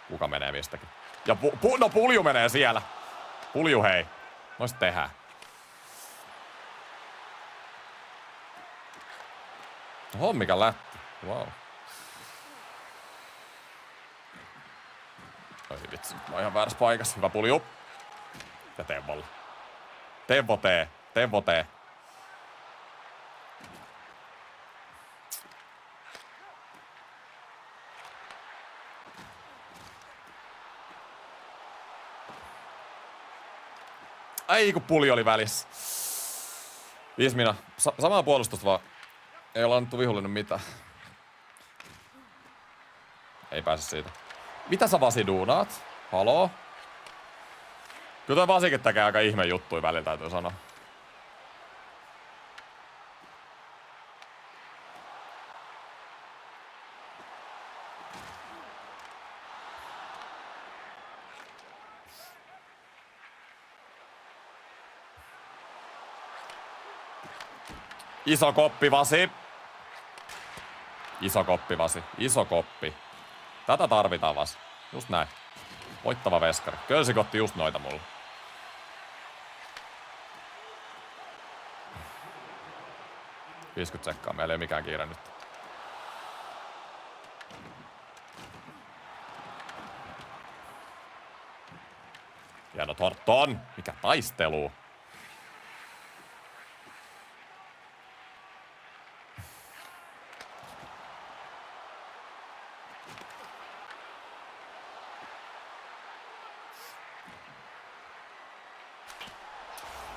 Kuka menee mistäkin. Ja no Pulju menee siellä. Pulju hei. Noista tehdään. Oho, mikä lähti. Wow. Oi vitsi, mä oon ihan väärässä paikassa. Hyvä Pulju. Ja Teuvolla. Teuvo tee. Ai kun Pulju oli välissä. 5 mina. Samaa puolustusta vaan. Ei olla annettu vihollinen mitään. Ei pääse siitä. Mitä sä Vasi duunaat? Haloo? Kyllä toi Vasikin tekee aika ihme juttuja välillä, täytyy sanoa. Iso koppi, Vasi. Iso koppi, Vasi. Iso koppi. Tätä tarvitaan, Vasi. Just näin. Voittava veskari. Kölsik otti just noita mulle. – 50 sekkaa. Meillä ei ole mikään kiire nyt. Hieno Thornton. Mikä taistelu.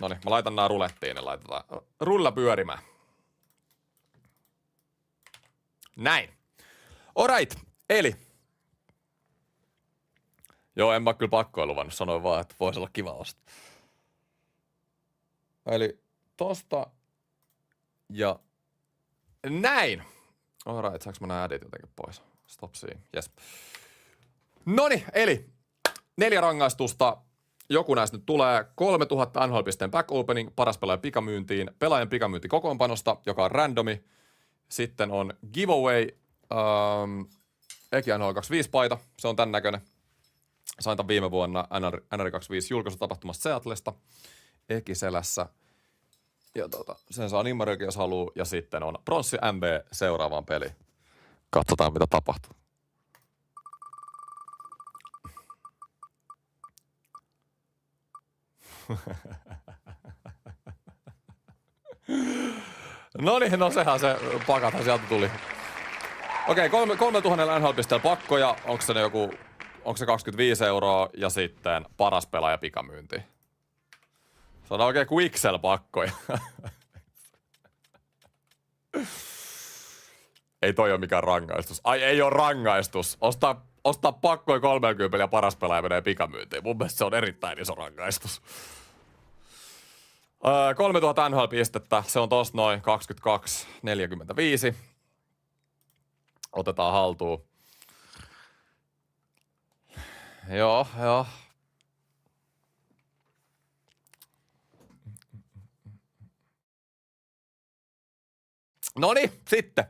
Noniin, mä laitan nää rulettiin ja laitetaan rulla pyörimään. Näin. Alright, eli. Joo, en mä kyllä pakkoa luvannut, sanoin vaan, että voisi olla kiva ostaa. Eli tosta ja näin. Alright, saanko mä nää adit jotenkin pois? Stop siinä, jes. Noniin, eli 4 rangaistusta. Joku näistä nyt tulee 3000 NHL-pisteen back opening, paras pelaajan pikamyyntiin, pelaajan pikamyynti kokoonpanosta, joka on randomi. Sitten on giveaway, Eki NHL 25 paita, se on tän näköinen. Sain tämän viime vuonna NR 25 julkaisutapahtumasta Seatlesta, Eki selässä. Ja sen saa nimmarikin, jos haluaa. Ja sitten on pronssi MB seuraavaan peliin. Katsotaan, mitä tapahtuu. Noniin, no sehän se pakathan sieltä tuli. Okei, 3000 NHL-pisteellä pakkoja. Onko se 25 € ja sitten paras pelaaja pikamyynti. Se on oikein Quixel-pakkoja. Ei toi oo mikään rangaistus. Ai ei oo rangaistus. Ostaa pakkoja 30 ja paras pelaaja menee pikamyyntiin. Mun mielestä se on erittäin iso rangaistus. 3000 NHL-pistettä. Se on tossa noin 22,45. Otetaan haltuun. Joo. Noniin, sitten.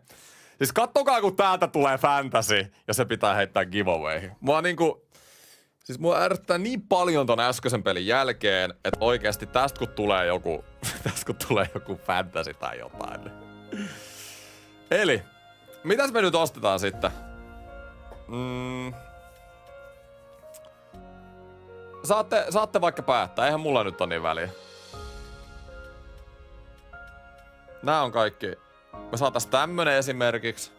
Siis kattokaa, kun täältä tulee fantasy ja se pitää heittää giveawayhin. Mua ärsyttää niin paljon ton äskeisen pelin jälkeen, että oikeasti tästä kun tulee joku fantasy tai jotain. Eli, mitäs me nyt ostetaan sitten? Saatte vaikka päättää, eihän mulla nyt ole niin väliä. Nää on kaikki. Me saatais tämmönen esimerkiksi.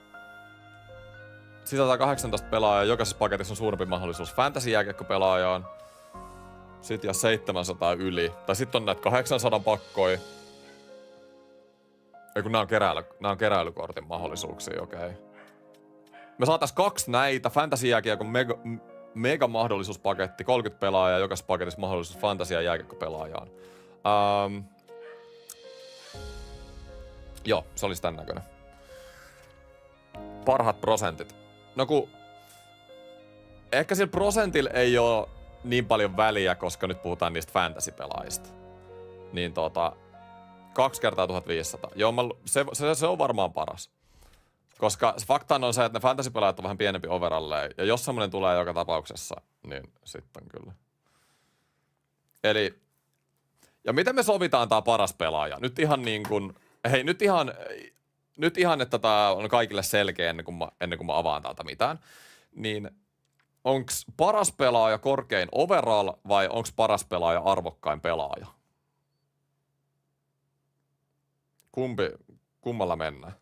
Sisältää 18 pelaajaa, jokaisessa paketissa on suurempi mahdollisuus fantasy-jääkiekkopelaajaan. Sitten ja 700 yli. Tai sitten on näitä 800 pakkoja. Ei kun nää on keräilykortin mahdollisuuksia, okei. Me saatais 2 näitä. Fantasy-jääkiekon mega mahdollisuuspaketti, 30 pelaajaa, jokaisessa paketissa mahdollisuus fantasy- ja jääkiekkopelaajaan. Joo, se olisi tän näköinen. Parhaat prosentit. No ehkä sillä prosentilla ei oo niin paljon väliä, koska nyt puhutaan niistä fantasy-pelaajista. Niin 2 kertaa 1500. Joo, se on varmaan paras. Koska fakta on se, että ne fantasy-pelaajat on vähän pienempi overalleen. Ja jos semmonen tulee joka tapauksessa, niin sitten kyllä. Eli, ja miten me sovitaan tää paras pelaaja? Nyt ihan niin kuin, nyt ihan, että tää on kaikille selkeä ennen kuin mä avaan täältä mitään. Niin onks paras pelaaja korkein overall vai onks paras pelaaja arvokkain pelaaja? Kummalla mennään?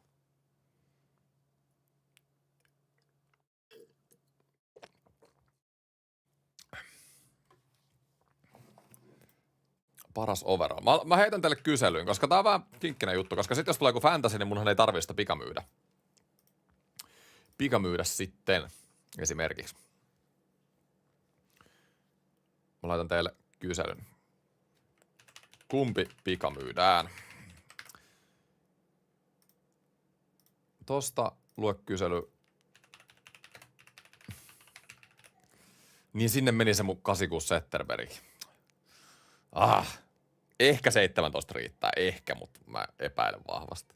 Paras overall. Mä heitän teille kyselyyn, koska tää on vähän kinkkinen juttu, koska sit jos tulee joku fantasy, niin munhan ei tarvii sitä pikamyydä. Pikamyydä sitten, esimerkiksi. Mä laitan teille kyselyn. Kumpi pikamyydään? Tosta lue kysely. Niin sinne meni se mun 86 Zetterberg. Ehkä 17 riittää, ehkä, mutta mä epäilen vahvasti.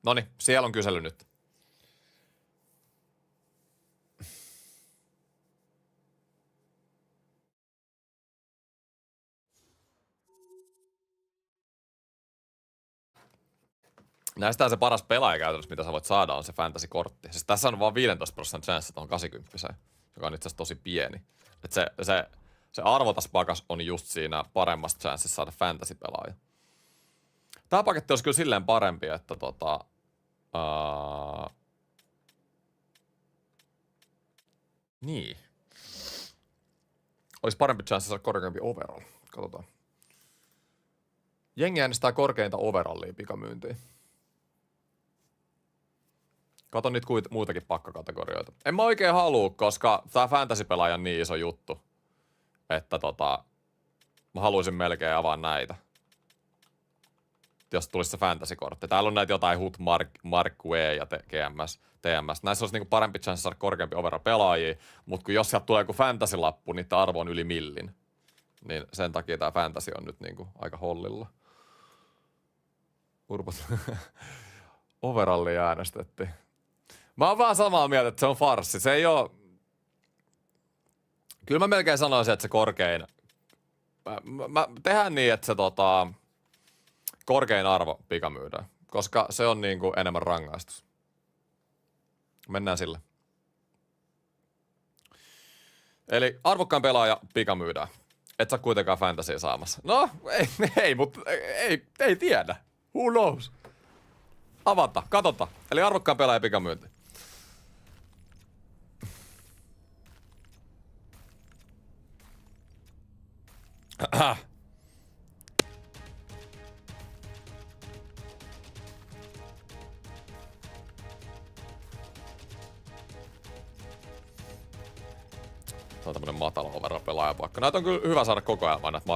Noniin, siellä on kysely nyt. Näistä se paras pelaaja käytännössä, mitä sä voit saada, on se fantasy-kortti. Siis tässä on vaan 15% chanssi tuohon 80, joka on itse asiassa tosi pieni. Et se arvotas pakas on just siinä paremmasta chanssissa saada fantasy-pelaaja. Tää paketti olisi kyllä silleen parempi, että olisi parempi chance saada korkeampi overall. Katsotaan. Jengi äänestää korkeinta overallia pikamyyntiin. Kato niitä muitakin pakkakategorioita. En mä oikein halua, koska tää fantasy-pelaaja on niin iso juttu, että mä haluaisin melkein avaa näitä. Jos tulisi se fantasy-kortti. Täällä on näitä jotain HUT, Markue ja TMS. Näissä olisi niinku parempi chance saada korkeampi overall pelaajia, mutta jos sieltä tulee joku fantasy-lappu, niin tää arvo on yli millin. Niin sen takia tää fantasy on nyt niinku aika hollilla. Urpot. Overallia äänestettiin. Mä oon vaan samaa mieltä, että se on farssi. Se ei oo... Kyllä mä melkein sanoisin, että se korkein... Mä tehdään niin, että se korkein arvo pikamyydään. Koska se on niinku enemmän rangaistus. Mennään sille. Eli arvokkaan pelaaja pikamyydään. Et sä kuitenkaan fantasia saamassa. No, ei tiedä. Who knows? Avata, katota. Eli arvokkaan pelaaja pikamyynti. Tämä on tämmönen matala overall pelaajapakka. Näitä on kyllä hyvä saada koko ajan näitä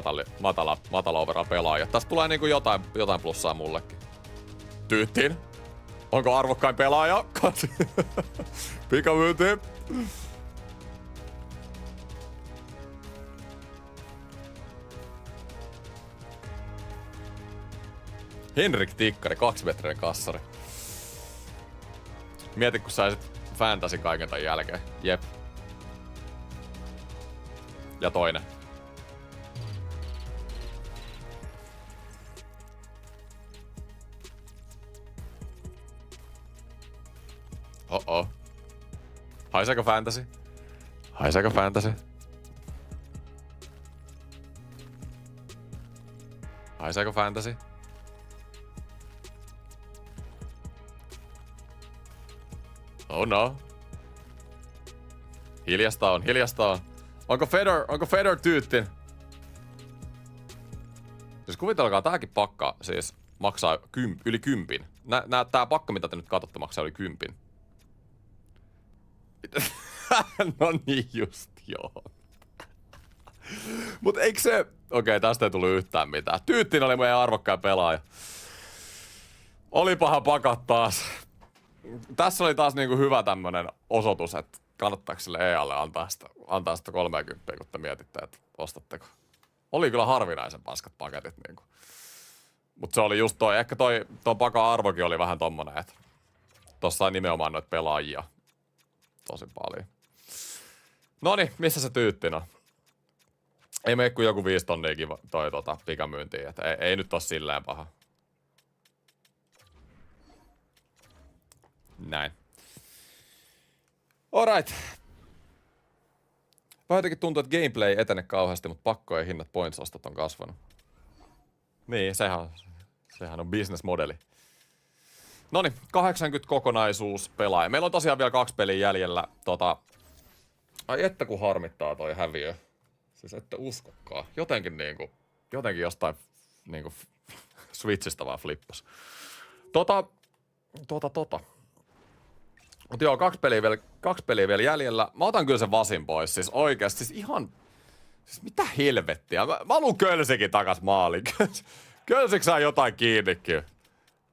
matala overall pelaajia. Tästä tulee niinku jotain plussaa mullekin. Tyyttiin. Onko arvokkain pelaaja? Pikamyynti. Henrik Tikkari, 2-metrinen kassari. Mieti, kun saisit fantasy kaiken tämän jälkeen. Jep. Ja toinen. Oh. Haiseeko fantasy? Haiseeko fantasy? Haiseeko fantasy? Oh no. Hiljasta on. Onko Fedor tyyttin? Siis kuvitelkaa, tääkin pakka siis maksaa yli 10. Tää pakka, mitä te nyt katsotte, maksaa yli 10. No niin just, joo. Mut eikö se... Okei, tästä ei tullut yhtään mitään. Tyyttin oli meidän arvokkain pelaaja. Olipahan pakat taas. Tässä oli taas niinku hyvä tämmönen osoitus, että kannattaako sille EAlle antaa sitä 30, kun te mietitte, että ostatteko. Oli kyllä harvinaisen paskat paketit niinku. Mut se oli just ehkä ton pakan arvokin oli vähän tommonen, että tossa on nimenomaan noita pelaajia tosi paljon. Noniin, missä se tyyttin on? Ei mene kuin joku 5 tonniakin toi pikamyyntiin, että ei nyt oo silleen paha. Näin. Alright. Vähän jotenkin tuntuu, että gameplay ei etene kauheasti, mutta pakkojen hinnat points-ostot on kasvanut. Niin, sehän on business-modeli. Noniin, 80 kokonaisuus pelaaja. Meillä on tosiaan vielä 2 peliä jäljellä. Ai että kun harmittaa toi häviö. Siis ette uskokaan. Jotenkin jostain niinku Switchistä vaan flippas. Mut joo, 2 peliä vielä jäljellä. Mä otan kyllä sen vasin pois, siis oikeesti. Siis ihan... Siis mitä helvettiä? Mä haluun Kölsikin takas maaliin. Kölsik saa jotain kiinnikin.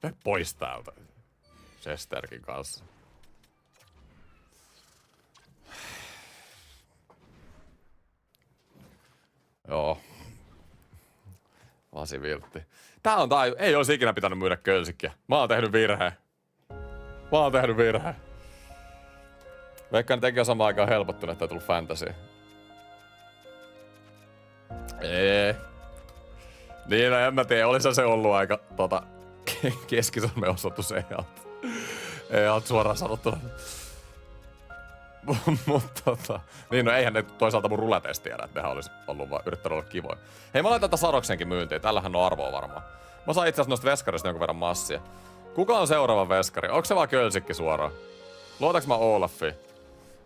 Me pois täältä. Chesterkin kanssa. Joo. Vasi viltti. Ei olisi ikinä pitänyt myydä Kölsikkiä. Mä oon tehnyt virheen. Veikkaan teki on samaan aikaan helpottunut, että ei tullut fantasy. Niin, no en mä tiedä. Olisi se ollut aika keskisormen osoitus ei alt suoraan sanottuna. Mutta niin no eihän ne toisaalta mun ruleteista tiedä, että nehän olisi ollut vaan yrittänyt olla kivoja. Hei, mä laitan tätä Saroksenkin myyntiin. Tällähän on arvoa varmaan. Mä saan itse asiassa noista veskarista jonkun verran massia. Kuka on seuraava veskari? Onko se vaan Kölsikki suoraan? Luotaks mä Olafiin?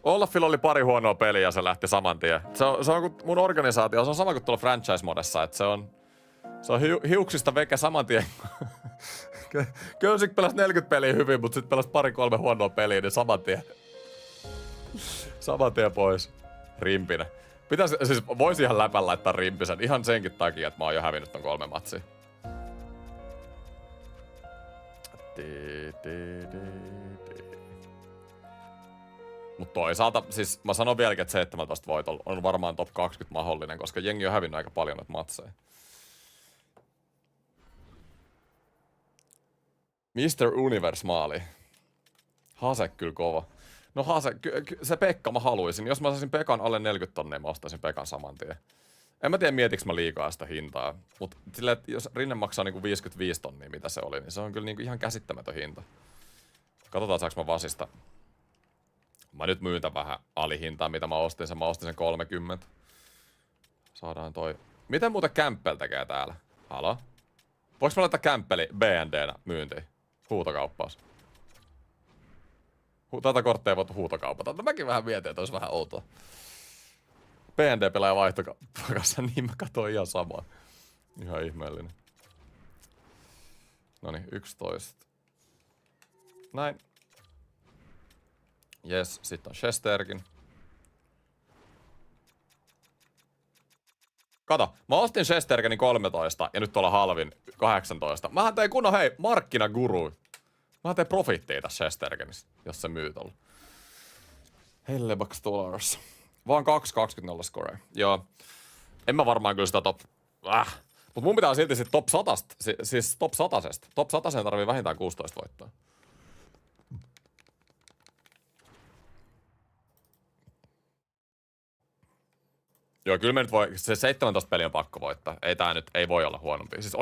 Olafilla oli pari huonoa peliä ja se lähti saman tien. Se on mun organisaatio, se on sama kuin tuolla franchise-modessa, että se on hiuksista veke saman tien. Köysik pelasi 40 peliä hyvin, mutta sitten pelasi 2-3 huonoa peliä, niin saman tien pois. Rimpinen. Voisi ihan läpän laittaa rimpisen, ihan senkin takia, että mä oon jo hävinnyt ton 3 matsia. Mutta toisaalta, siis mä sanon vieläkin, että 17 voitolla on varmaan top 20 mahdollinen, koska jengi on hävinnyt aika paljon noita matseja. Mr. Universe maali. Hase kyllä kova. No Hase, se Pekka mä haluaisin. Jos mä saisin Pekan alle 40 tonnia, mä ostaisin Pekan saman tien. En mä tiedä mietiks mä liikaa sitä hintaa. Mut silleen, että jos Rinne maksaa niinku 55 tonnia, mitä se oli, niin se on kyllä niinku ihan käsittämätön hinta. Katsotaan saaks mä vasista. Mä nyt myyn vähän alihintaa, mitä mä ostin sen. Mä ostin sen 30. Saadaan toi. Miten muuten Kämppel tekee täällä? Halo? Voinko mä laittaa Kämppeli BND:nä myyntiin? Huutokauppaus. Tätä kortteja voitu huutokaupata. No mäkin vähän mietin, että olisi vähän outoa. BND-pelaaja vaihtokaupassa, niin mä katsoin ihan samaa. Ihan ihmeellinen. Noniin, 11. Näin. Jes, sitten on Shesterkin. Kato, mä ostin Shestergeni 13 ja nyt tuolla halvin 18. Mähän tein kunnon markkinaguru. Mähän tein profitteja tässä Shestergenistä, jos se myy tolla. Hellebaks dollars. Vaan 2.20 score. Joo. En mä varmaan kyllä sitä Mut mun pitää silti sit top 100, siis top 100-sesta. Top 100 tarvii vähintään 16 voittoa. Joo, kyllä me nyt voi, se 17 peliä on pakko voittaa. Ei tää nyt, ei voi olla huonompi. Siis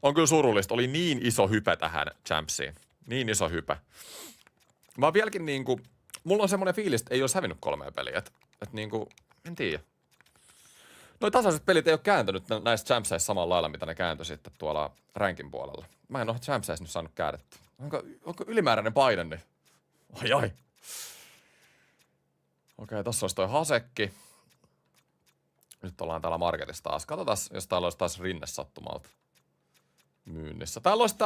on kyllä surullista. Oli niin iso hype tähän Champsiin. Niin iso hype. Mä oon vieläkin niinku, mulla on semmonen fiilis, että ei olisi hävinnyt 3 peliä. Et niinku, en tiedä. Noi tasaiset pelit ei oo kääntynyt näissä Champseissa samalla lailla, mitä ne kääntyi sitten tuolla rankin puolella. Mä en oo Champseissa nyt saanut käännetty. Onko ylimääräinen paine, niin? Ai. Okei, tossa olisi toi Hasekki. Nyt ollaan täällä marketissa taas. Katsotaan, jos täällä olisi taas Rinne sattumalta myynnissä. Täällä olisi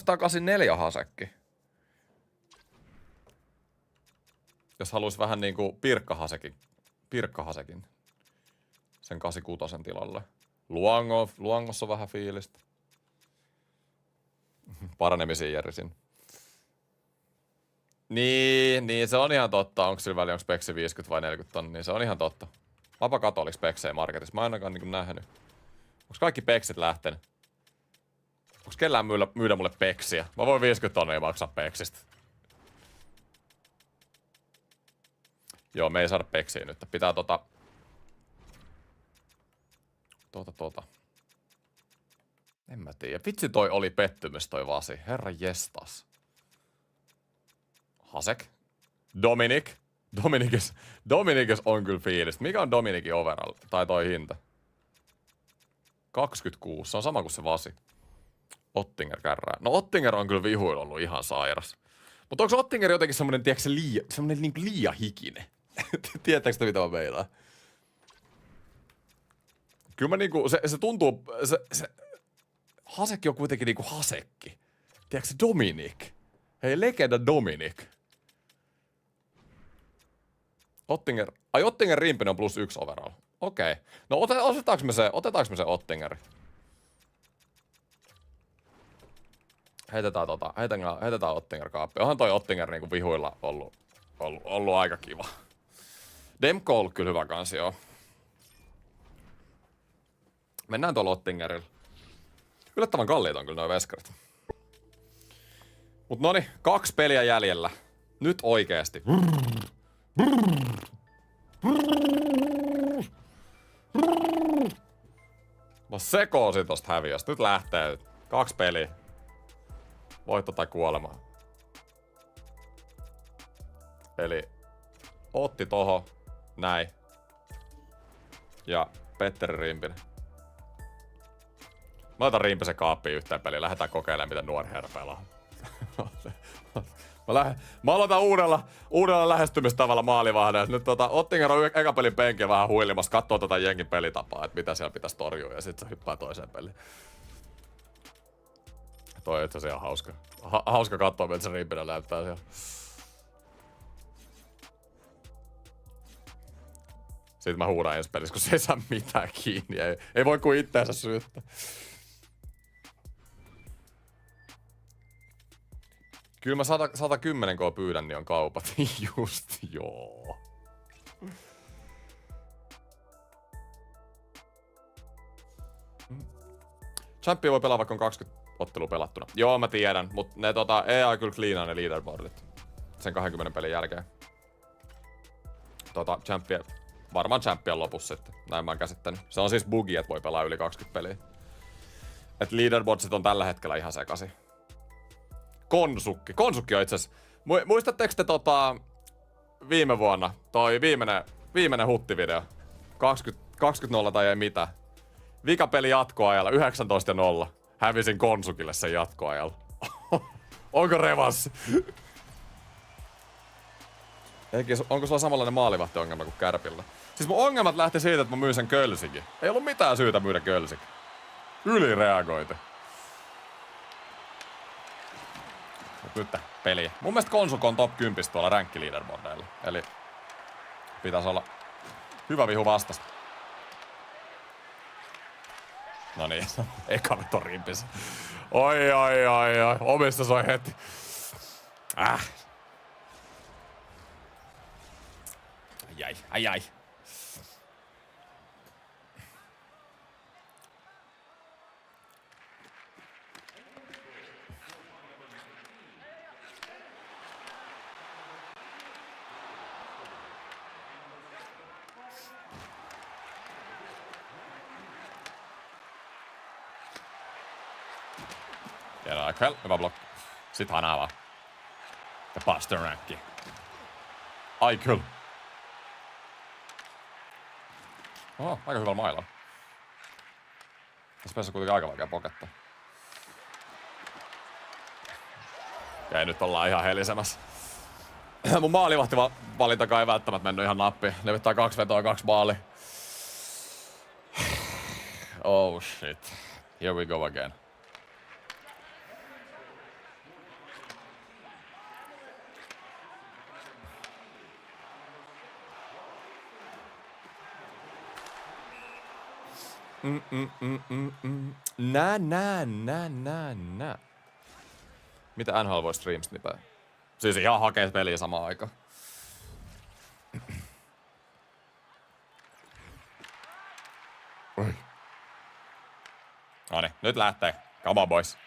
tää 84 Hasekki. Jos haluaisi vähän niinku Pirkka-Hasekin. Sen 86 tilalle. Luangossa on vähän fiilistä. Paranemisiin Jerrisin. Niin, se on ihan totta. Onko sillä väliä, onko speksi 50 vai 40 tonnia? Niin se on ihan totta. Vapa kato, oliko peksejä marketissa? Mä en ainakaan niinku nähnyt. Onko kaikki peksit lähtenyt? Onko kellään myydä mulle peksiä? Mä voin 50 tonnia maksaa peksistä. Joo, me ei saada peksiä nyt. Pitää En mä tiedä. Vitsi toi oli pettymys toi Vasi. Herra jestas. Hasek. Dominikis on kyllä fiilistä. Mikä on Dominikin overall? Tai toi hinta? 26. Se on sama kuin se Vasi. Ottinger kärrää. No Ottinger on kyllä vihuilla ollut ihan sairas. Mutta onko Ottinger jotenkin semmonen, tiedätkö semmonen niinku liian hikinen? Tiedättekö te mitä mä meinaan? Kyllä mä niinku, se tuntuu, se Hasekki on kuitenkin niinku Hasekki. Tiedätkö Dominik? Hei, legenda Dominik. Ottinger rimpinen on +1 overall. Okei. No otetaanko me se Ottinger? Heitetään Ottinger kaappi. Onhan toi Ottinger niinku vihuilla ollut aika kiva. Demko on ollut kyllä hyvä kansi, joo. Mennään tuolla Ottingerilla. Yllättävän kalliit on kyllä noi veskarit. Mut noni, 2 peliä jäljellä. Nyt oikeesti. Mä sekoosin tosta häviöstä. Nyt lähtee. 2 peliä. Voitto tai kuolema. Eli Otti toho. Näin. Ja Petteri Rimpinen. Mä otan Rimpisen kaappiin yhteen peliin. Lähdetään kokeilemaan, miten nuori herra pelaa. Mä aloitan uudella lähestymistavalla maalivahdella. Nyt Ottinger on eka pelin penkiä vähän huilimassa, katsoo tätä jengin pelitapaa, että mitä siellä pitäisi torjua, ja sitten se hyppää toiseen peliin. Toi on itse asiassa ihan hauska. Hauska katsoa, miltä se rimpinä näyttää siellä. Sitten mä huudan ensi pelissä, kun se ei saa mitään kiinni. Ei voi kuin itteensä syyttää. Kyllä mä 110 kun pyydän, niin on kaupat. Just joo. Champion voi pelaa vaikka on 20 ottelua pelattuna. Joo, mä tiedän, mutta ne EA kyllä cleanaa ne leaderboardit sen 20 pelin jälkeen. Varmaan Champion lopussa sitten. Näin mä oon käsittänyt. Se on siis bugi, että voi pelaa yli 20 peliä. Et leaderboardsit on tällä hetkellä ihan sekaisin. Konsukki on itseasiassa. Muistatteko te viime vuonna toi viimeinen huttivideo? 20-0 tai ei mitään. Vikapeli jatkoajalla 19-0. Hävisin Konsukille sen jatkoajalla. Onko revanssi? Onko sulla samanlainen maalivahtiongelma kuin Kärpillä? Siis mun ongelmat lähti siitä, että mä myin sen Kölsikin. Ei ollut mitään syytä myydä Kölsik. Ylireagoitu. Mut nyt peli. Mun mielestä Konsuk on top 10 tuolla ränkki-leaderboardeilla. Eli pitäisi olla hyvä vihu vastasta. No niin, eka nyt on rimpis. Oi. Omista soi heti. Ai. Tiedä, hyvä blokki. Sit Hanaa vaan. Ja Pasternakki. Ai kyllä. Aika hyvällä mailla. Tässä pelissä on kuitenkin aika vaikea pokettaa. Ja nyt ollaan ihan helisemässä. Mun maalivahtivalintakaan ei välttämättä mennyt ihan nappiin. Ne pitää 2 vetoa, 2 maalia. Oh shit. Here we go again. Nä. Mitä NHL voi streamista nipää? Siis ihan hakee peliä samaan aikaan. Noniin, nyt lähtee. Come on boys.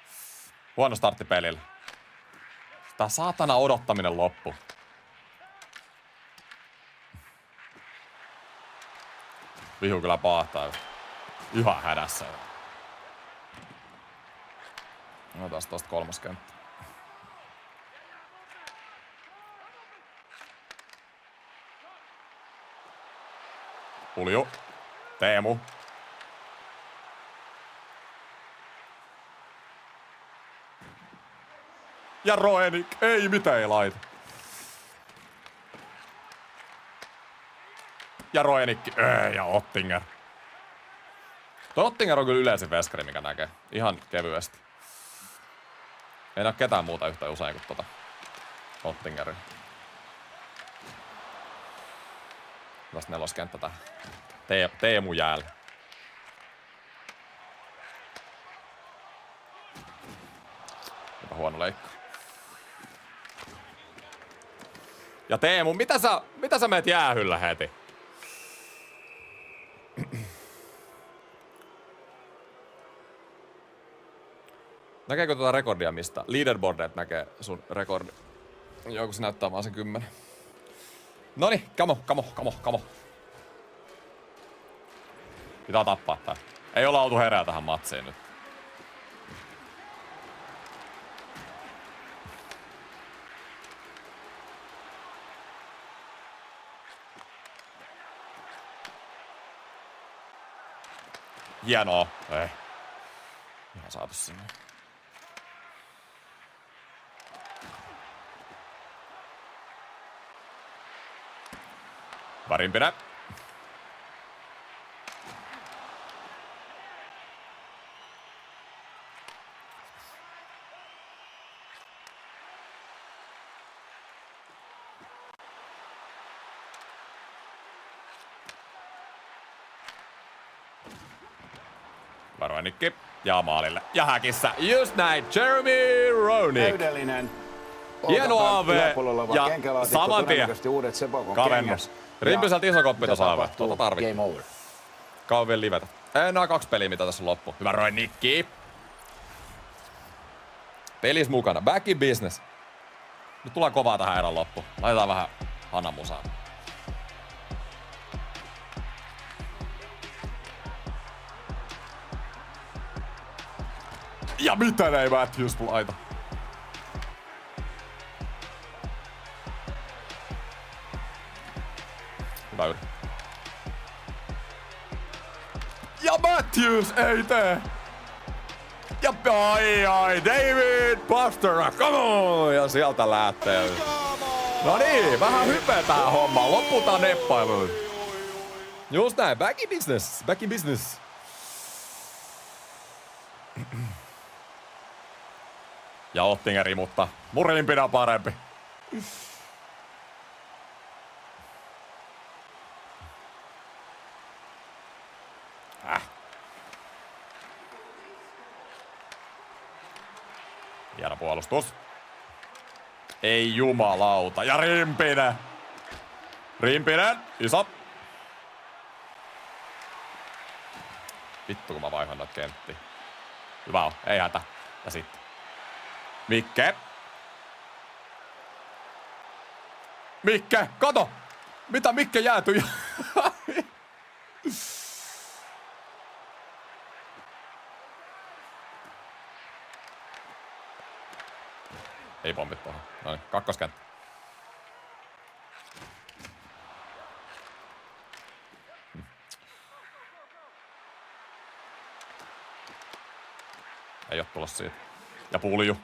Huono startti pelille. Tää saatana odottaminen loppu. Vihu kyllä paahtaa. Ihan hädässä. No taas tosta 3. kenttä. Pulju. Teemu. Ja Roenik. Ei mitään ei laita. Ja Roenikki. Ja Ottinger. Tuo Ottinger on kyllä yleisin veskari, mikä näkee. Ihan kevyesti. Ei näe ketään muuta yhtä usein kuin Ottingerin. Tästä 4. kenttä tähän. Teemu jäällä. Jopa huono leikko. Ja Teemu, mitä sä meet jäähyllä heti? Näkeekö tuota rekordia mistä? Leaderboardeet näkee sun rekordi. Joku se näyttää vaan sen 10. Noni, kamo. Pitää tappaa tää. Ei olla oltu herää tähän matsiin nyt. Hienoa. Ei. Ihan saatu sinne. Rimpinen. Roinikki. Ja maalille. Ja häkissä. Just näin. Jeremy Roenick. Täydellinen. Hieno Olkapään AV. yläpuolella oleva Ja kenkälaatikko, saman tien. todennäköisesti uudet Sepakon Kavennus. kengät. Rimpiseltä iso koppi Mitä tuossa AV. tapahtuu? Tuota tarvittiin. Game over. Kauan vielä livetä. Nää 2 peliä, mitä tässä on loppu. Hyvä Roinikki. Pelis mukana. Back in business. Nyt tulee kovaa tähän erän loppu. Laitetaan vähän hanamusaa. Ja mitä ei Matthews laita? Hyvä yri. Ja Matthews ei tee! Ja ai, David Pasternak, come on! Ja sieltä lähtee. No niin, vähän hypetään hommaa. Loputaan neppailuun. Just näin, back in business, back in business. Ja Ottingeri, mutta Murelin pidä parempi. Hieno puolustus. Ei jumalauta. Ja Rimpinen. Rimpinen. Iso. Vittu kun mä vaihan noita kenttiä. Hyvä on. Ei hätä. Ja sitten. Mikke. Mikke. Kato. Mitä Mikke jäätyi? Ei pompit tuohon. Noin, kakkoskenttä. Ei oo tulossa siitä. Ja pulju.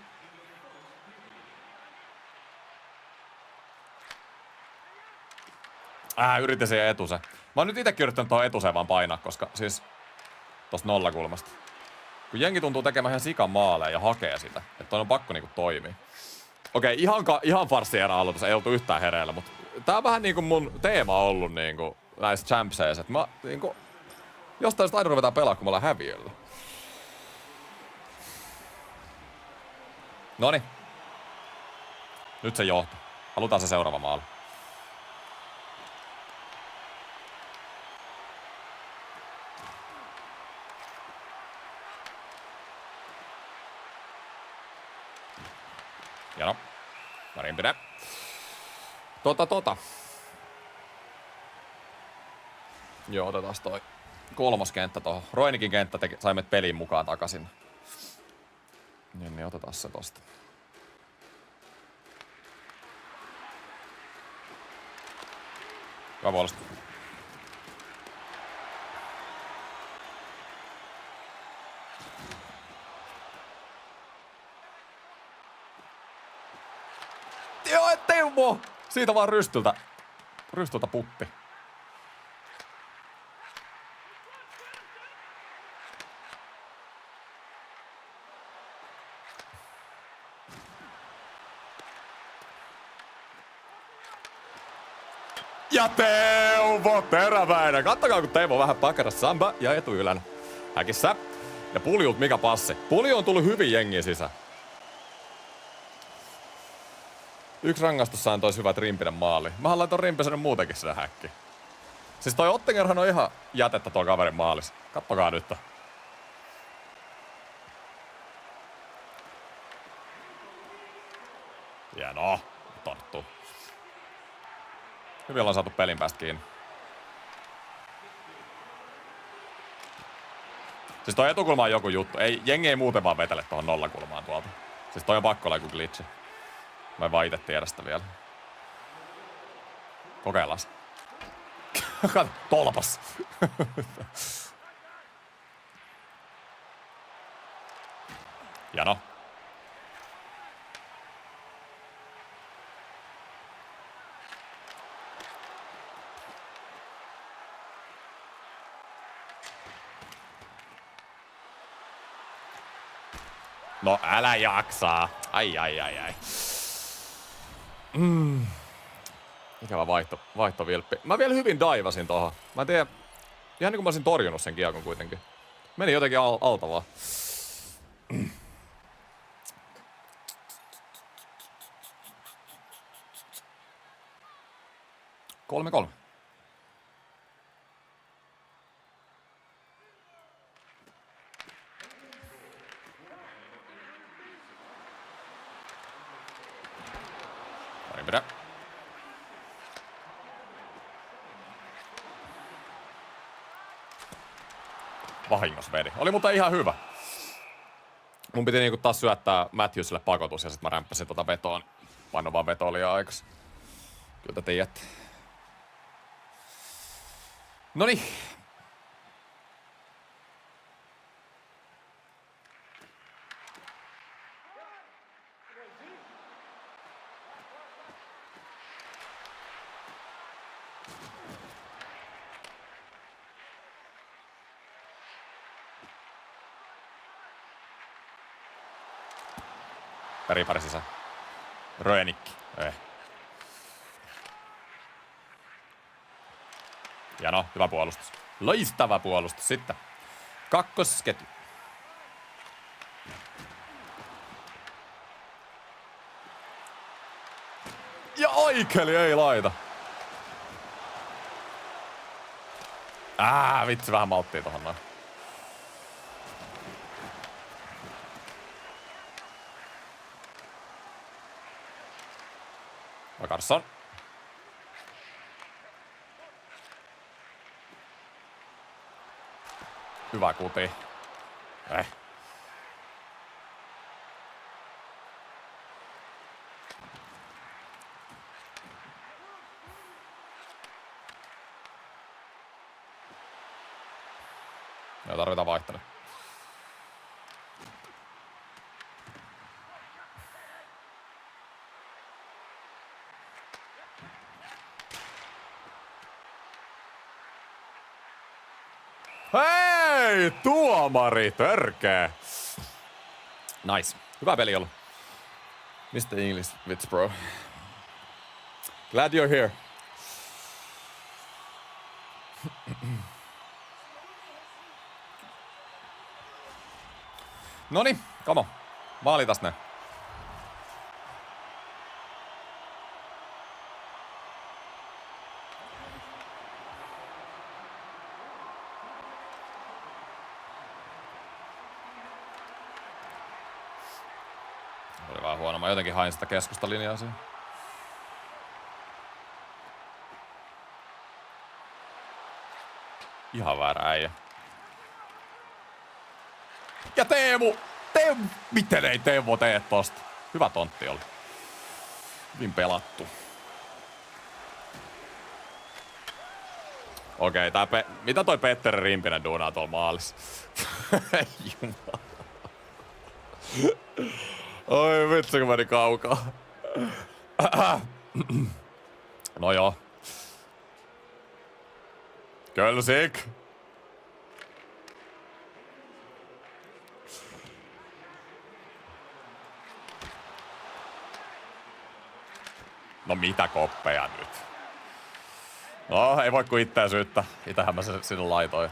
Yritin siihen etuseen. Mä oon nyt itekin yrittänyt tuohon etuseen vaan painaa, koska siis tosta nollakulmasta. Kun jengi tuntuu tekemään ihan sikan maaleja ja hakee sitä, että on pakko niinku toimia. Okei, ihan farssierä aloitus, ei oltu yhtään hereillä, mutta tää on vähän niinku mun teema ollut niinku näissä champseissa, että mä niinku jostain sitä aina ruvetaan pelaa, kun me ollaan häviöllä. Noniin. Nyt se johto. Halutaan se seuraava maali. Hieno. Rimpinen. Joo, otetaan toi 3. kenttä tohon. Roinikin kenttä sai meidät peliin mukaan takaisin. Niin otetaan se tosta. Hyvä puolesta. Joo, Teuvo! Siitä vaan rystyltä. Rystyltä puppi. Ja Teuvo teräväinen. Kattokaa kun Teuvo vähän pakeras samba ja etuylän. Häkissä. Ja Puljult mikä passi. Pulju on tullut hyvin jengiä sisään. 1 rangaistus saan tois hyvät Rimpinen maali. Mä laitan Rimpisen muutenkin sinne häkkiin. Siis toi Ottingerhan on ihan jätettä tuo kaverin maalissa. Kattokaa nyt. Hienoa. Torttuu. Hyvin ollaan saatu pelin päästä kiinni. Siis toi etukulma on joku juttu. Jengi ei muuten vaan vetele tohon nollakulmaan tuolta. Siis toi on pakko olla joku glitchi. Mä en vaan ite tiedä sitä vielä. Kokeillaan se. Tolpas. Hieno. No älä jaksaa. Ai. Ikävä vaihtovilppi. Mä vielä hyvin daivasin tohon. Mä en tiedä. Ihan niin kuin mä olisin torjunut sen kiekon kuitenkin. Meni jotenkin alta vaan. 3-3. Pidä. Vahingossa vedi. Oli mutta ihan hyvä. Mun piti niinku taas syöttää Matthewsille pakotus ja sit mä rämppäsin tota vetoon. Paino vaan veto liian aikas. Kyllä te tiedätte. Noniin. Peripari sisään. Röenikki. Hieno, hyvä puolustus. Loistava puolustus sitten. Kakkosketju. Ja oikeeli ei laita. Vitsi, vähän malttia tohon noin. Vakarsson. Hyvä kuti. Joo, tarvitaan vaihtanut. Hei, tuomari, törkeä. Nice. Hyvä peli ollut. Mr. English Wits, bro. Glad you're here. Noniin, come on. Maalitas ne. Oli vähän huono. Mä jotenkin hain sitä keskustalinjaa siihen. Ihan väärä äijä. Ja Teemu! Miten ei Teemu tee tosta? Hyvä tontti oli. Hyvin pelattu. Okei, mitä toi Petteri Rimpinen duunaa tuolla maalissa? Jumala. Oi vitsi, kun meni kaukaa. No joo. Kölsik. No mitä koppeja nyt? No, ei voi kuin itseä syyttää. Itähän mä se sinne laitoin.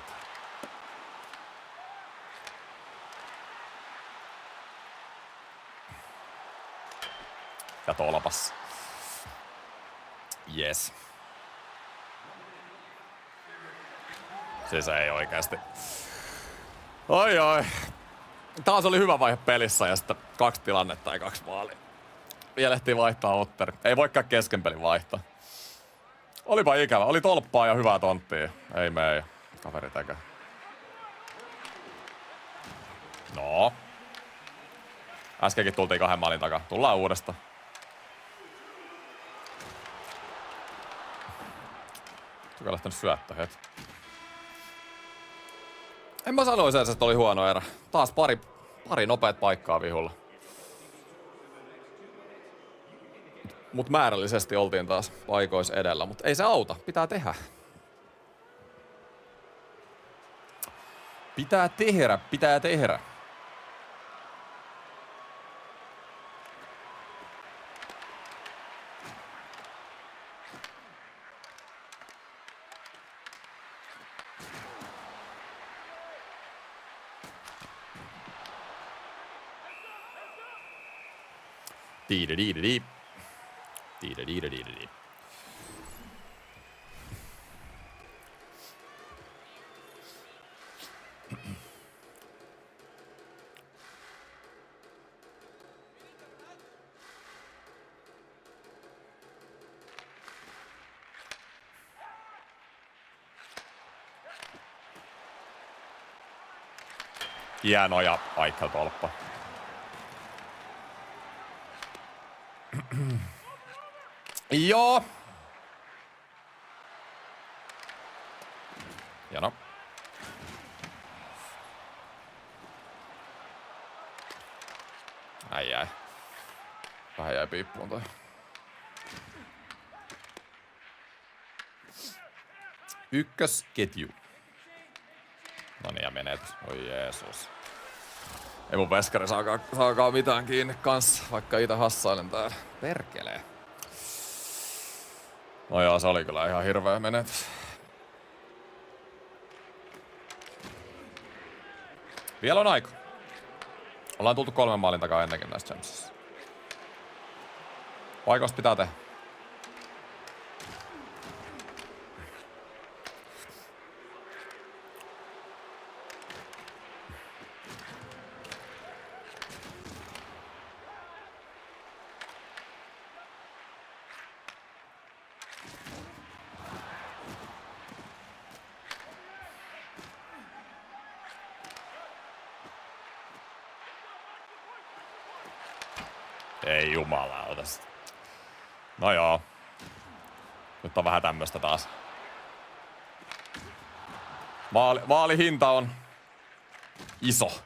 Ja tolpas. Yes. Siis ei oikeesti. Oi. Taas oli hyvä vaihe pelissä ja sitten 2 tilannetta ja 2 maalia. Vielä ehtii vaihtaa Otteri. Ei voikaan keskenpelin vaihtaa. Olipa ikävä. Oli tolppaa ja hyvää tonttia. Ei mene. Kaveri tekee. No. Äskenkin tultiin 2 maalin takaa. Tullaan uudestaan. Tuka lähtenyt syöttää heti. En mä sanoisi, että oli huono erä. Taas pari nopeat paikkaa vihulla. Mut määrällisesti oltiin taas paikoissa edellä, mutta ei se auta. Pitää tehdä. Pitää tehdä. Tiididididi. Tiididididi. Hienoja Aikkel-tolppa. Joo. Hieno. Ai. Vähän jäi piippuun toi. Ykkösketju. Noniin ja menetys. Oi Jeesus. Ei mun veskari saakaan mitään kiinni kans, vaikka ite hassailen täällä. Perkelee. No joo, se oli kyllä ihan hirveä menetys. Vielä on aika. Ollaan tultu 3 maalin takaa ennenkin näistä Championsissa. Paikoista pitää tehdä. Ei jumalauta. No joo. Nyt on vähän tämmöstä taas. Vaalihinta on iso.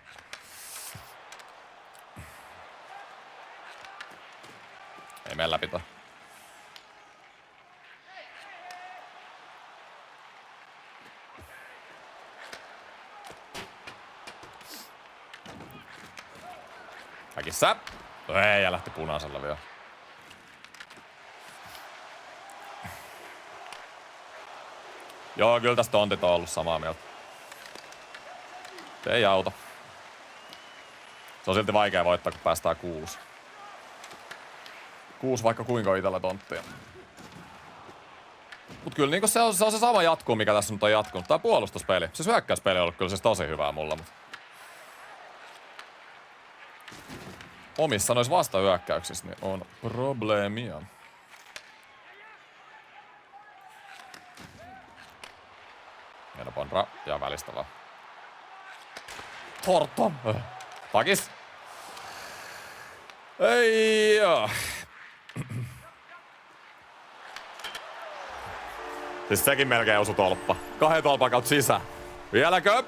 Ei mene läpi toi. Äkissä. Ei, ja lähti punaisella vielä. Joo, kyllä tästä tontit on ollut samaa mieltä. Se ei auta. Se on silti vaikea voittaa, kun päästään 6. 6 vaikka kuinka itellä tonttia. Mut kyllä niinku se on se sama jatkuu, mikä tässä nyt on jatkunut. Tää puolustuspeli. Se hyökkäyspeli on ollut kyllä siis tosi hyvää mulla, mut... Omissa noissa vastahyökkäyksissä niin on probleemia. Hieno Pondra ja välistä vaan. Horto! Takis! Ei joo. Siis sekin melkein osui tolppa. 2 tolpan kautta sisään. Vieläkö?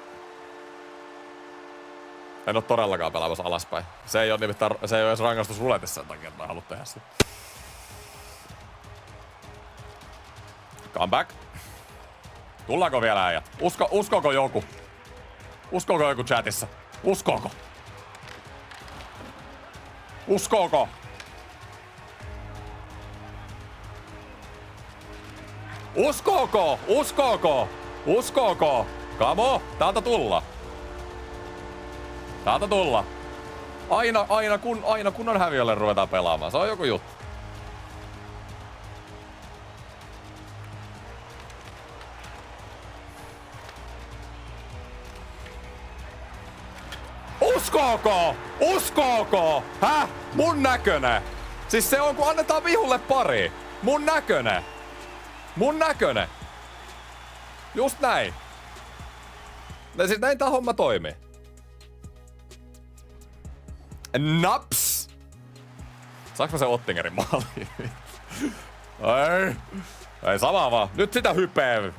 En oo todellakaan pelaamassa alaspäin. Se ei oo nimittäin, se ei oo edes rangaistus ruletissa sen takia, että mä haluan tehdä sitä. Comeback. Tullaanko vielä äijät? Uskooko joku? Uskooko joku chatissa? Uskooko? Uskooko? Uskooko? Uskooko? Uskooko? Kamo, täältä tulla. Täältä tulla. Aina kun on häviölle ruvetaan pelaamaan. Se on joku juttu. Uskooko? Uskooko? Häh? Mun näköne? Siis se on kun annetaan vihulle pari. Mun näköne. Mun näköne. Just näin. Siis näin tää homma toimii. Naps! Saanko mä sen Ottingerin maaliin? Ei sama vaan. Nyt sitä hypeä.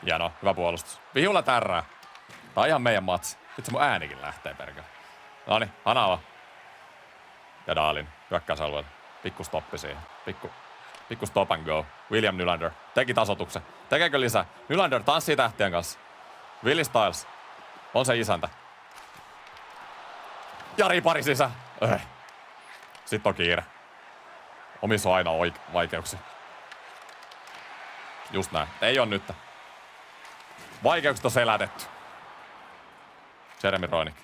Hieno, hyvä puolustus. Vihulla tärrää. Tää on ihan meidän matsi. Nyt se mun äänikin lähtee perkele. Noniin, Hanava. Ja Daalin hyökkäysalueella. Pikku stoppi siihen. Pikku stop and go. William Nylander teki tasoituksen. Tekeekö lisää? Nylander tanssii tähtien kanssa. Willie Styles on se isäntä. Jari pari sisään. Sitten on kiire. Omissa on aina vaikeuksia. Just näin. Ei oo nyt. Vaikeukset on selätetty. Jeremy Roenick.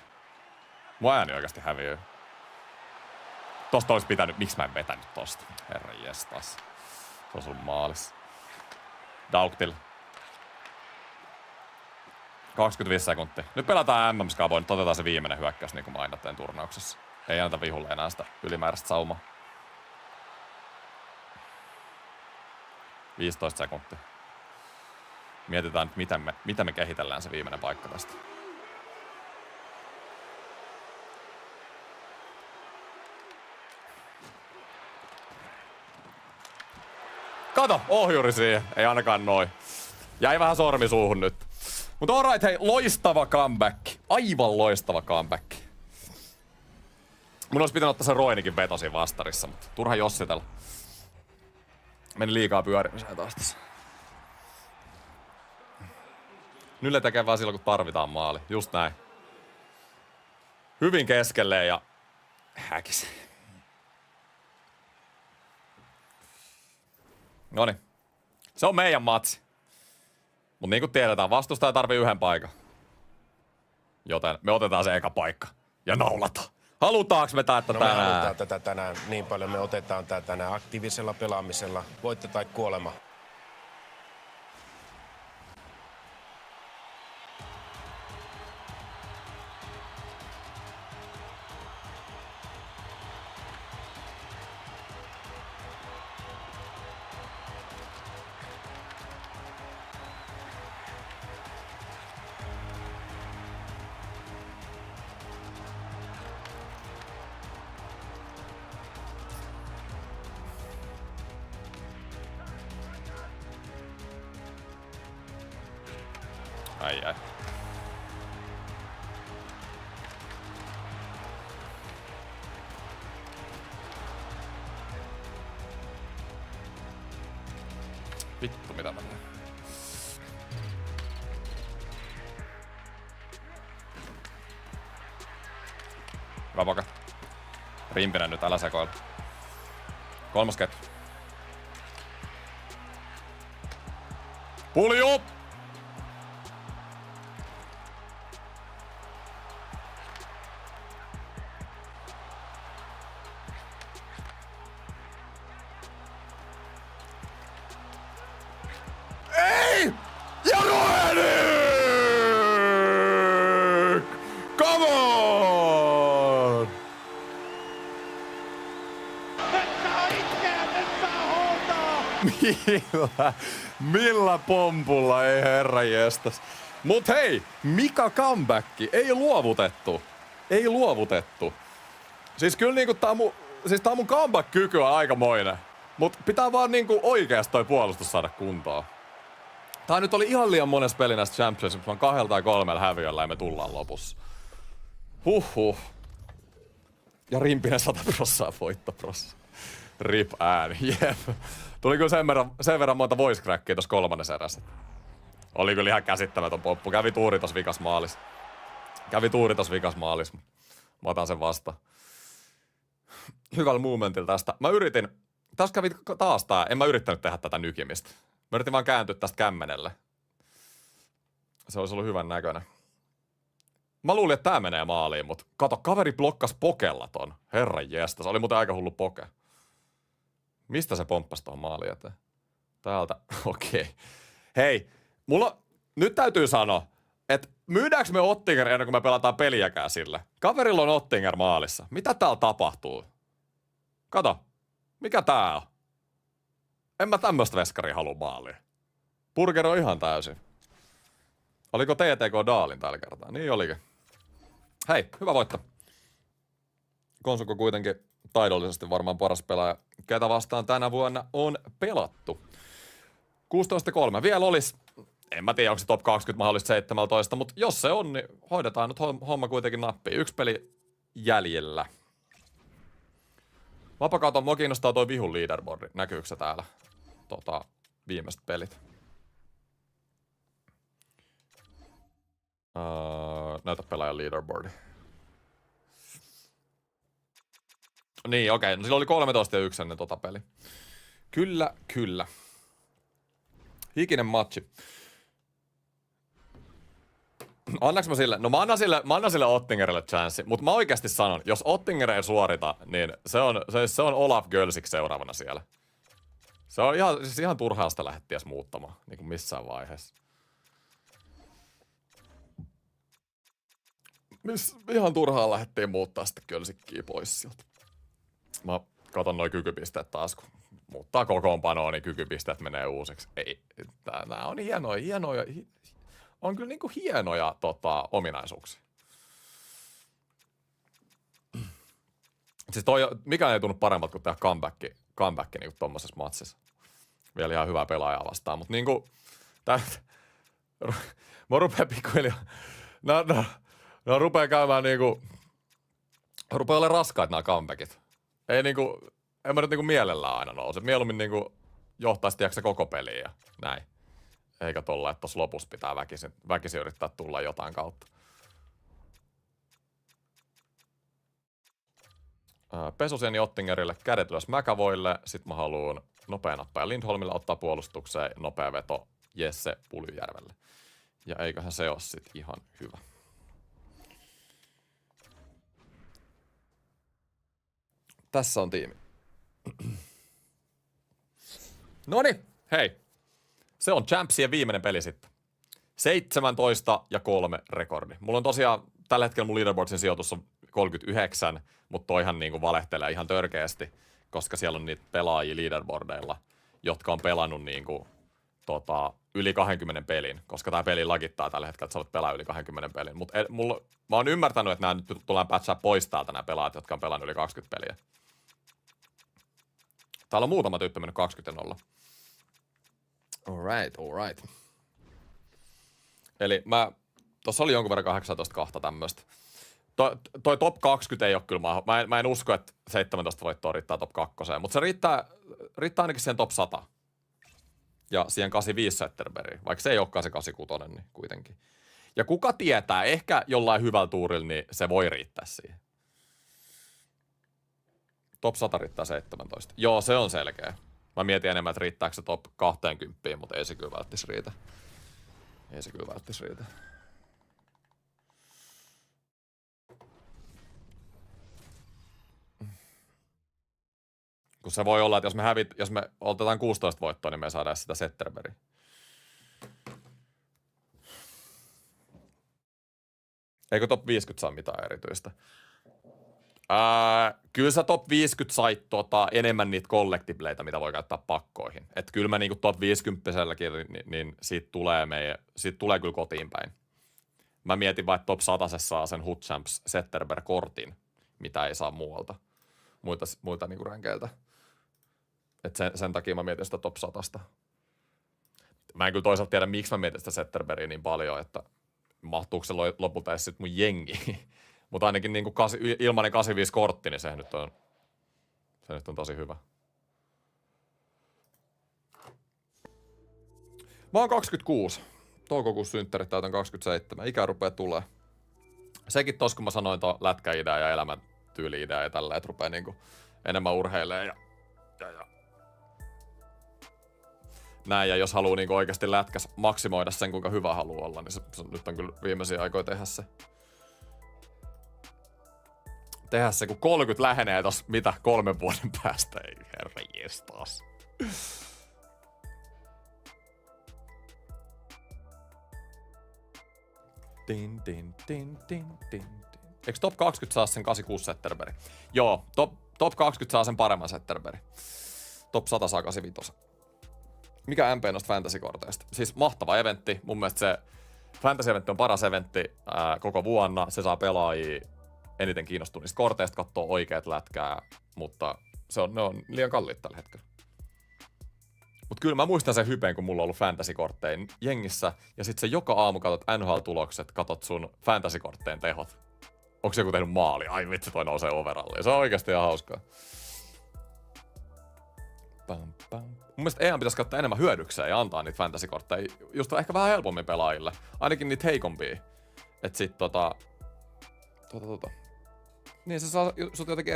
Mua ääni oikeasti häviöi. Tosta olisi pitänyt. Miksi mä en vetänyt tosta? Herra jestas. Se on sun maalis. Daugtil. 25 sekuntia. Nyt pelataan MM-skaboin. Nyt otetaan se viimeinen hyökkäys niin kuin mä aina teen turnauksessa. Ei anneta vihulle enää sitä ylimääräistä saumaa. 15 sekuntia. Mietitään nyt, miten me kehitellään se viimeinen paikka tästä. Kato, ohjuri siihen. Ei ainakaan noin. Jäi vähän sormi suuhun nyt. Mutta alright, hei, loistava comeback. Aivan loistava comeback. Mun olisi pitänyt ottaa se Roinikin veto siinä vastarissa, mutta turha jossitella. Meni liikaa pyörimiseen taas tässä. Nyle tekee vaan silloin, kun tarvitaan maali. Just näin. Hyvin keskelle ja häkis. Noniin. Se on meidän matsi. Mut niin kuin tiedetään, vastustaja tarvii yhden paikan. Joten me otetaan se eka paikka. Ja naulataan. Halutaanko me tätä tänään? Me halutaan tätä tänään niin paljon. Me otetaan tätä tänään aktiivisella pelaamisella. Voitto tai kuolema. Ai. Vittu mitä menee. Hyvä poka. Rimpinen nyt, älä sekoilla. Kolmas ketju. Pulju! Ei! Ja Roenick! Come on! Millä pompulla, ei herra jestas. Mut hei, Mika comeback, ei luovutettu. Ei luovutettu. Siis kyllä niinku tää on mun comeback-kyky on aikamoinen. Mut pitää vaan niinku oikeasti toi puolustus saada kuntoon. Tää nyt oli ihan liian monessa peli näistä Championships, vaan 2 tai 3 häviöllä ja me tullaan lopussa. Huhhuh. Ja Rimpinen 100% voittoprossa. Rip ääni, jep. Tuli kyllä sen verran monta voice crackia tossa 3. erässä. Oli kyllä ihan käsittämätön poppu. Kävi tuuri tossa vikas maalis. Mä otan sen vastaan. Hyvällä movementilla tästä. Mä yritin, tässä kävi taas tää, en mä yrittänyt tehdä tätä nykimistä. Mä yritin vaan kääntyä tästä kämmenelle. Se olisi ollut hyvän näköinen. Mä luulin, että tää menee maaliin, mutta kato, kaveri blokkas pokella ton. Herran jestas, oli muuten aika hullu poke. Mistä se pomppasi tuohon maaliin eteen? Täältä, okei. Hei, nyt täytyy sanoa, että myydäänkö me Ottinger ennen kuin me pelataan peliäkään sille? Kaverilla on Ottinger maalissa. Mitä täällä tapahtuu? Kato, mikä tää on? En mä tämmöstä veskaria halua maaliin. Burger on ihan täysin. Oliko TTK Daalin tällä kertaa? Niin olikin. Hei, hyvä voitto. Konsuko kuitenkin taidollisesti varmaan paras pelaaja, ketä vastaan tänä vuonna on pelattu. 16-3. Vielä olisi, en mä tiedä onko se top 20 mahdollisesti 17, mutta jos se on, niin hoidetaan nyt homma kuitenkin nappiin. 1 peli jäljellä. Mäpä katon, mua kiinnostaa toi vihun leaderboardi. Näkyykö se täällä? Viimeiset pelit. Näytä pelaajan leaderboardi. Niin, okei. No sillä oli 13 ja 1 ennen peli. Kyllä. Hikinen matchi. Annaks mä sille? No mä annan sille Ottingerille chanssi, mutta mä oikeasti sanon, jos Ottinger ei suorita, niin se on Olaf Gölsik seuraavana siellä. Se on ihan turhaa sitä lähdettiin muuttamaan, niin kuin missään vaiheessa. Ihan turhaan lähdettiin muuttaa sitten Gölsikkiä pois sieltä. Mä katon noi kykypisteet taas, kun muuttaa kokoonpanoa, niin kykypisteet menee uusiksi. Ei, nää on hienoja. On kyllä niinku hienoja ominaisuuksia. Siis mikään ei tunnu paremmat kuin tehdä comeback niinku tommosessa matsissa. Vielä ihan hyvää pelaajaa vastaan, mutta niinku mä rupee pikkuhiljaa, no rupee käymään niinku, rupee olemaan raskaat nämä comebackit. En mä nyt niinku mielellään aina nouse. Mieluummin niinku johtaisi tiedätkö koko peliä ja näin. Eikä tolla, että tossa lopussa pitää väkisin yrittää tulla jotain kautta. Pesosieni Ottingerille, kädet ylös McAvoylle. Sitten mä haluun nopea nappaja Lindholmille ottaa puolustukseen, nopea veto Jesse Puljujärvelle. Ja eiköhän se ole sit ihan hyvä. Tässä on tiimi. Noniin, hei. Se on Champsien viimeinen peli sitten. 17-3 rekordi. Mulla on tosiaan, tällä hetkellä mun leaderboardsin sijoitus on 39, mutta toihan niinku valehtelee ihan törkeästi, koska siellä on niitä pelaajia leaderboardeilla, jotka on pelannut niinku, yli 20 pelin, koska tää peli lagittaa tällä hetkellä, että sä voit pelaa yli 20 pelin. Mutta mä oon ymmärtänyt, että nämä nyt tullaan patchaa pois täältä nämä pelaajat, jotka on pelannut yli 20 peliä. Täällä on muutama tyyppi mennyt 20-0. Alright. Eli tossa oli jonkun verran 18-2 tämmöstä. Toi top 20 ei oo kyllä mä en usko, että 17 voittoa riittää top 2, mutta se riittää ainakin siihen top 100. Ja siihen 85 Zetterbergiin, vaikka se ei olekaan se 86, niin kuitenkin. Ja kuka tietää, ehkä jollain hyvällä tuurilla, niin se voi riittää siihen. Top 100 riittää 17. Joo, se on selkeä. Mä mietin enemmän, että riittääkö se top 20, mutta ei se kyllä välttis riitä. Kun se voi olla, että jos me otetaan 16 voittoa, niin me saadaan sitä Zetterbergia. Eikö top 50 saa mitään erityistä? Kyllä sä top 50 sait enemmän niitä collectibleita, mitä voi käyttää pakkoihin. Että kyllä mä niinku top 50-selläkin, niin siitä tulee kyllä kotiin päin. Mä mietin vaan, että top 100 saa sen Hood Champs Zetterberg-kortin, mitä ei saa muualta. Muilta niinku ränkeiltä. Että sen takia mä mietin sitä top 100. Mä en kyllä toisaalta tiedä, miksi mä mietin sitä Zetterbergia niin paljon, että mahtuuko se lopulta edes sit mun jengi. Mutta ainakin niinku ilmainen 85-kortti, niin se nyt on tosi hyvä. Mä oon 26. Toukokuussa synttärit täytän 27. Ikä rupee tulee. Sekin tos, kun mä sanoin tuon lätkäidää ja elämäntyyli-idää ja tällä, että rupee niinku enemmän urheilee ja näin. Ja jos haluu niinku oikeasti lätkäs maksimoida sen, kuinka hyvä haluaa olla, niin se nyt on kyllä viimeisiä aikoja tehdä se. Tehdä se, kun 30 lähenee tossa, 3 vuoden päästä. Ei herra jestas. Tin. Eikö top 20 saa sen 86 Zetterberg? Joo, top 20 saa sen paremman Zetterberg. Top 100 saa 85. Mikä MP noista fantasy-korteista? Siis mahtava eventti. Mun mielestä se fantasy-eventti on paras eventti koko vuonna. Se saa pelaajia eniten kiinnostua niistä korteista, katsoo oikeat lätkää, mutta ne on liian kalliit tällä hetkellä. Mut kyllä mä muistan sen hypeen, kun mulla on ollut fantasy-kortteja jengissä, ja sit se joka aamu katot NHL-tulokset, katot sun fantasy-kortteen tehot. Onko se joku tehnyt maali? Ai vitsi, toi nousee overalliin. Se on oikeasti ihan hauskaa. Mun mielestä EM pitäisi käyttää enemmän hyödykseen ja antaa niitä fantasy-kortteja just ehkä vähän helpommin pelaajille. Ainakin niitä heikompia. Et sit Niin se saa sut jotenkin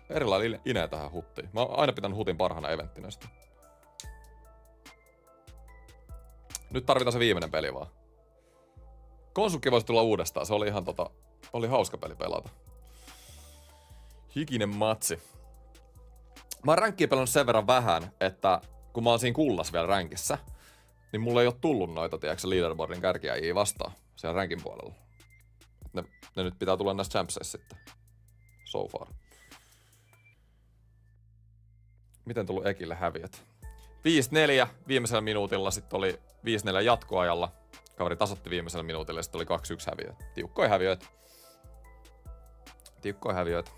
erilailla ineä tähän huttiin. Mä oon aina pitänyt hutin parhaana eventtinä sitä. Nyt tarvitaan se viimeinen peli vaan. Konsukki voisi tulla uudestaan. Se oli ihan oli hauska peli pelata. Hikinen matsi. Mä oon ränkkiä pelannut sen verran vähän, että kun mä oon siinä kullas vielä ränkissä, niin mulla ei oo tullut noita, tiedätkö, leaderboardin kärkiäjiä vastaan siellä ränkin puolella. Ne nyt pitää tulla näissä champseissa sitten. So far. Miten tullut Ekille häviöt? 5-4 viimeisellä minuutilla, sitten oli 5-4 jatkoajalla. Kaveri tasoitti viimeisellä minuutilla ja sitten oli 2-1 häviöt. Tiukkoja häviöitä. Tiukkoja häviöitä.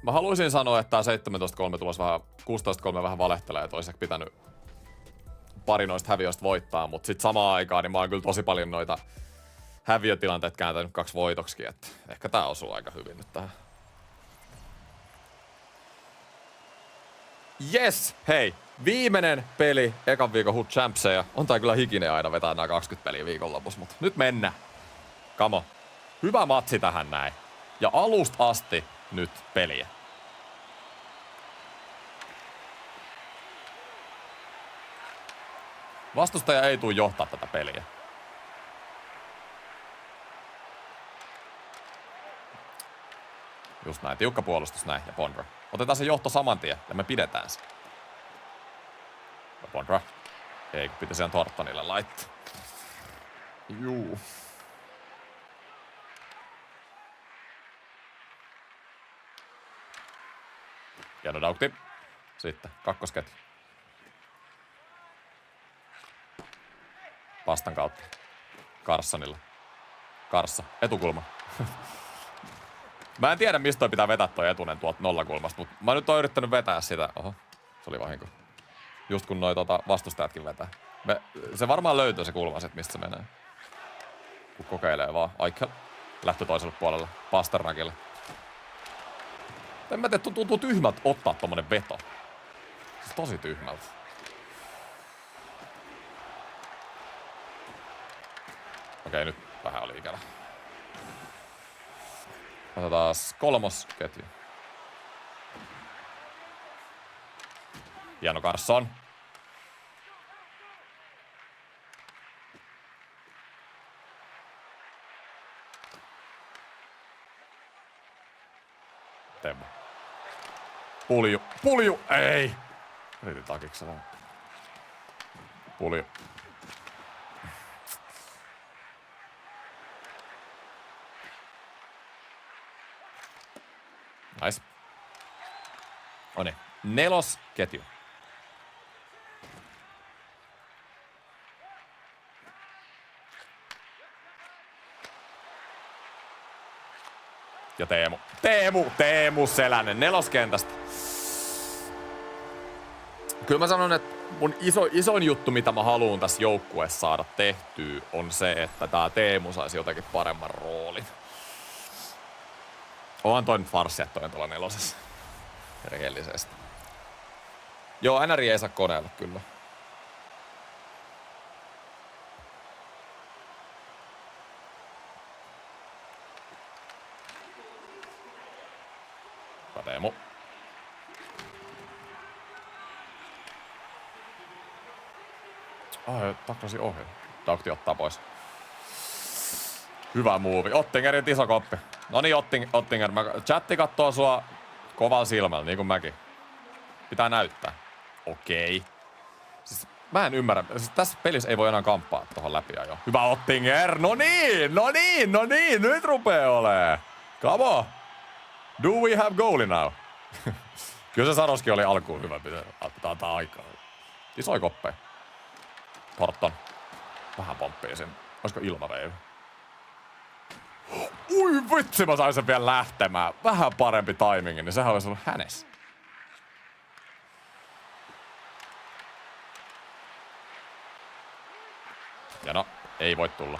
Mä haluaisin sanoa, että tää 17-3 tulos vähän, 16-3 vähän valehtelee, että olisi pitänyt pari noista häviöistä voittaa, mutta sit samaan aikaan niin mä oon kyllä tosi paljon noita häviötilanteet kääntänyt 2 voitoksikin, että ehkä tää osuu aika hyvin nyt tähän. Yes! Hei! Viimeinen peli ekan viikon HUT Champseja. On tää kyllä hikinen aina vetää nää 20 peliä viikonlopussa, mutta nyt mennään. Kamo. Hyvä matsi tähän näin. Ja alusta asti nyt peliä. Vastustaja ei tule johtaa tätä peliä. Just näin, tiukka puolustus näin ja Bondra. Otetaan se johto saman tien ja me pidetään se. Ja Bondra. Ei, kun pitäisi ihan Thorntonille laittaa. Juu. Hieno daukti. Sitten kakkosketju. Pastan kautta. Carssonille. Karssa. Etukulma. Mä en tiedä, mistä toi pitää vetää toi etunen tuolta nollakulmasta, mutta mä nyt oon yrittänyt vetää sitä. Oho, se oli vahinko. Just kun noi vastustajatkin vetää. Se varmaan löytyy se kulma sit, mistä se menee. Kun kokeilee vaan. Aikel. Lähtö toiselle puolelle. Pasternakille. En mä tiedä, tuntuu tyhmältä ottaa tommonen veto. Siis tosi tyhmältä. Okei, nyt vähän oli ikävä. Otetaan kolmosketju. Hieno Carson. Temmo. Pulju, ei! Yritin takiksella. Pulju. Nice. Noniin. Nelosketju. Ja Teemu Selänen neloskentästä. Kyllä mä sanon, että mun isoin juttu, mitä mä haluun tässä joukkueessa saada tehtyä, on se, että tää Teemu saisi jotenkin paremman roolin. Onhan toi nyt farssi, että toi on tuolla nelosessa. Rehellisesti. Joo, NRI ei saa koneella kyllä. Teemu. Taklasi ohi. Daukti ottaa pois. Hyvä muuvi. Ottingerin iso koppi. Noniin Ottinger. Chatti kattoo sua kovalla silmällä, niin kuin mäkin. Pitää näyttää. Okei. Siis, mä en ymmärrä. Siis, tässä pelissä ei voi enää kamppaa tohon läpi jo. Hyvä Ottinger. No niin. Nyt rupee olee. Come on. Do we have goalie now? Kyllä se Saroskin oli alkuun hyvä. Pitää aikaa. Isoja koppeja. Thornton. Vähän pomppii sen. Olisiko ilmaveivi? Ui vitsi, mä sain sen vielä lähtemään. Vähän parempi timingi, niin sehän olisi ollut hänessä. Ja no, ei voi tulla.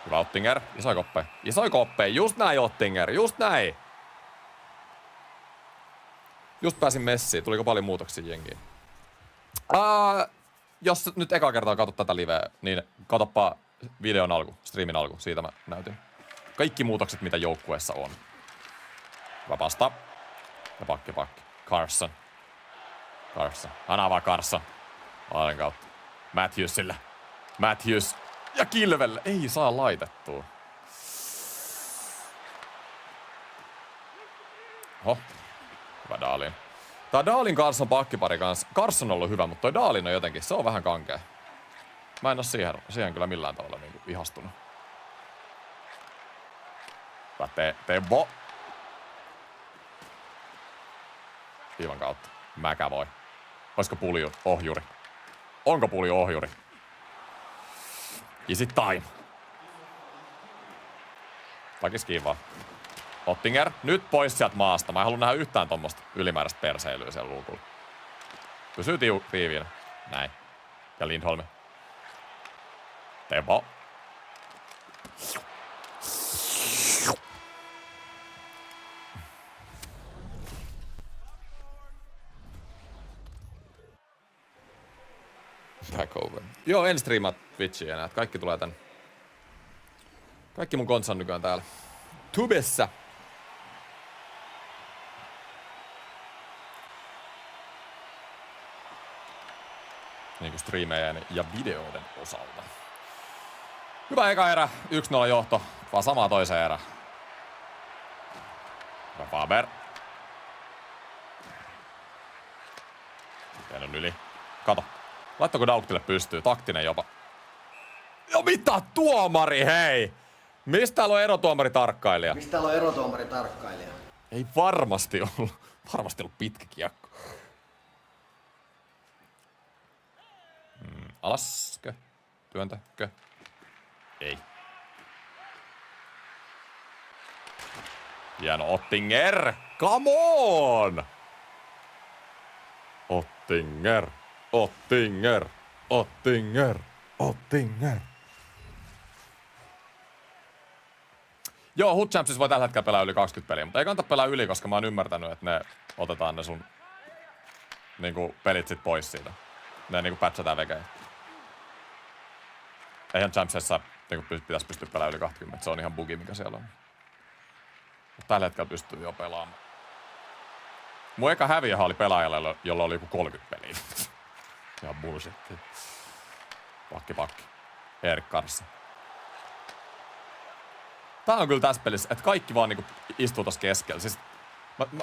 Hyvä Ottinger. Isoja koppeja. Isoja koppeja. Just näin Ottinger. Just näin. Just pääsin messiin. Tuliko paljon muutoksia jengiin? Jos nyt eka kertaa katsot tätä liveä, niin katoppa videon alku, streamin alku. Siitä mä näytin. Kaikki muutokset, mitä joukkueessa on. Hyvä pasta. Ja pakki. Carson. Hän avaa Carson. Maalin kautta. Matthewsille. Matthews. Ja Kilvelle. Ei saa laitettua. Oho. Hyvä Dahlin. Tää Dahlin Carson pakkipari kanssa. Carson on ollut hyvä, mutta toi Dahlin on jotenkin, se on vähän kankea. Mä en oo siihen kyllä millään tavalla niinku ihastunut. Hyvä Tebo. Viivan kautta. McAvoy. Oisko puli ohjuri? Onko puli ohjuri? Is it time? Takis kiivaa. Ottinger, nyt pois sieltä maasta. Mä en halua nähdä yhtään tommoista ylimääräistä perseilyä siellä luukulla. Pysyy tiiviinä. Näin. Ja Lindholm. Tebo. Back over. Joo, en striimaa Twitchiä enää. Kaikki tulee tän. Kaikki mun konsan nykyään täällä. Tubessa. Niinku striimejen ja videoiden osalta. Hyvä eka erä. 1-0 johto. Vaan samaa toiseen erä. Hyvä Faber. Tiedon yli. Kato. Laittako Dauktille pystyy? Taktinen jopa. Jo mitä tuomari, hei! Mistä täällä on erotuomaritarkkailija? Mistä täällä on erotuomaritarkkailija? Ei varmasti ollut. Varmasti ollut pitkä kiekko. Alaskö? Työntäkö? Ei. Hieno Ottinger! Come on! Ottinger! Ottinger! Ottinger! Ottinger! Joo, Hood Champsissa voi tällä hetkellä pelaa yli 20 peliä, mutta ei kannata pelaa yli, koska mä oon ymmärtänyt, että ne otetaan ne sun niinku pelit sit pois siitä. Ne niinku patchataan vekeen. Eihän Champsissa niinku pitäisi pystyä pelaamaan yli 20, se on ihan bugi mikä siellä on. Mutta tällä hetkellä pystyy jo pelaamaan. Mun eka häviöhän oli pelaajalle, jolla oli joku 30 peliä. Ihan bullshit. Pakki. Erik Karlsson. Tää on kyllä tässä pelissä, että kaikki vaan niinku istuu tossa keskellä. Siis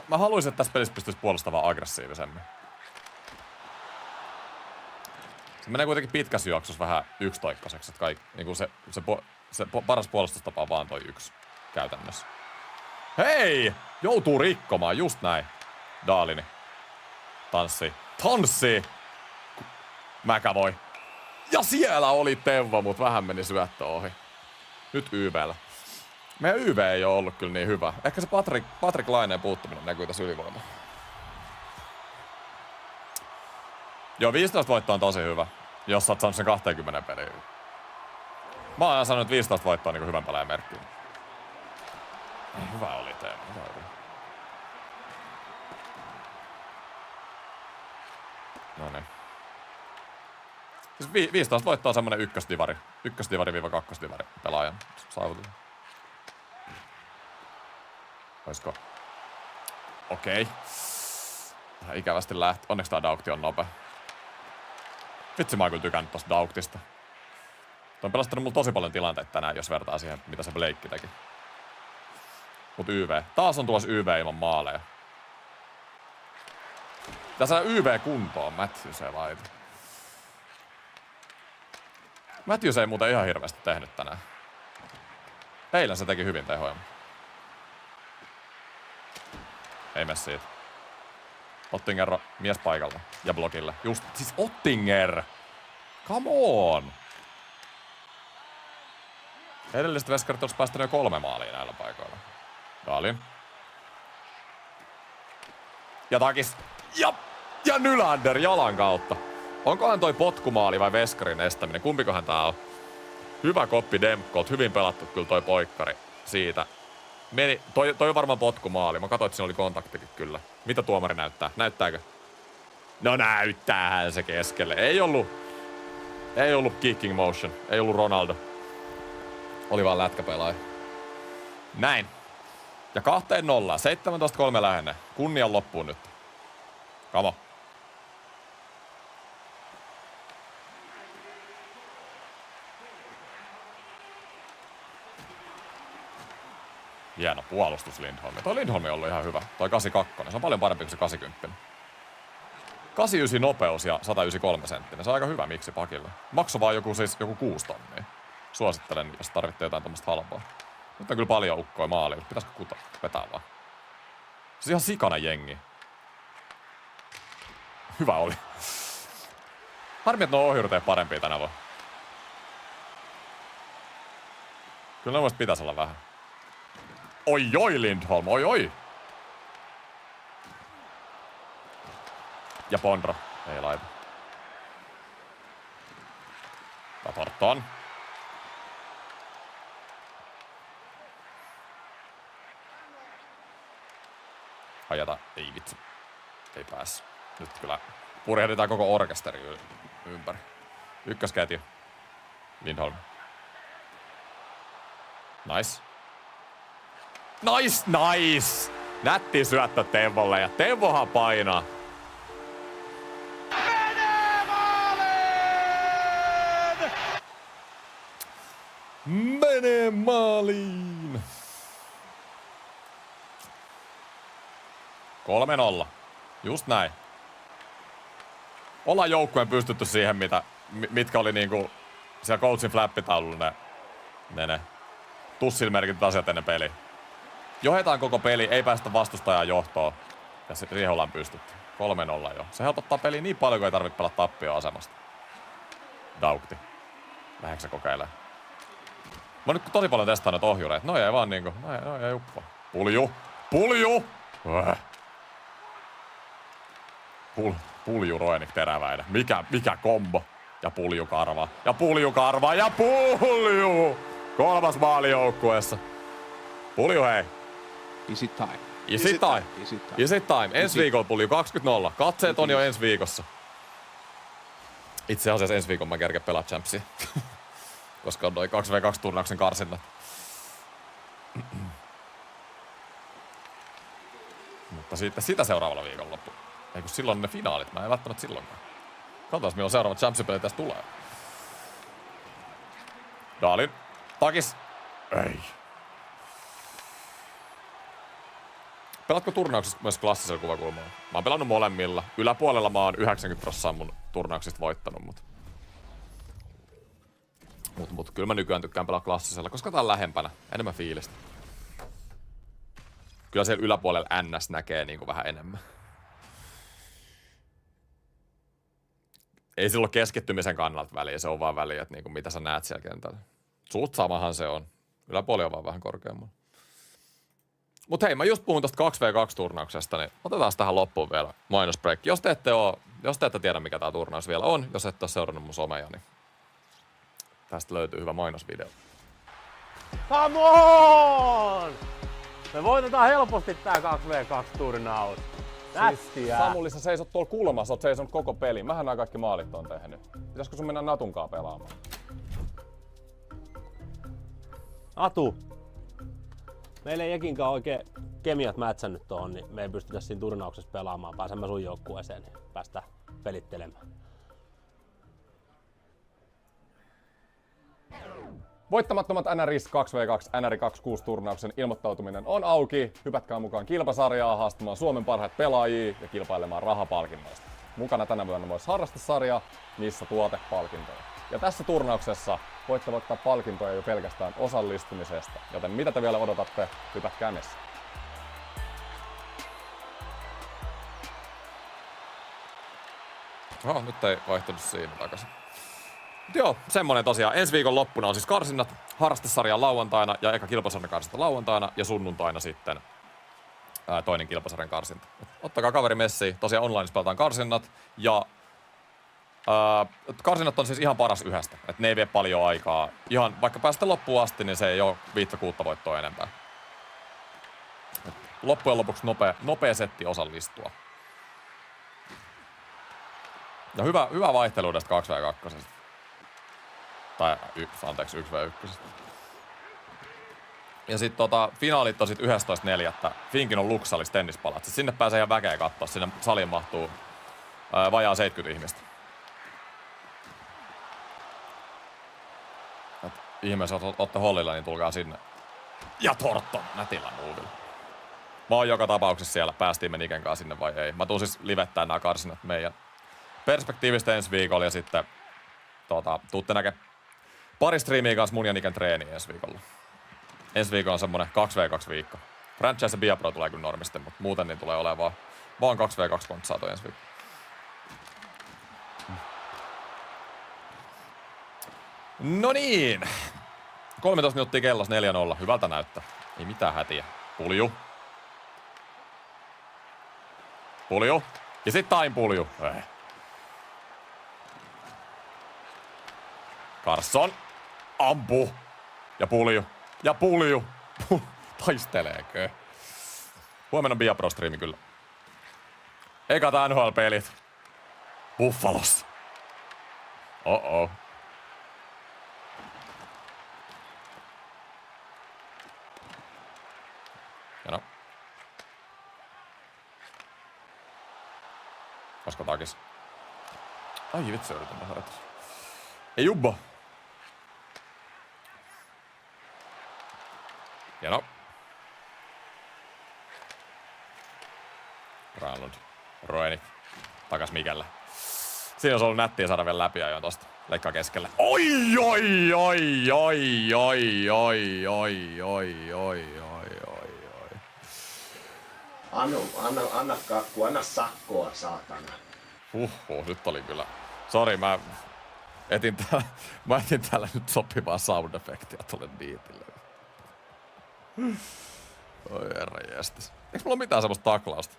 mä haluaisin, että tässä pelissä pystyisi puolustamaan aggressiivisemmin. Se menee kuitenkin pitkässä juoksussa vähän yksitoikkaiseksi, että niinku se paras puolustustapa on vaan toi yksi käytännössä. Hei! Joutuu rikkomaan, just näin. Dahlini. Tanssi! McAvoy. Ja siellä oli Teuvo, mut vähän meni syöttö ohi. Nyt YV:llä. Meidän YV ei oo ollut kyllä niin hyvä. Ehkä se Patrick Laineen puuttuminen näkyy tässä ylivoimalla. Joo, 15 voitto on tosi hyvä, jos sä oot saanut sen 20 peliin. Mä oon aina sanonut, että 15 voittoa on niin hyvän pelaajan merkki. Hyvä oli Teemu, hyvä oli. Noniin. Siis 15 voittoa on semmonen ykkösdivari-kakkosdivari pelaajan saavutus. Oisko? Okei. Vähän ikävästi lähti. Onneksi tää Daukti on nopea. Vitsi, mä oon kyllä tykännyt tosta Dauktista. Toi on pelastanut mulla tosi paljon tilanteita tänään, jos vertaa siihen, mitä se Blake teki. Mut YV. Taas on tulossa YV ilman maaleja. Tässä on YV kuntoon. Matthews ei laita. Matthews ei muuten ihan hirveästi tehnyt tänään. Eilen se teki hyvin tehoja. Ei mene siitä. Ottinger mies paikalla. Ja blokille. Just, siis Ottinger! Come on! Edelliset veskarit olisi päästänyt jo 3 maalia näillä paikoilla. Dahlin. Ja takis. Ja Nylander jalan kautta. Onkohan toi potkumaali vai veskarin estäminen? Kumpikohan tää on? Hyvä koppi Demkolt, hyvin pelattu kyllä toi poikkari siitä. Meni, toi on varmaan potkumaali. Mä katsoin, että siinä oli kontaktikin kyllä. Mitä tuomari näyttää? Näyttääkö? No näyttäähän se keskelle. Ei ollut kicking motion. Ei ollut Ronaldo. Oli vaan lätkäpelaaja. Näin. Ja 2-0. 17-3 lähenee. Kunnian loppuun nyt. Come on. Hieno puolustus Lindholm. Toi Lindholm on ollut ihan hyvä. Toi 82. Se on paljon parempi kuin se 80. 89 nopeus ja 193 senttinen. Se on aika hyvä miksi pakille. Makso vaan joku 6 tonnia. Suosittelen, jos tarvitte jotain tämmöstä halpaa. Nyt on kyllä paljon ukkoja maaliin. Pitäisikö vetää vaan? Se on ihan sikana jengi. Hyvä oli. Harmi, että nuo ohjurit ei parempia tänä vuonna. Kyllä ne pitäisi olla vähän. Oi Lindholm, oi. Ja Pondra. Ei laita. Tatorton. Ajata. Ei vitsi. Ei pääs. Nyt kyllä purjehditaan koko orkesteri ympäri. Ykkösketju. Lindholm. Nice. Nice! Nätti syöttö Teuvolle ja Teuvohan painaa. Menee maaliin! 3-0. Just näin. Ollaan joukkueen pystytty siihen, mitkä oli niinku siellä coachin flappitaululla ne tussilmerkityt asiat ennen peliä. Johetaan koko peli, ei päästä vastustajan johtoon. Ja siihen ollaan pystytty. 3-0 jo. Se helpottaa peliä niin paljon, kun ei tarvitse pelata tappio-asemasta. Daukti. Lähdekö se kokeilemaan? Mä oon nyt tosi paljon testannut ohjureita. No ei vaan niinku. No ei uppoa. Pulju! Pulju Roenik teräväinen. Mikä kombo? Ja puljukarva. Ja pulju! 3. maali joukkueessa. Pulju hei. Easy time. Easy time. Ensi viikolla Pulju 20-0. Katseet on jo ensi viikossa. Itse asiassa ensi viikolla mä kerken pelaa Champsia. Koska on noin 2v2-turnauksen karsinnat. Mutta sitten sitä seuraavalla viikonloppu. Ei kun silloin ne finaalit. Mä en välttämättä silloinkaan. Katsotaan milloin seuraavat Champsia-pelit tässä tulee. Daalin. Takis. Ei. Pelatko turnauksista myös klassisella kuvakulmalla? Mä oon pelannut molemmilla. Yläpuolella mä oon 90% mun turnauksista voittanut, mut kyllä mä nykyään tykkään pelaa klassisella, koska tää on lähempänä. Enemmän fiilistä. Kyllä siellä yläpuolella NS näkee niinku vähän enemmän. Ei silloin keskittymisen kannalta väliä, se on vaan väliä, että niinku mitä sä näet siellä kentällä. Suut samahan se on. Yläpuoli on vaan vähän korkeammalla. Mut hei, mä just puhun tosta 2v2-turnauksesta, niin otetaan tähän loppuun vielä mainosbreak. Jos te ette tiedä, mikä tää turnaus vielä on, jos ette ole seurannut mun someja, niin tästä löytyy hyvä mainosvideo. Come on! Me voitetaan helposti tää 2v2-turnaus. Nättiä. Samuli, sä seisot tuolla kulmassa, oot seisonut koko pelin. Mähän nämä kaikki maalit on tehnyt. Pitäisikö sun mennä Natunkaan pelaamaan? Atu. Meillä ei ekinkaan oikein kemiat mätsännyt tohon, niin me ei pystytä siinä turnauksessa pelaamaan. Pääsemme sun joukkueeseen, niin päästään pelittelemään. Voittamattomat NRIS 2v2 NRI 26 turnauksen ilmoittautuminen on auki. Hypätkää mukaan kilpasarjaa haastamaan Suomen parhaat pelaajia ja kilpailemaan rahapalkinnoista. Mukana tänä vuonna myös harrastesarja, missä tuotepalkintoja. Ja tässä turnauksessa voitte voittaa palkintoja jo pelkästään osallistumisesta. Joten mitä te vielä odotatte, hypätkää messiin. Nyt ei vaihtunut siinä takaisin. Joo, semmonen tosiaan. Ensi viikon loppuna on siis karsinnat. Harrastesarja lauantaina ja eka kilpasarjan karsinta lauantaina ja sunnuntaina sitten toinen kilpasarjan karsinta. Ottakaa kaveri messiin. Tosiaan online pelataan karsinnat ja Karsinat on siis ihan paras yhdestä. Että ne ei vie paljon aikaa. Ihan, vaikka päästä loppuun asti, niin se ei ole 5-6 voittoa enempää. Et loppujen lopuksi nopea setti osallistua. Ja hyvä vaihtelu tästä 2v2. Tai anteeksi, 1v1. Ja sit finaalit on sit 11.4. Finkin on Luxalis tennispalat. Sinne pääsee ihan väkeä katsoa. Sinne saliin mahtuu vajaa 70 ihmistä. Et ihmeessä, jos ootte hollilla, niin tulkaa sinne. Ja Torton nätillä muuvilla. Mä oon joka tapauksessa siellä. Päästiin me Niken kanssa sinne vai ei. Mä tuun siis livettää nämä karsinat meidän perspektiivistä ensi viikolla. Ja sitten tuutte näkee pari striimiä kanssa mun ja Niken treeni ensi viikolla. Ensi viikolla on semmonen 2v2 viikko. Franchise ja Biapro tulee kyllä normisten, mutta muuten niin tulee olemaan vaan 2v2 kontsaato ensi viikolla. No niin. 13 minuuttia kellos 4-0. Hyvältä näyttää. Ei mitään hätiä. Pulju. Ja sit tain pulju. Carson. Ampu. Ja pulju. Taisteleekö? Huomenna Biapro-striimi kyllä. Ekat NHL-pelit. Buffalossa. Oh. Jano. Koska takis. Ai vitsi, yritän harjoittaa. Ei jubbo. Jano. Granlund. Roenik. Takas Mikelle. Siinä olisi ollut nättiä saada vielä läpi ajoin tosta. Leikkaa keskelle. Oi. Anu, anna kakku, anna sakkoa, saatana. Nyt oli kyllä. Sori, mä etin täällä nyt sopivaa sound effektiä tolle niitille. Oi herranjestas. Eiks mulla mitään semmoista taklausta?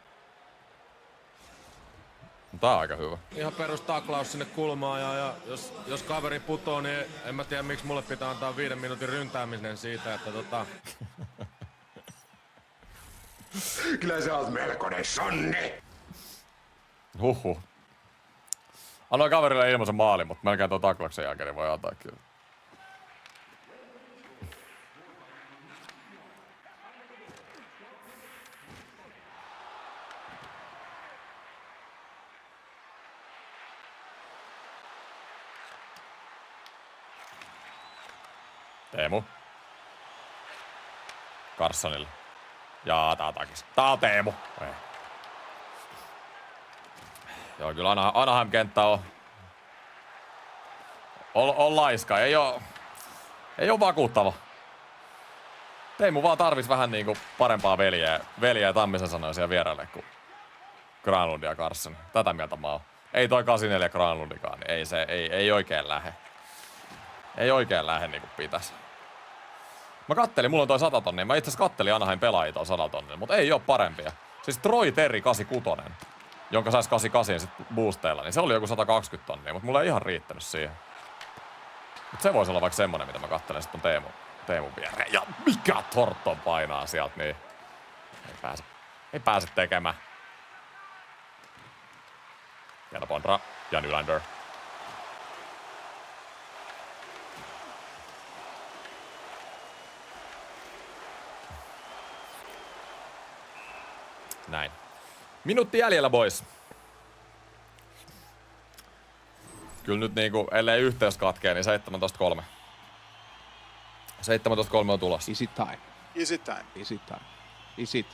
Tää on aika hyvä. Ihan perus taklaus sinne kulmaan ja jos kaveri putoo, niin en mä tiedä miksi mulle pitää antaa 5 minuutin ryntääminen siitä, että Kyllä sä oot melkoinen sonne. Annoin kaverille ilmaisen maalin, mutta melkein tuon taklauksen jälkeen niin voi antaa kyllä. Teemu. Carssonille. Jaa, tää on takis. Tää on Teemu. Ei. Joo, kyllä Anaheim-kenttä on laiska. Ei oo vakuuttava. Teemu vaan tarvis vähän niinku parempaa veljeä Tammisen sanoi siellä vieraille kuin Granlund ja Carson. Tätä mieltä mä oon. Ei toi 84 Granlundikaan, niin ei oikein lähe. Ei oikein lähe niinku pitäis. Mä kattelin, mulla on toi 100 tonnia. Mä itse asiassa kattelin Anaheim pelaajia toi 100 tonnia, mutta ei oo parempia. Siis Troy Terry 86, jonka sais 88 sit boosteilla, niin se oli joku 120 tonnia, mutta mulla ei ihan riittänyt siihen. Mut se voisi olla vaikka semmonen, mitä mä kattelen sit on Teemun viereen. Ja mikä Thornton painaa sieltä, niin ei pääse tekemään. Jana Bondra ja Nylander. Näin. Minuutti jäljellä, boys. Kyllä nyt niinku, ellei yhteys katkee, niin 17-3. 17-3 on tulossa. Is it time? Is it time? Is it time? Is it?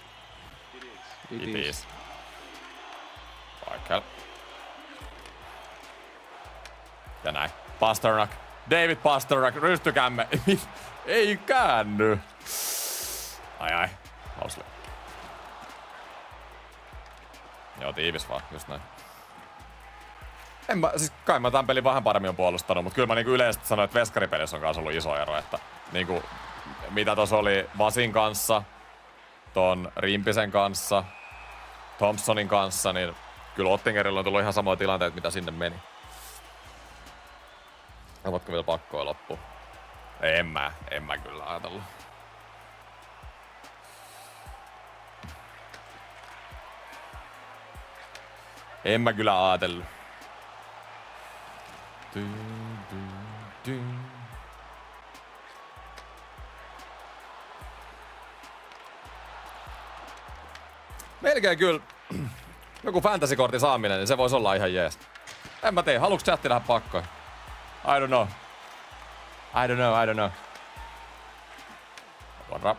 It is. Michael. Ja näin. Pasternak. David Pasternak, rystykämme. Ei käänny. Ai. Mosley. Joo, tiivis vaan, just näin. Siis kai mä tän pelin vähän paremmin on puolustanut, mutta kyllä mä niinku yleisesti sanoin, että veskaripelissä on kanssa ollut iso ero, että niinku mitä tossa oli Vasin kanssa, ton Rimpisen kanssa, Thompsonin kanssa, niin kyllä Ottingerilla on tullut ihan samoja tilanteita, mitä sinne meni. Ovatko vielä pakkoja loppuun? En mä kyllä ajatellut. En mä kyllä ajatellut. Melkein kyllä joku fantasy-kortin saaminen, niin se voisi olla ihan jees. En mä tiedä, haluuks chatti nähdä pakkoja? I don't know. Varra.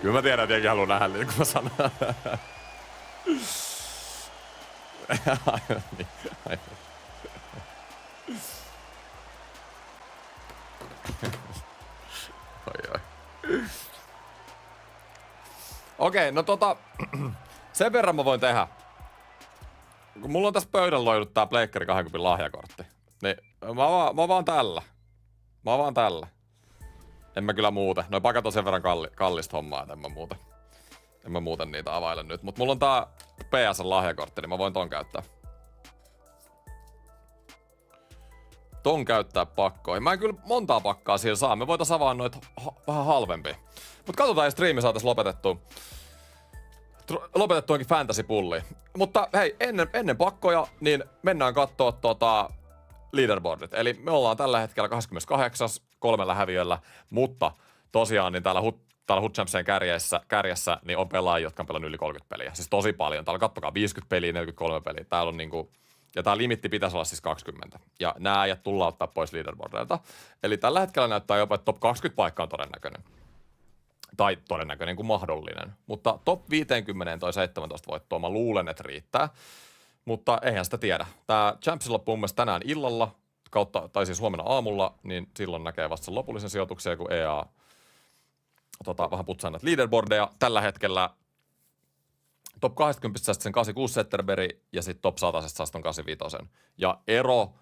Kyllä mä tiedän, että jenkin haluu nähdä, niin kuin mä sanon. Aivan niin. Oi. Okei, no sen verran mä voin tehdä. Kun mulla on tässä pöydällä loidut tää Pleikkari 20 lahjakortti, niin mä vaan tällä. En mä kyllä muuten. Noi pakat on sen verran kallista hommaa, että en mä muuten niitä availe nyt. Mut mulla on tää PS-lahjakortti, niin mä voin ton käyttää. Ton käyttää pakkoihin. Mä en kyllä montaa pakkaa siellä saa. Me voitais avaa noita vähän halvempia. Mut katsotaan, jos striimi saatais lopetettuakin fantasy-pulliin. Mutta hei, ennen pakkoja, niin mennään kattoo leaderboardit. Eli me ollaan tällä hetkellä 28. 3 häviöllä, mutta tosiaan niin täällä Hood Champsien kärjessä niin on pelaajia, jotka on pelannut yli 30 peliä. Siis tosi paljon. Täällä kattokaa 50 peliä, 43 peliä. Täällä on niinku, ja tää limitti pitäisi olla siis 20. Ja nää äijät tullaan ottaa pois leaderboardeilta. Eli tällä hetkellä näyttää jopa, että top 20 paikka on todennäköinen. Tai todennäköinen kuin mahdollinen. Mutta top 50 toi 17 voittoa, mä luulen, että riittää. Mutta eihän sitä tiedä. Tää Champsi loppuu mun mielestä tänään illalla, tai siis huomenna aamulla, niin silloin näkee vasta sen lopullisen sijoituksen, kun EA vähän putsaa näitä leaderboardeja. Tällä hetkellä top 20 sen 86 Zetterberg ja sitten top 100 saa ton 85. Ja ero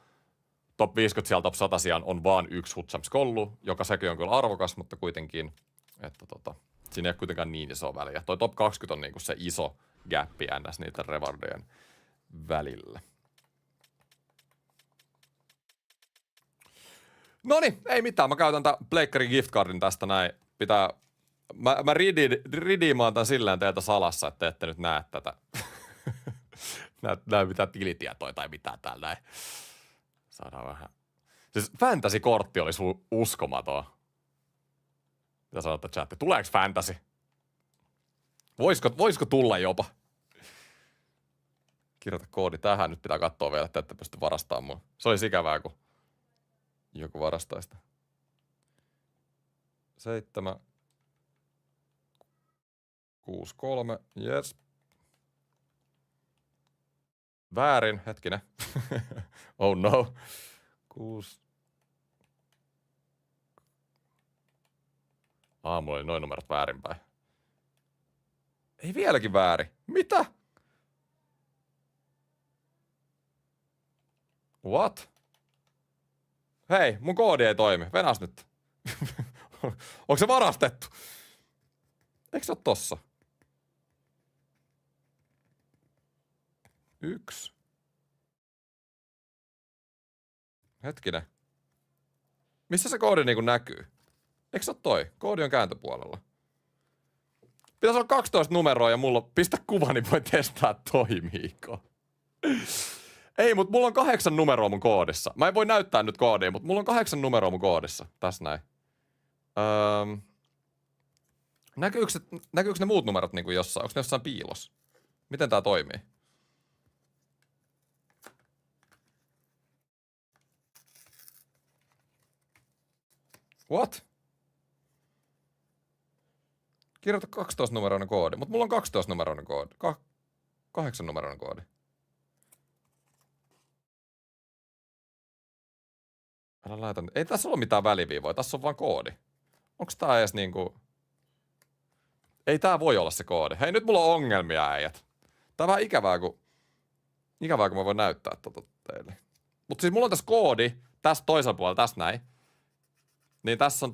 top 50 siellä top 100 sijaan on vaan yksi Hood Champs kollu, joka sekin on kyllä arvokas, mutta kuitenkin, että siinä ei ole kuitenkaan niin iso väliä. Toi top 20 on niinku se iso gappi ns. Niiden rewardien välillä. Noniin, ei mitään. Mä käytän tää Pleikkarin giftcardin tästä näin. Mä ridiimaan tän silleen teiltä salassa, että te ette nyt näe tätä. näe mitään tilitietoja tai mitään täällä näin. Saadaan vähän. Siis fantasy-kortti olisi uskomaton. Mitä sanotte chatti? Tuleeko fantasy? Voisiko tulla jopa? Kirjoita koodi tähän. Nyt pitää katsoa vielä, että ette pysty varastamaan mua. Se olisi ikävää, kun joku varastaa sitä. 7, 6, 3, yes. Väärin, hetkinen. Oh no. 6. Mulla oli noin numerot väärinpäin. Ei vieläkin väärin. Mitä? What? Hei, mun koodi ei toimi. Venäs nyt. Onko se varastettu? Eikö se ole tossa? 1. Hetkinen. Missä se koodi niinku näkyy? Eikö se ole toi? Koodi on kääntöpuolella. Pitäisi olla 12 numeroa ja mulla pistä kuva, niin voi testaa toimiiko. Ei, mutta mulla on 8 numeroa mun koodissa. Mä en voi näyttää nyt koodia, mutta mulla on 8 numeroa mun koodissa. Tässä näin. Näkyykö ne muut numerot niinku jossain? Onko ne jossain piilossa? Miten tää toimii? What? Kirjoita 12-numeroinen koodi. Mutta mulla on 12-numeroinen koodi. 8-numeroinen koodi. Älä laita. Ei tässä ole mitään väliviivoja. Tässä on vaan koodi. Onks tää edes niinku... Ei tää voi olla se koodi. Hei, nyt mulla on ongelmia, äijät. Tää on vähän ikävää, kun mä voin näyttää teille. Mutta siis mulla on tässä koodi. Tässä toisella puolella, tässä näin. Niin tässä on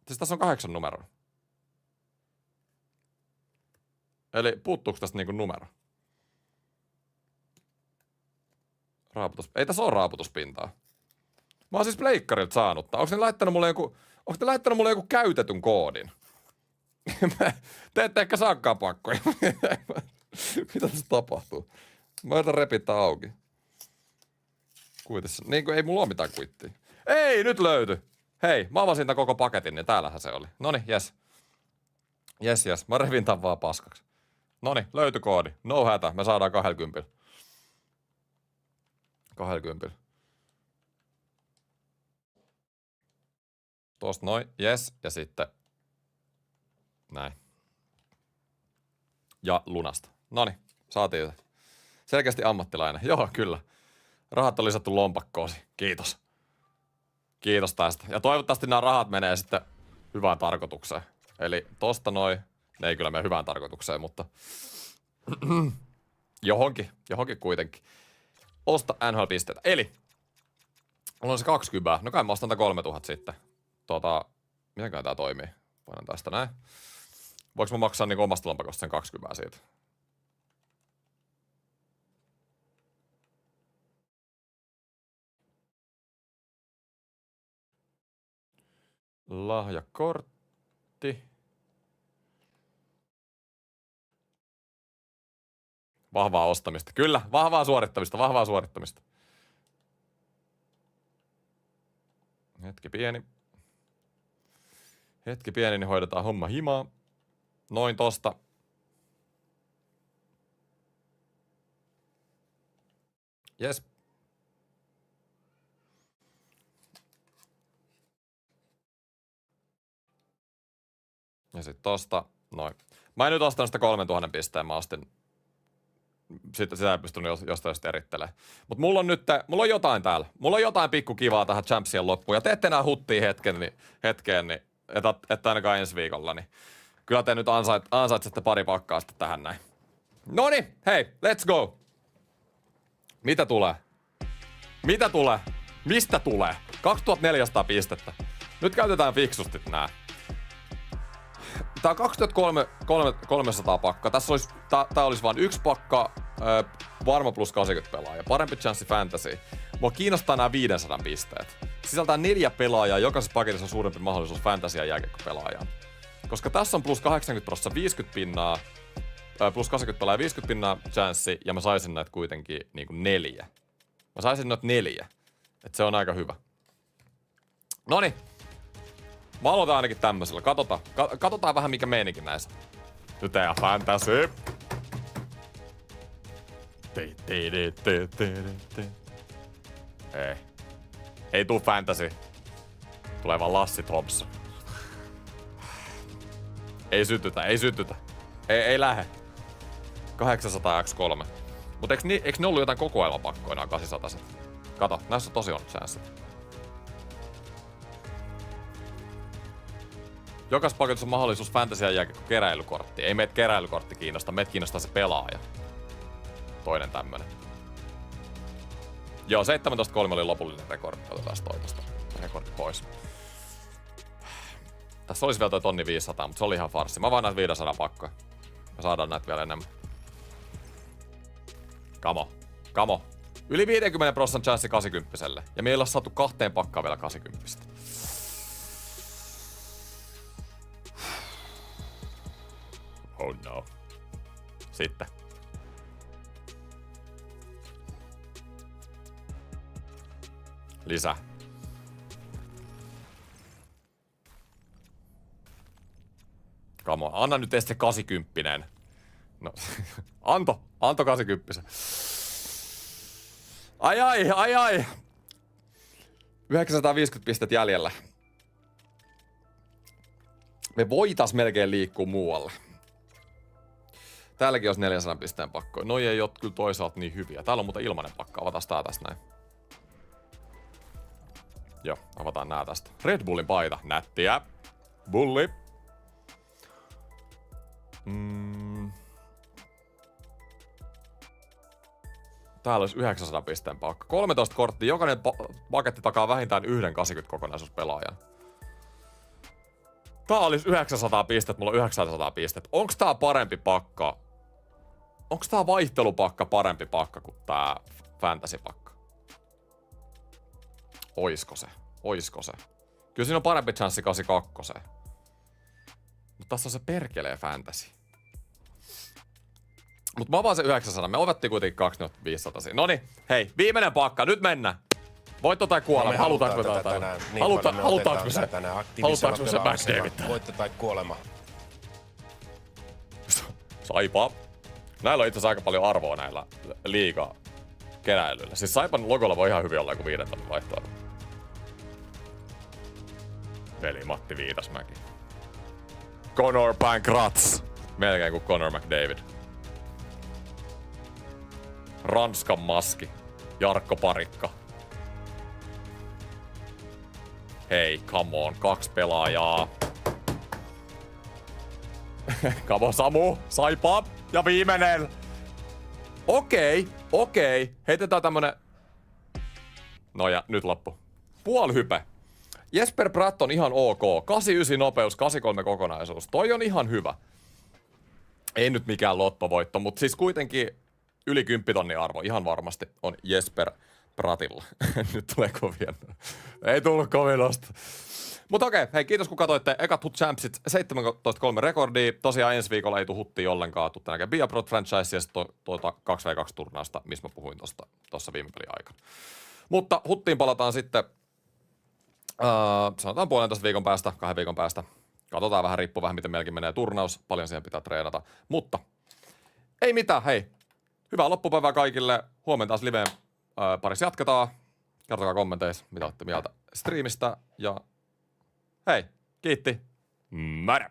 siis tässä on 8 numeroa. Eli puuttuuko tästä niinku numero? Raaputus. Ei tässä ole raaputuspintaa. Mä oon siis pleikkarilta saanut. Onko ne laittanut mulle joku käytetyn koodin? Te ette ehkä saakaan pakkoja. Mitä tässä tapahtuu? Mä yritän repittää auki. Kuitissa. Niin kuin ei mulla ole mitään kuittia. Ei, nyt löytyi. Hei, mä avasin tämän koko paketin, niin täällähän se oli. Noni, jes. Jes. Mä revin tämän vaan paskaksi. Noni, löytyi koodi. No hätä, me saadaan 20. 20. Tuosta noin, jes, ja sitten näin. Ja lunasta. Noni, saatiin. Selkeästi ammattilainen. Joo, kyllä. Rahat on lisätty lompakkoosi. Kiitos. Kiitos tästä. Ja toivottavasti nämä rahat menee sitten hyvään tarkoitukseen. Eli tosta noin. Ne ei kyllä mene hyvään tarkoitukseen, mutta johonkin kuitenkin. Osta NHL-pisteitä. Eli mulla on se 20. No kai mä ostan 3000 sitten. Mitenköhän tää toimii? Painan tästä näin. Voinko mä maksaa niin omasta lompakosta sen 20 siitä? Lahjakortti. Vahvaa ostamista. Kyllä, vahvaa suorittamista. Hetki pieni, niin hoidetaan homma himaa. Noin tosta. Jes. Ja sit tosta, noin. Mä en nyt ostanut sitä 3000 pisteen, mä ostin. Sitä ei pystynyt jostain erittelemään. Mut mulla on jotain täällä. Mulla on jotain pikku kivaa tähän Champsien loppuun. Ja te ette enää huttia hetkeen, niin että ainakaan ensi viikolla, niin kyllä te nyt ansaitsette pari pakkaa sitten tähän näin. Noni, hei, let's go! Mitä tulee? Mistä tulee? 2400 pistettä. Nyt käytetään fiksusti nää. Tää on 2300 pakkaa. Tää olisi vain yksi pakka, varma plus 80 pelaaja. Parempi chanssi fantasy. Mua kiinnostaa nämä 500 pisteet. Sisältää 4 pelaajaa, jokaisessa paketissa on suurempi mahdollisuus fantasy- ja jääkiekkopelaajaan. Koska tässä on plus 80% 50 pinnaa, plus 80 pelaajaa 50 pinnaa chanssi, ja mä saisin näitä kuitenkin niinku 4. Mä saisin näitä 4. Et se on aika hyvä. Noniin. Mä aloitan ainakin tämmöisellä. Katsotaan vähän mikä meininki näissä. Nyt ei fantasy. Ei tuu fantasy. Tulee vaan Lassi Thompson. Ei sytytä. Ei lähe. 800 X3. Mut eiks ne ollut jotain kokoelmapakkoja nää 800? Kato, näissä on tosi on chanssit. Jokaisessa paketissa on mahdollisuus fantasia ja keräilykortti. Ei meitä keräilykortti kiinnosta, meitä kiinnostaa se pelaaja. Toinen tämmönen. Joo, 17.3 oli lopullinen rekordi. Otetaan tosta rekordi pois. Tässä olisi vielä toi 1500, mutta se oli ihan farssi. Mä vaan näitä 500 pakkoja. Me saadaan näitä vielä enemmän. Kamo. Yli 50% chanssi 80. Ja meillä on saatu 2 pakkaa vielä 80. Oh no. Sitten. Lisää. Come on, anna nyt edes se 80. No, Anto 80. Ai. 950 pistettä jäljellä. Me voitais melkein liikkua muualle. Täälläkin olisi 400 pisteen pakkoja. Noi ei ole kyllä toisaalta niin hyviä. Täällä on muuten ilmainen pakka. Avataan tää tästä näin. Joo, avataan nää tästä. Red Bullin paita. Nättiä. Bulli. Täällä olisi 900 pisteen pakka. 13 korttia. Jokainen paketti takaa vähintään 1 kokonaisuuspelaajan. Tää olisi 900 pistettä, mulla on 900 pistettä. Onks tää parempi pakka onks tää vaihtelupakka parempi pakka kuin tää fantasy-pakka? Oisko se? Oisko se? Kyllä siinä on parempi chanssi 82. Mutta tässä on se perkelee fantasy. Mut mä avaan se 900. Me ovettiin kuitenkin 2500. Noniin, hei, viimeinen pakka. Nyt mennään. Voitto tai kuolema. Halutaanko me tätä? Halutaanko me se? Halutaanko me se McDavid? Voitto tai kuolema. Saipa. Näillä on itse asiassa aika paljon arvoa näillä liigaa keräilyillä. Siis Saipan logolla voi ihan hyvin olla joku 5 tonnin vaihtoehto. Veli Matti Viitasmäki. Conor Pancrats. Melkein kuin Conor McDavid. Ranskan maski. Jarkko Parikka. Hei, come on. 2 pelaajaa. Come on, Samu. Saipa. Ja viimeinen. Okei. Heitetään tämmönen... No ja nyt loppu. Puolihype. Jesper Bratt on ihan ok. 89 nopeus, 83 kokonaisuus. Toi on ihan hyvä. Ei nyt mikään lottovoitto, mutta siis kuitenkin yli 10 tonnin arvo ihan varmasti on Jesper Brattilla. Nyt tulee kovia. Ei tullut kovin nosta. Mutta okei, hei kiitos kun katsoitte ekat HUT Champsit 17-3 rekordia. Tosiaan ensi viikolla ei tule HUTtia ollenkaan. Tuutte näkemään Biaprot franchise ja sitten 2v2-turnausta, missä mä puhuin tossa viime pelin aikana. Mutta HUTtiin palataan sitten sanotaan 1,5 viikon päästä, 2 viikon päästä. Katsotaan vähän, riippuu vähän miten meilläkin menee turnaus. Paljon siihen pitää treenata. Mutta ei mitään, hei. Hyvää loppupäivää kaikille. Huomenna taas liveen parissa jatketaan. Kertokaa kommenteissa, mitä olette mieltä striimistä. Ja hei, kiitti. Märä!